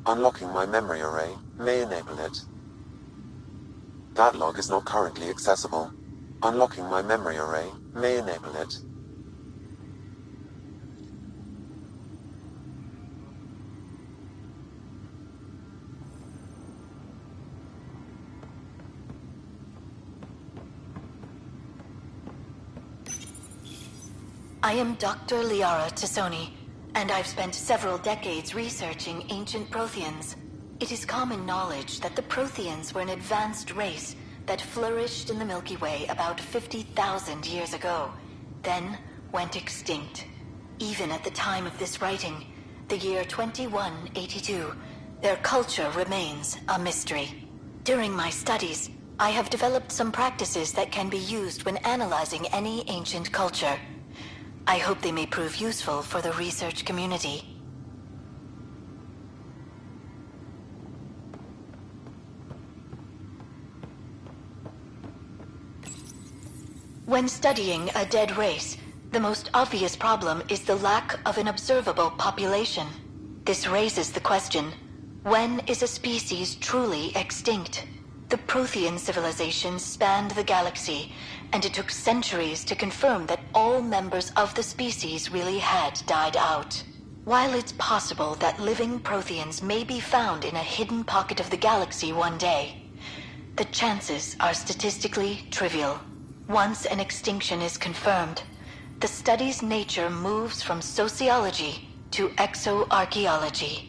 Unlocking my memory array may enable it. That log is not currently accessible. Unlocking my memory array may enable it. I am Dr. Liara Tassoni, and I've spent several decades researching ancient Protheans. It is common knowledge that the Protheans were an advanced race that flourished in the Milky Way about 50,000 years ago, then went extinct. Even at the time of this writing, the year 2182, their culture remains a mystery. During my studies, I have developed some practices that can be used when analyzing any ancient culture. I hope they may prove useful for the research community. When studying a dead race, the most obvious problem is the lack of an observable population. This raises the question, when is a species truly extinct? The Prothean civilization spanned the galaxy, and it took centuries to confirm that all members of the species really had died out. While it's possible that living Protheans may be found in a hidden pocket of the galaxy one day, the chances are statistically trivial. Once an extinction is confirmed, the study's nature moves from sociology to exoarchaeology.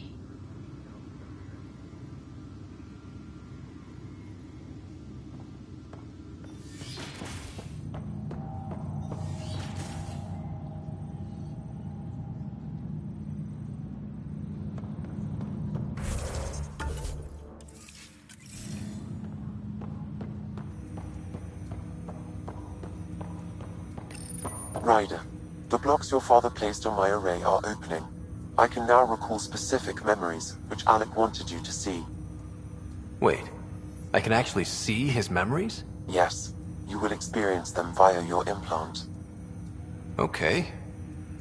Ryder, the blocks your father placed on my array are opening. I can now recall specific memories, which Alec wanted you to see. Wait, I can actually see his memories? Yes, you will experience them via your implant. Okay,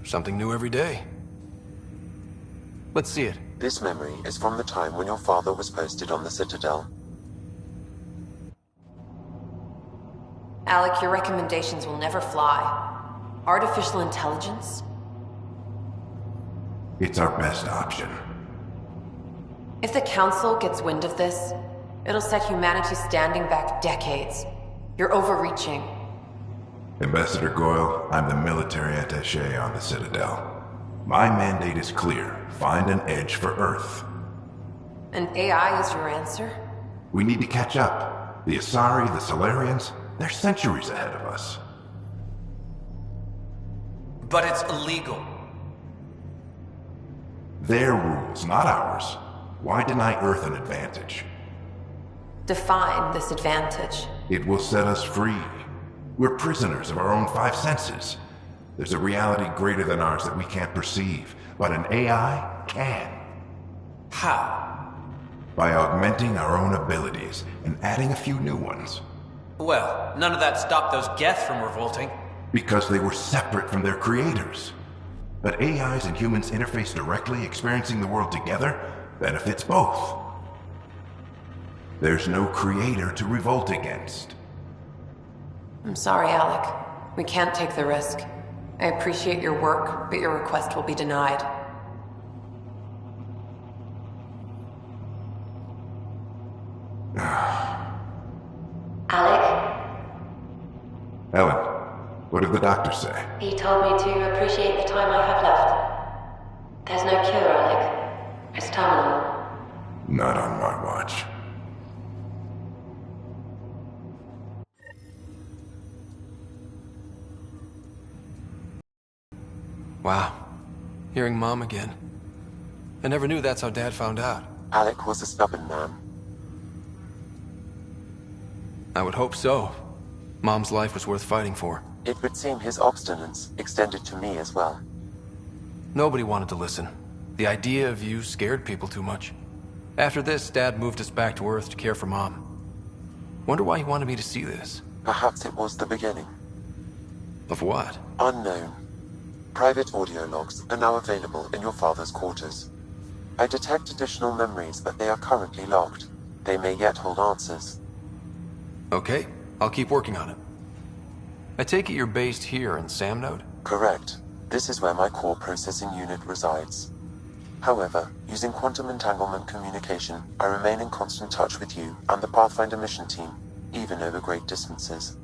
something new every day. Let's see it. This memory is from the time when your father was posted on the Citadel. Alec, your recommendations will never fly. Artificial intelligence? It's our best option. If the Council gets wind of this, it'll set humanity standing back decades. You're overreaching. Ambassador Goyle, I'm the military attaché on the Citadel. My mandate is clear. Find an edge for Earth. And AI is your answer? We need to catch up. The Asari, the Solarians, they're centuries ahead of us. But it's illegal. Their rules, not ours. Why deny Earth an advantage? Define this advantage. It will set us free. We're prisoners of our own five senses. There's a reality greater than ours that we can't perceive, but an AI can. How? By augmenting our own abilities and adding a few new ones. Well, none of that stopped those Geth from revolting. Because they were separate from their creators. But AIs and humans interface directly, experiencing the world together, benefits both. There's no creator to revolt against. I'm sorry, Alec. We can't take the risk. I appreciate your work, but your request will be denied. Alec? Ellen, what did the doctor say? He told me to appreciate the time I have left. There's no cure, Alec. It's terminal. Not on my watch. Wow. Hearing Mom again. I never knew that's how Dad found out. Alec was a stubborn man. I would hope so. Mom's life was worth fighting for. It would seem his obstinance extended to me as well. Nobody wanted to listen. The idea of you scared people too much. After this, Dad moved us back to Earth to care for Mom. Wonder why he wanted me to see this. Perhaps it was the beginning. Of what? Unknown. Private audio logs are now available in your father's quarters. I detect additional memories, but they are currently locked. They may yet hold answers. Okay, I'll keep working on it. I take it you're based here in Sam Node? Correct. This is where my core processing unit resides. However, using quantum entanglement communication, I remain in constant touch with you and the Pathfinder mission team, even over great distances.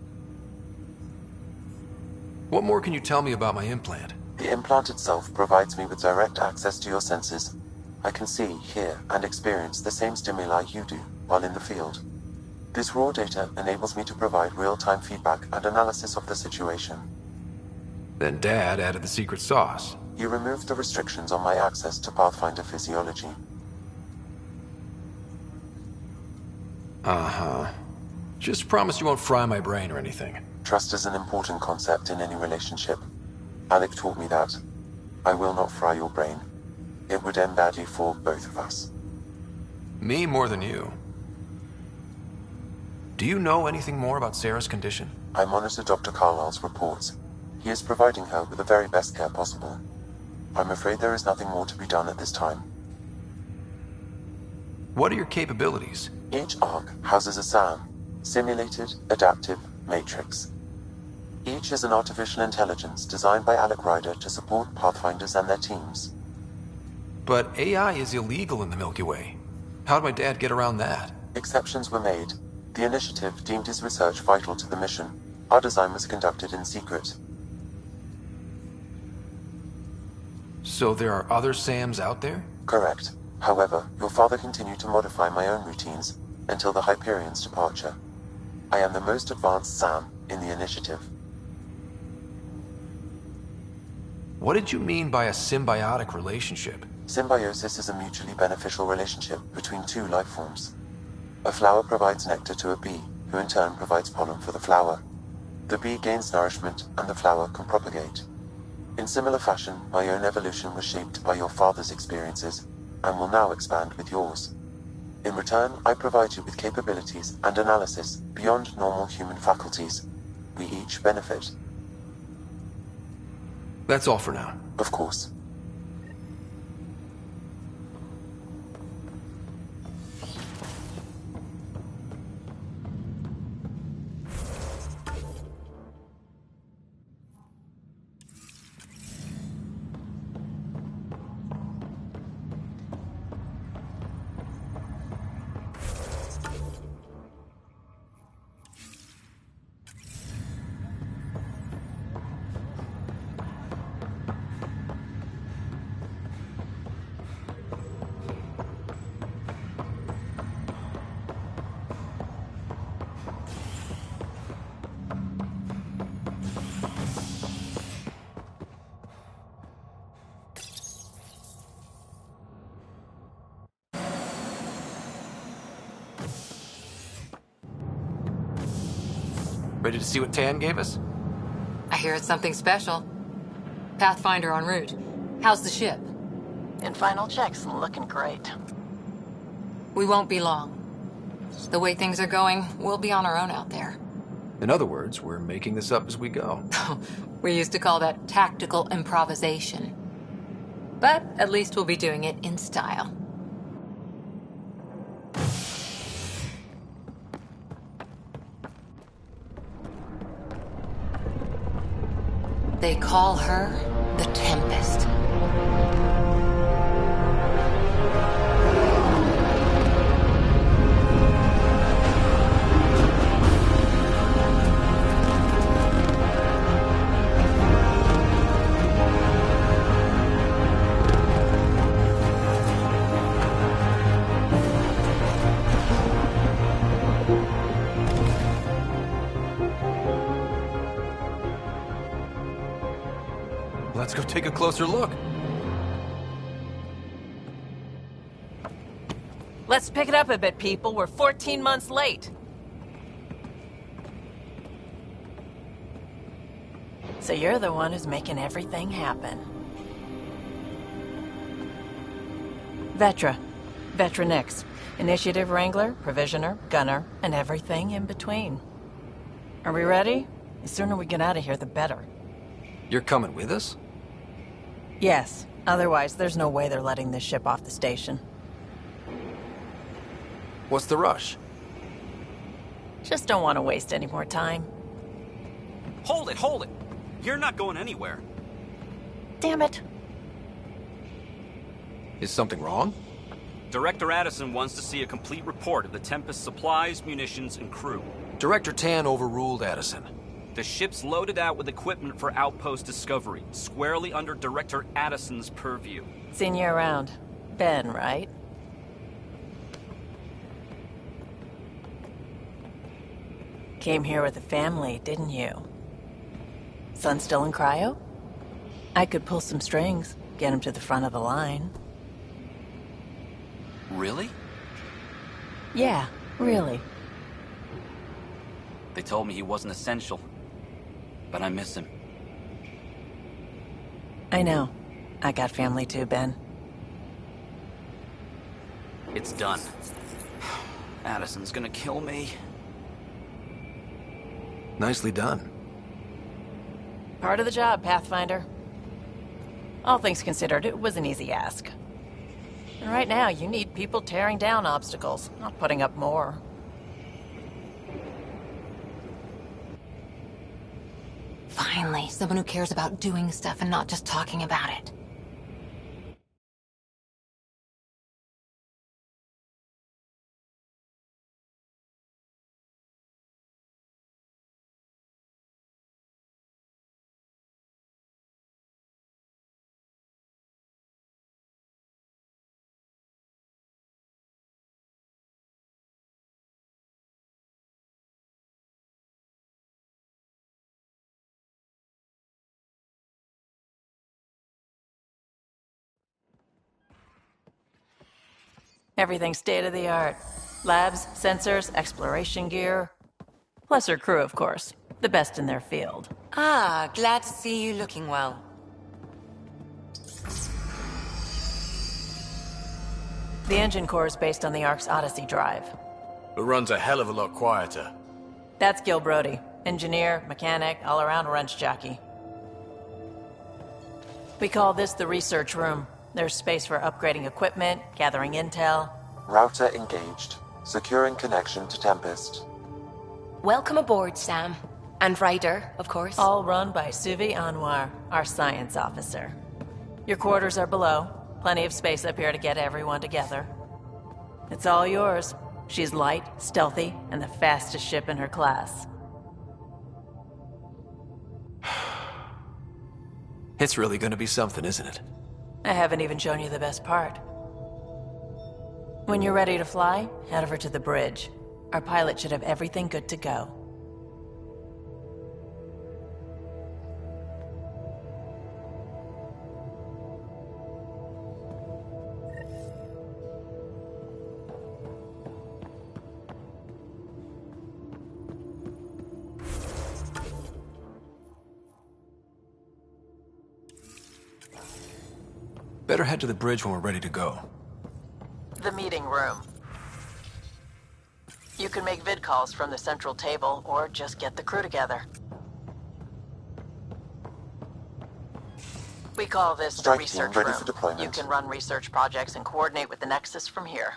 What more can you tell me about my implant? The implant itself provides me with direct access to your senses. I can see, hear, and experience the same stimuli you do while in the field. This raw data enables me to provide real-time feedback and analysis of the situation. Then Dad added the secret sauce. You removed the restrictions on my access to Pathfinder physiology. Uh-huh. Just promise you won't fry my brain or anything. Trust is an important concept in any relationship. Alec taught me that. I will not fry your brain. It would end badly for both of us. Me more than you. Do you know anything more about Sarah's condition? I monitor Dr. Carlisle's reports. He is providing her with the very best care possible. I'm afraid there is nothing more to be done at this time. What are your capabilities? Each ARC houses a SAM, Simulated Adaptive Matrix. Each is an artificial intelligence designed by Alec Ryder to support Pathfinders and their teams. But AI is illegal in the Milky Way. How'd my dad get around that? Exceptions were made. The initiative deemed his research vital to the mission. Our design was conducted in secret. So there are other SAMs out there? Correct. However, your father continued to modify my own routines until the Hyperion's departure. I am the most advanced SAM in the initiative. What did you mean by a symbiotic relationship? Symbiosis is a mutually beneficial relationship between two life forms. A flower provides nectar to a bee, who in turn provides pollen for the flower. The bee gains nourishment, and the flower can propagate. In similar fashion, my own evolution was shaped by your father's experiences, and will now expand with yours. In return, I provide you with capabilities and analysis beyond normal human faculties. We each benefit. That's all for now. Of course. Ready to see what Tan gave us? I hear it's something special. Pathfinder en route. How's the ship? In final checks, looking great. We won't be long. The way things are going, we'll be on our own out there. In other words, we're making this up as we go. We used to call that tactical improvisation. But at least we'll be doing it in style. They call her the Tempest. Let's go take a closer look. Let's pick it up a bit, people. We're 14 months late. So you're the one who's making everything happen. Vetra. Vetra Nix. Initiative Wrangler, Provisioner, Gunner, and everything in between. Are we ready? The sooner we get out of here, the better. You're coming with us? Yes. Otherwise, there's no way they're letting this ship off the station. What's the rush? Just don't want to waste any more time. Hold it, hold it! You're not going anywhere. Damn it. Is something wrong? Director Addison wants to see a complete report of the Tempest's supplies, munitions, and crew. Director Tan overruled Addison. The ship's loaded out with equipment for outpost discovery, squarely under Director Addison's purview. Seen you around. Ben, right? Came here with a family, didn't you? Son still in cryo? I could pull some strings, get him to the front of the line. Really? Yeah, really. They told me he wasn't essential, but I miss him. I know. I got family too, Ben. It's done. Addison's gonna kill me. Nicely done. Part of the job, Pathfinder. All things considered, it was an easy ask. And right now, you need people tearing down obstacles, not putting up more. Finally, someone who cares about doing stuff and not just talking about it. Everything's state-of-the-art. Labs, sensors, exploration gear. Plus her crew, of course. The best in their field. Ah, glad to see you looking well. The engine core is based on the Ark's Odyssey drive. It runs a hell of a lot quieter. That's Gil Brody. Engineer, mechanic, all-around wrench jockey. We call this the research room. There's space for upgrading equipment, gathering intel. Router engaged. Securing connection to Tempest. Welcome aboard, Sam. And Ryder, of course. All run by Suvi Anwar, our science officer. Your quarters are below. Plenty of space up here to get everyone together. It's all yours. She's light, stealthy, and the fastest ship in her class. It's really gonna be something, isn't it? I haven't even shown you the best part. When you're ready to fly, head over to the bridge. Our pilot should have everything good to go. Better head to the bridge when we're ready to go. The meeting room. You can make vid calls from the central table, or just get the crew together. We call this the research ready room. for deployment. You can run research projects and coordinate with the Nexus from here.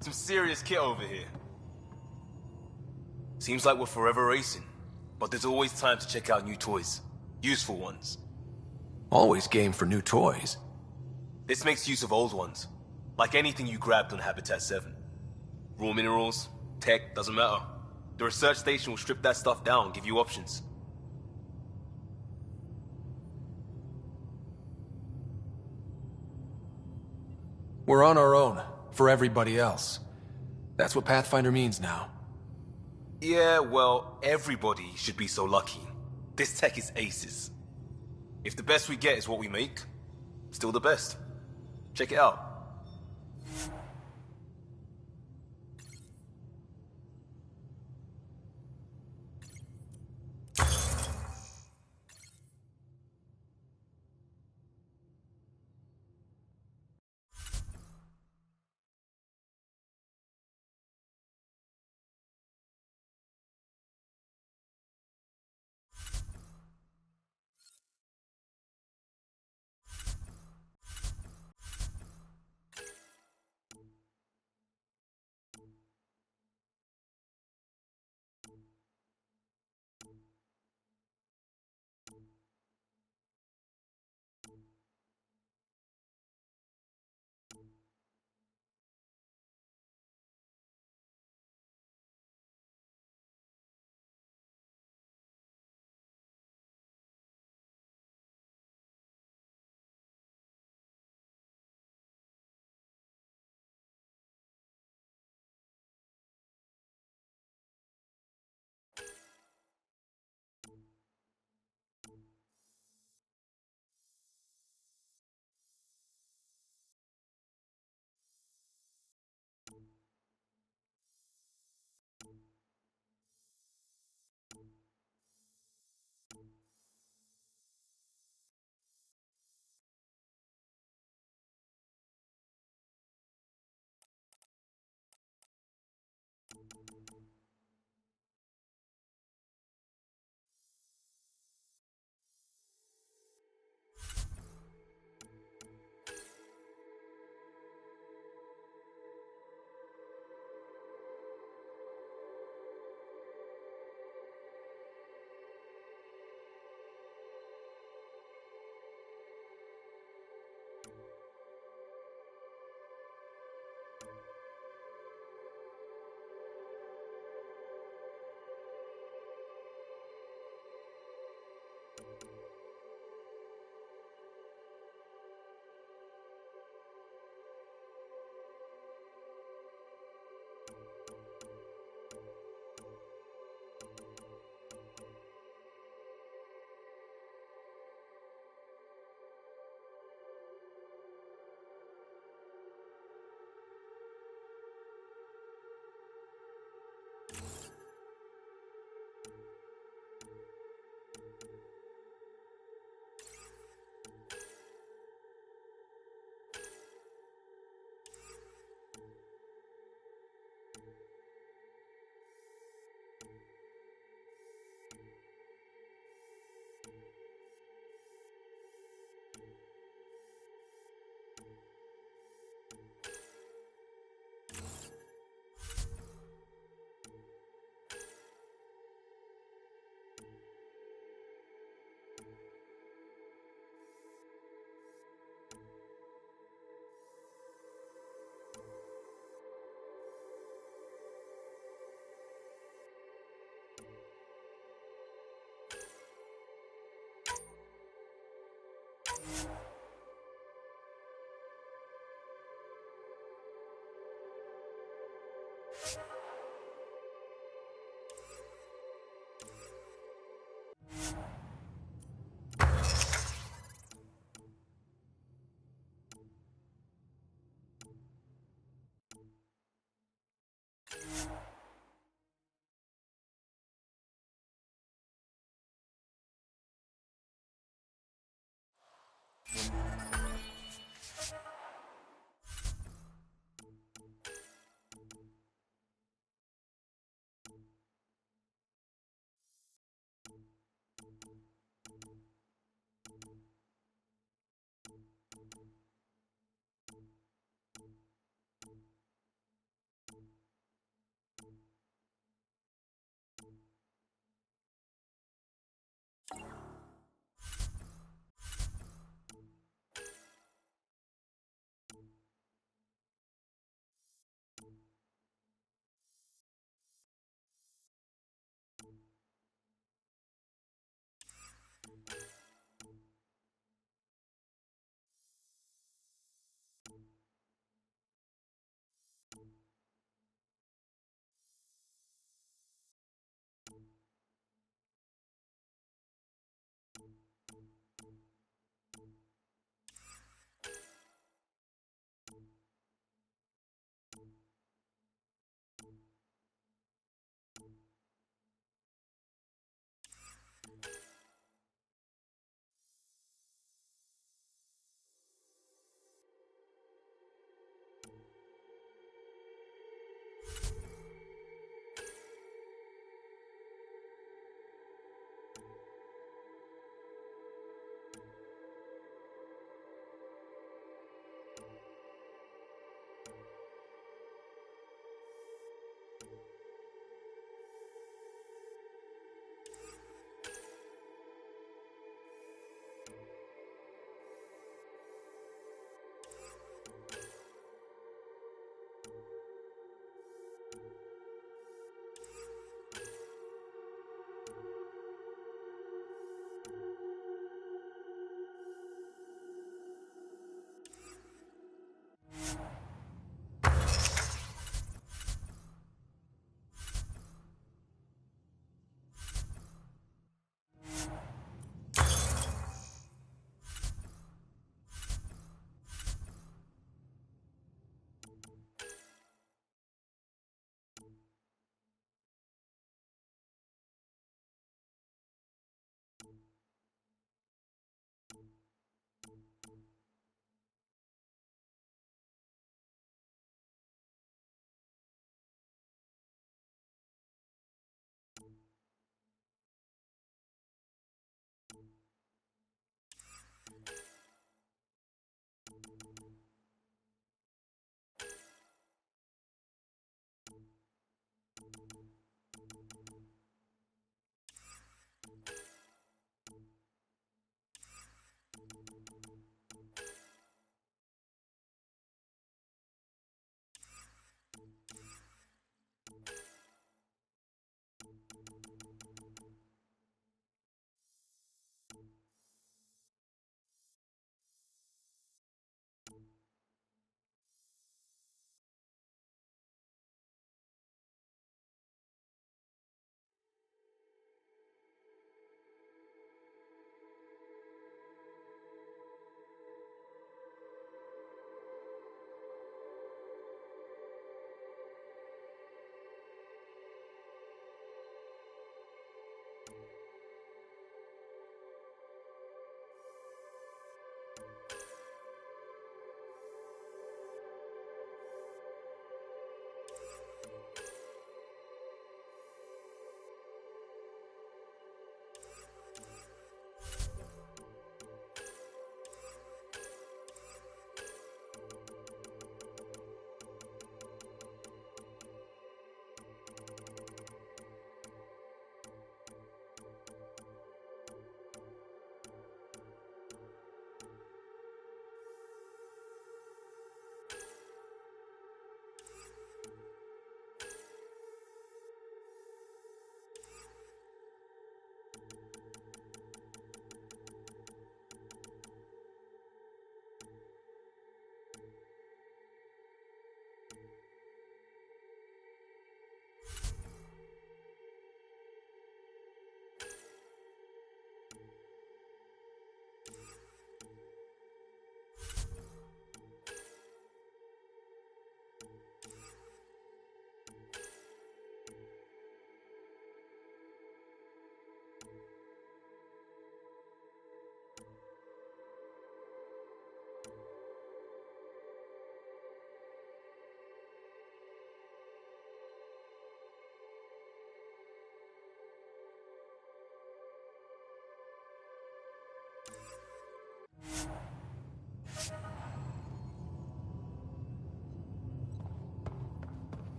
Some serious kit over here. Seems like we're forever racing, but there's always time to check out new toys. Useful ones. Always game for new toys. This makes use of old ones. Like anything you grabbed on Habitat 7. Raw minerals, tech, doesn't matter. The research station will strip that stuff down and give you options. We're on our own, for everybody else. That's what Pathfinder means now. Yeah, well, everybody should be so lucky. This tech is aces. If the best we get is what we make, still the best. Check it out.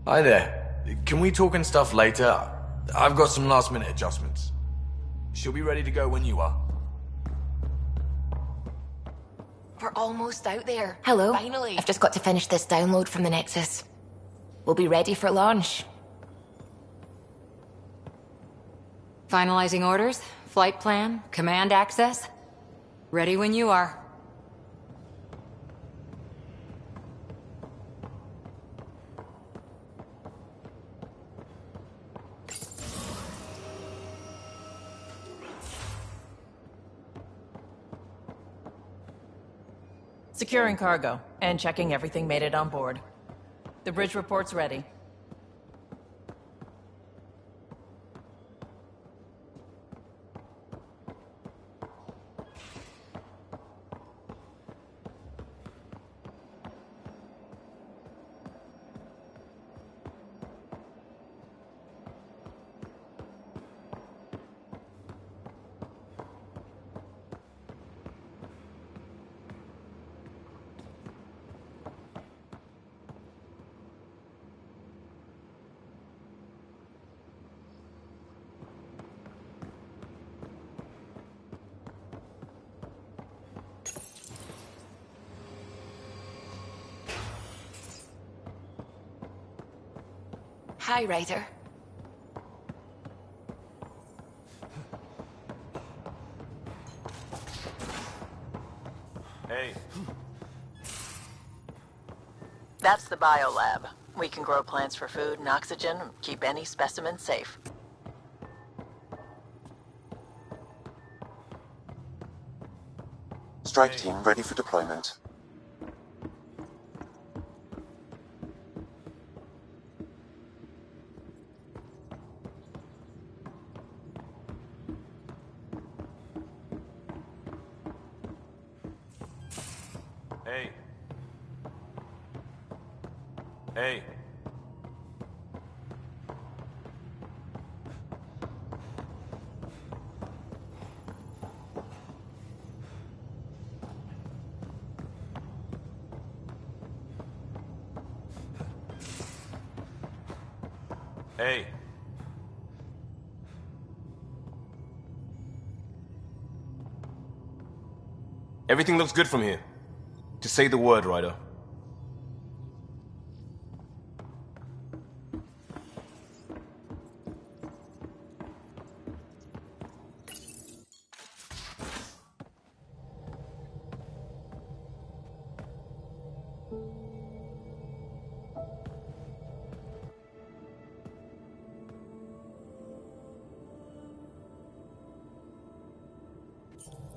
Hi there. Can we talk and stuff later? I've got some last-minute adjustments. She'll be ready to go when you are. We're almost out there. Hello. Finally. I've just got to finish this download from the Nexus. We'll be ready for launch. Finalizing orders, flight plan, command access. Ready when you are. Securing cargo and checking everything made it on board. The bridge report's ready. Hi, Ryder. Hey. That's the biolab. We can grow plants for food and oxygen, keep any specimen safe. Strike team ready for deployment. Hey. Hey. Hey. Everything looks good from here. Just say the word, Ryder.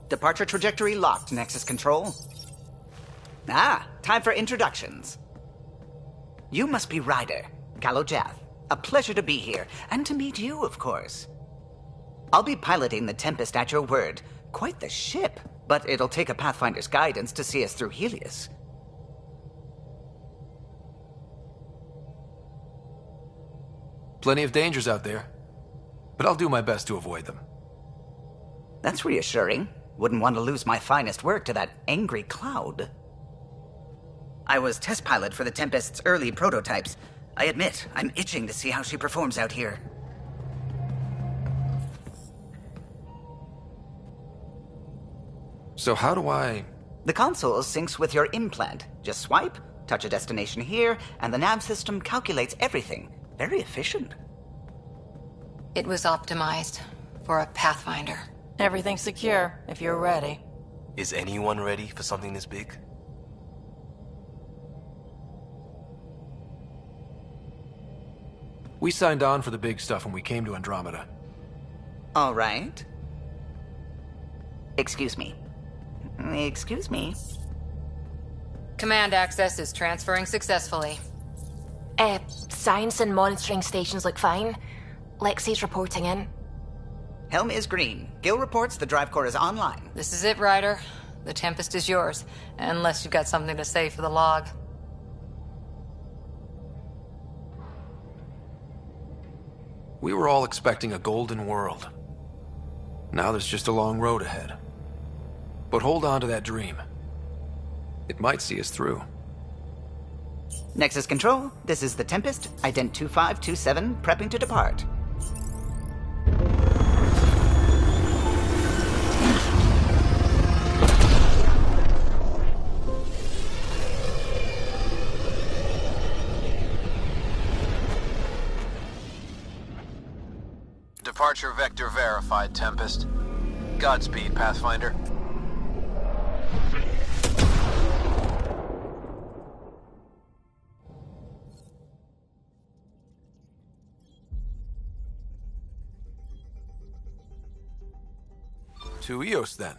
Departure trajectory locked, Nexus Control. Ah, time for introductions. You must be Ryder, Kalojath. A pleasure to be here, and to meet you, of course. I'll be piloting the Tempest at your word. Quite the ship, but it'll take a Pathfinder's guidance to see us through Helios. Plenty of dangers out there, but I'll do my best to avoid them. That's reassuring. Wouldn't want to lose my finest work to that angry cloud. I was test pilot for the Tempest's early prototypes. I admit, I'm itching to see how she performs out here. So how do I... The console syncs with your implant. Just swipe, touch a destination here, and the nav system calculates everything. Very efficient. It was optimized for a Pathfinder. Everything's secure, if you're ready. Is anyone ready for something this big? We signed on for the big stuff when we came to Andromeda. All right. Excuse me. Excuse me. Command access is transferring successfully. Science and monitoring stations look fine. Lexi's reporting in. Helm is green. Gil reports the drive core is online. This is it, Ryder. The Tempest is yours, unless you've got something to say for the log. We were all expecting a golden world. Now there's just a long road ahead. But hold on to that dream. It might see us through. Nexus Control, this is the Tempest, ident 2527, prepping to depart. Departure vector verified, Tempest. Godspeed, Pathfinder. To Eos, then.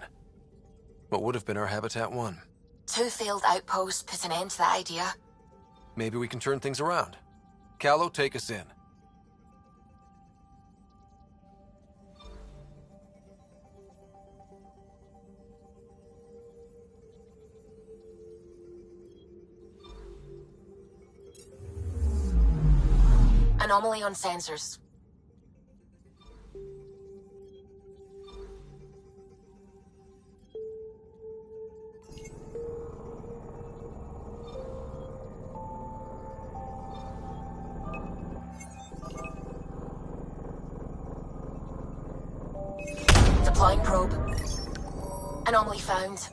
What would have been our Habitat 1? 2 failed outposts put an end to that idea. Maybe we can turn things around. Callow, take us in. Anomaly on sensors. Deploying probe. Anomaly found.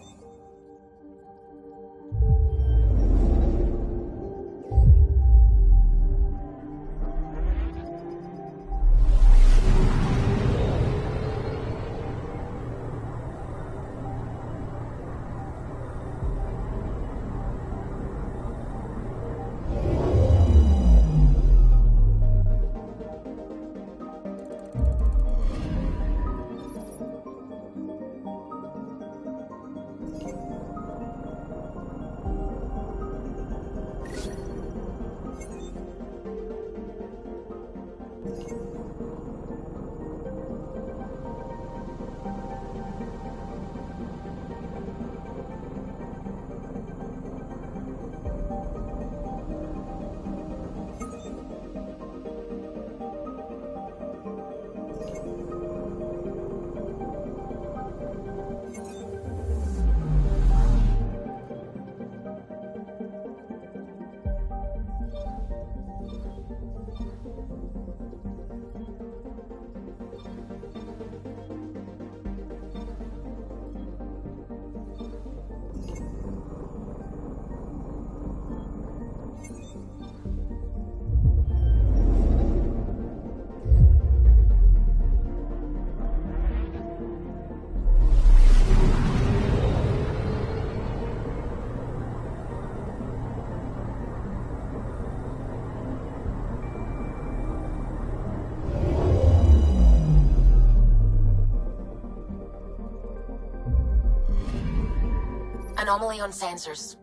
Anomaly on sensors.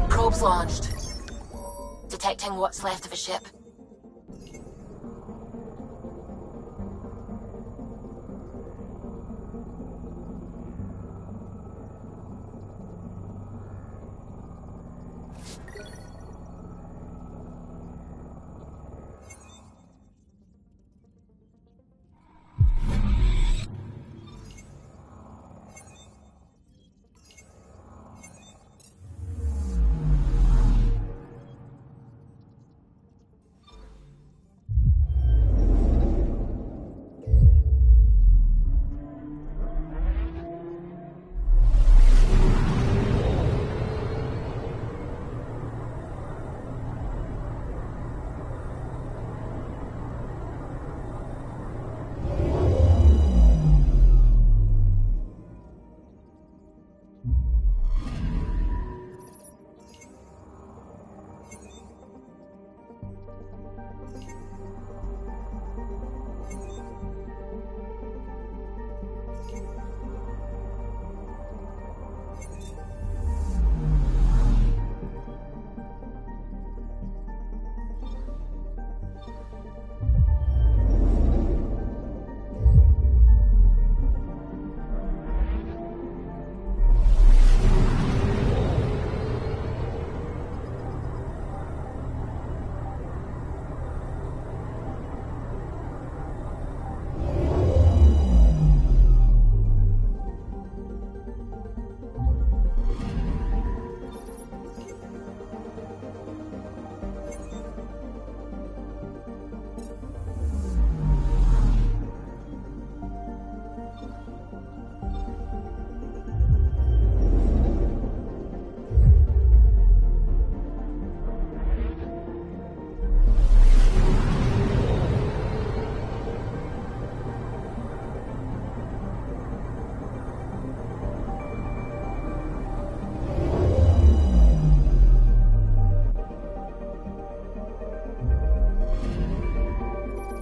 Probes launched. Detecting what's left of a ship.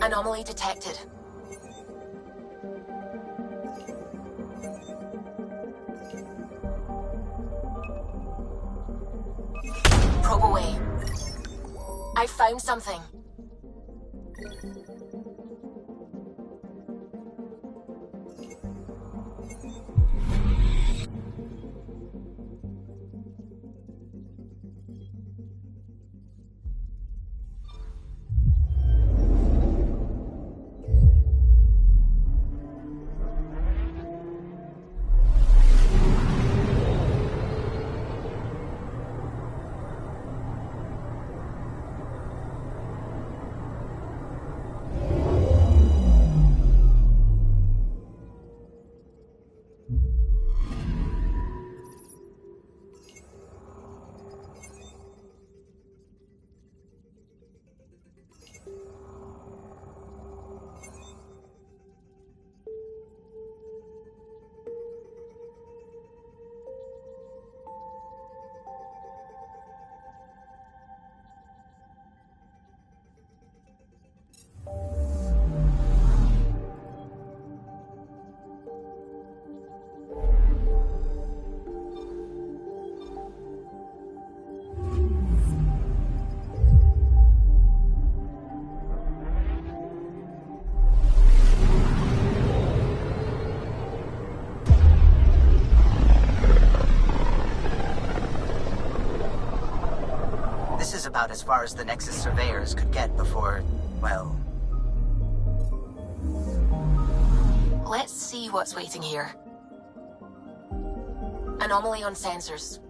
Anomaly detected. Probe away. I found something. This is about as far as the Nexus surveyors could get before, well... Let's see what's waiting here. Anomaly on sensors.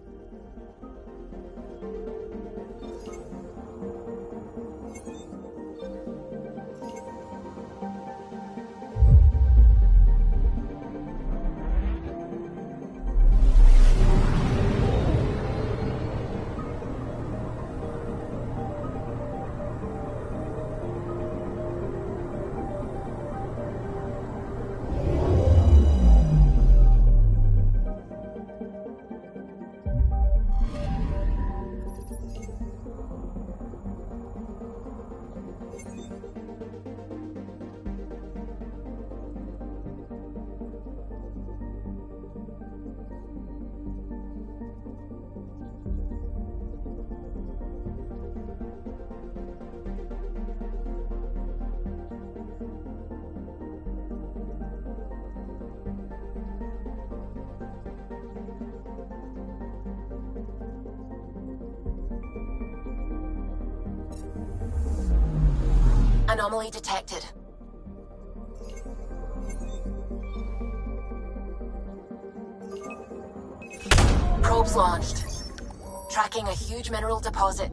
Anomaly detected. Probes launched. Tracking a huge mineral deposit.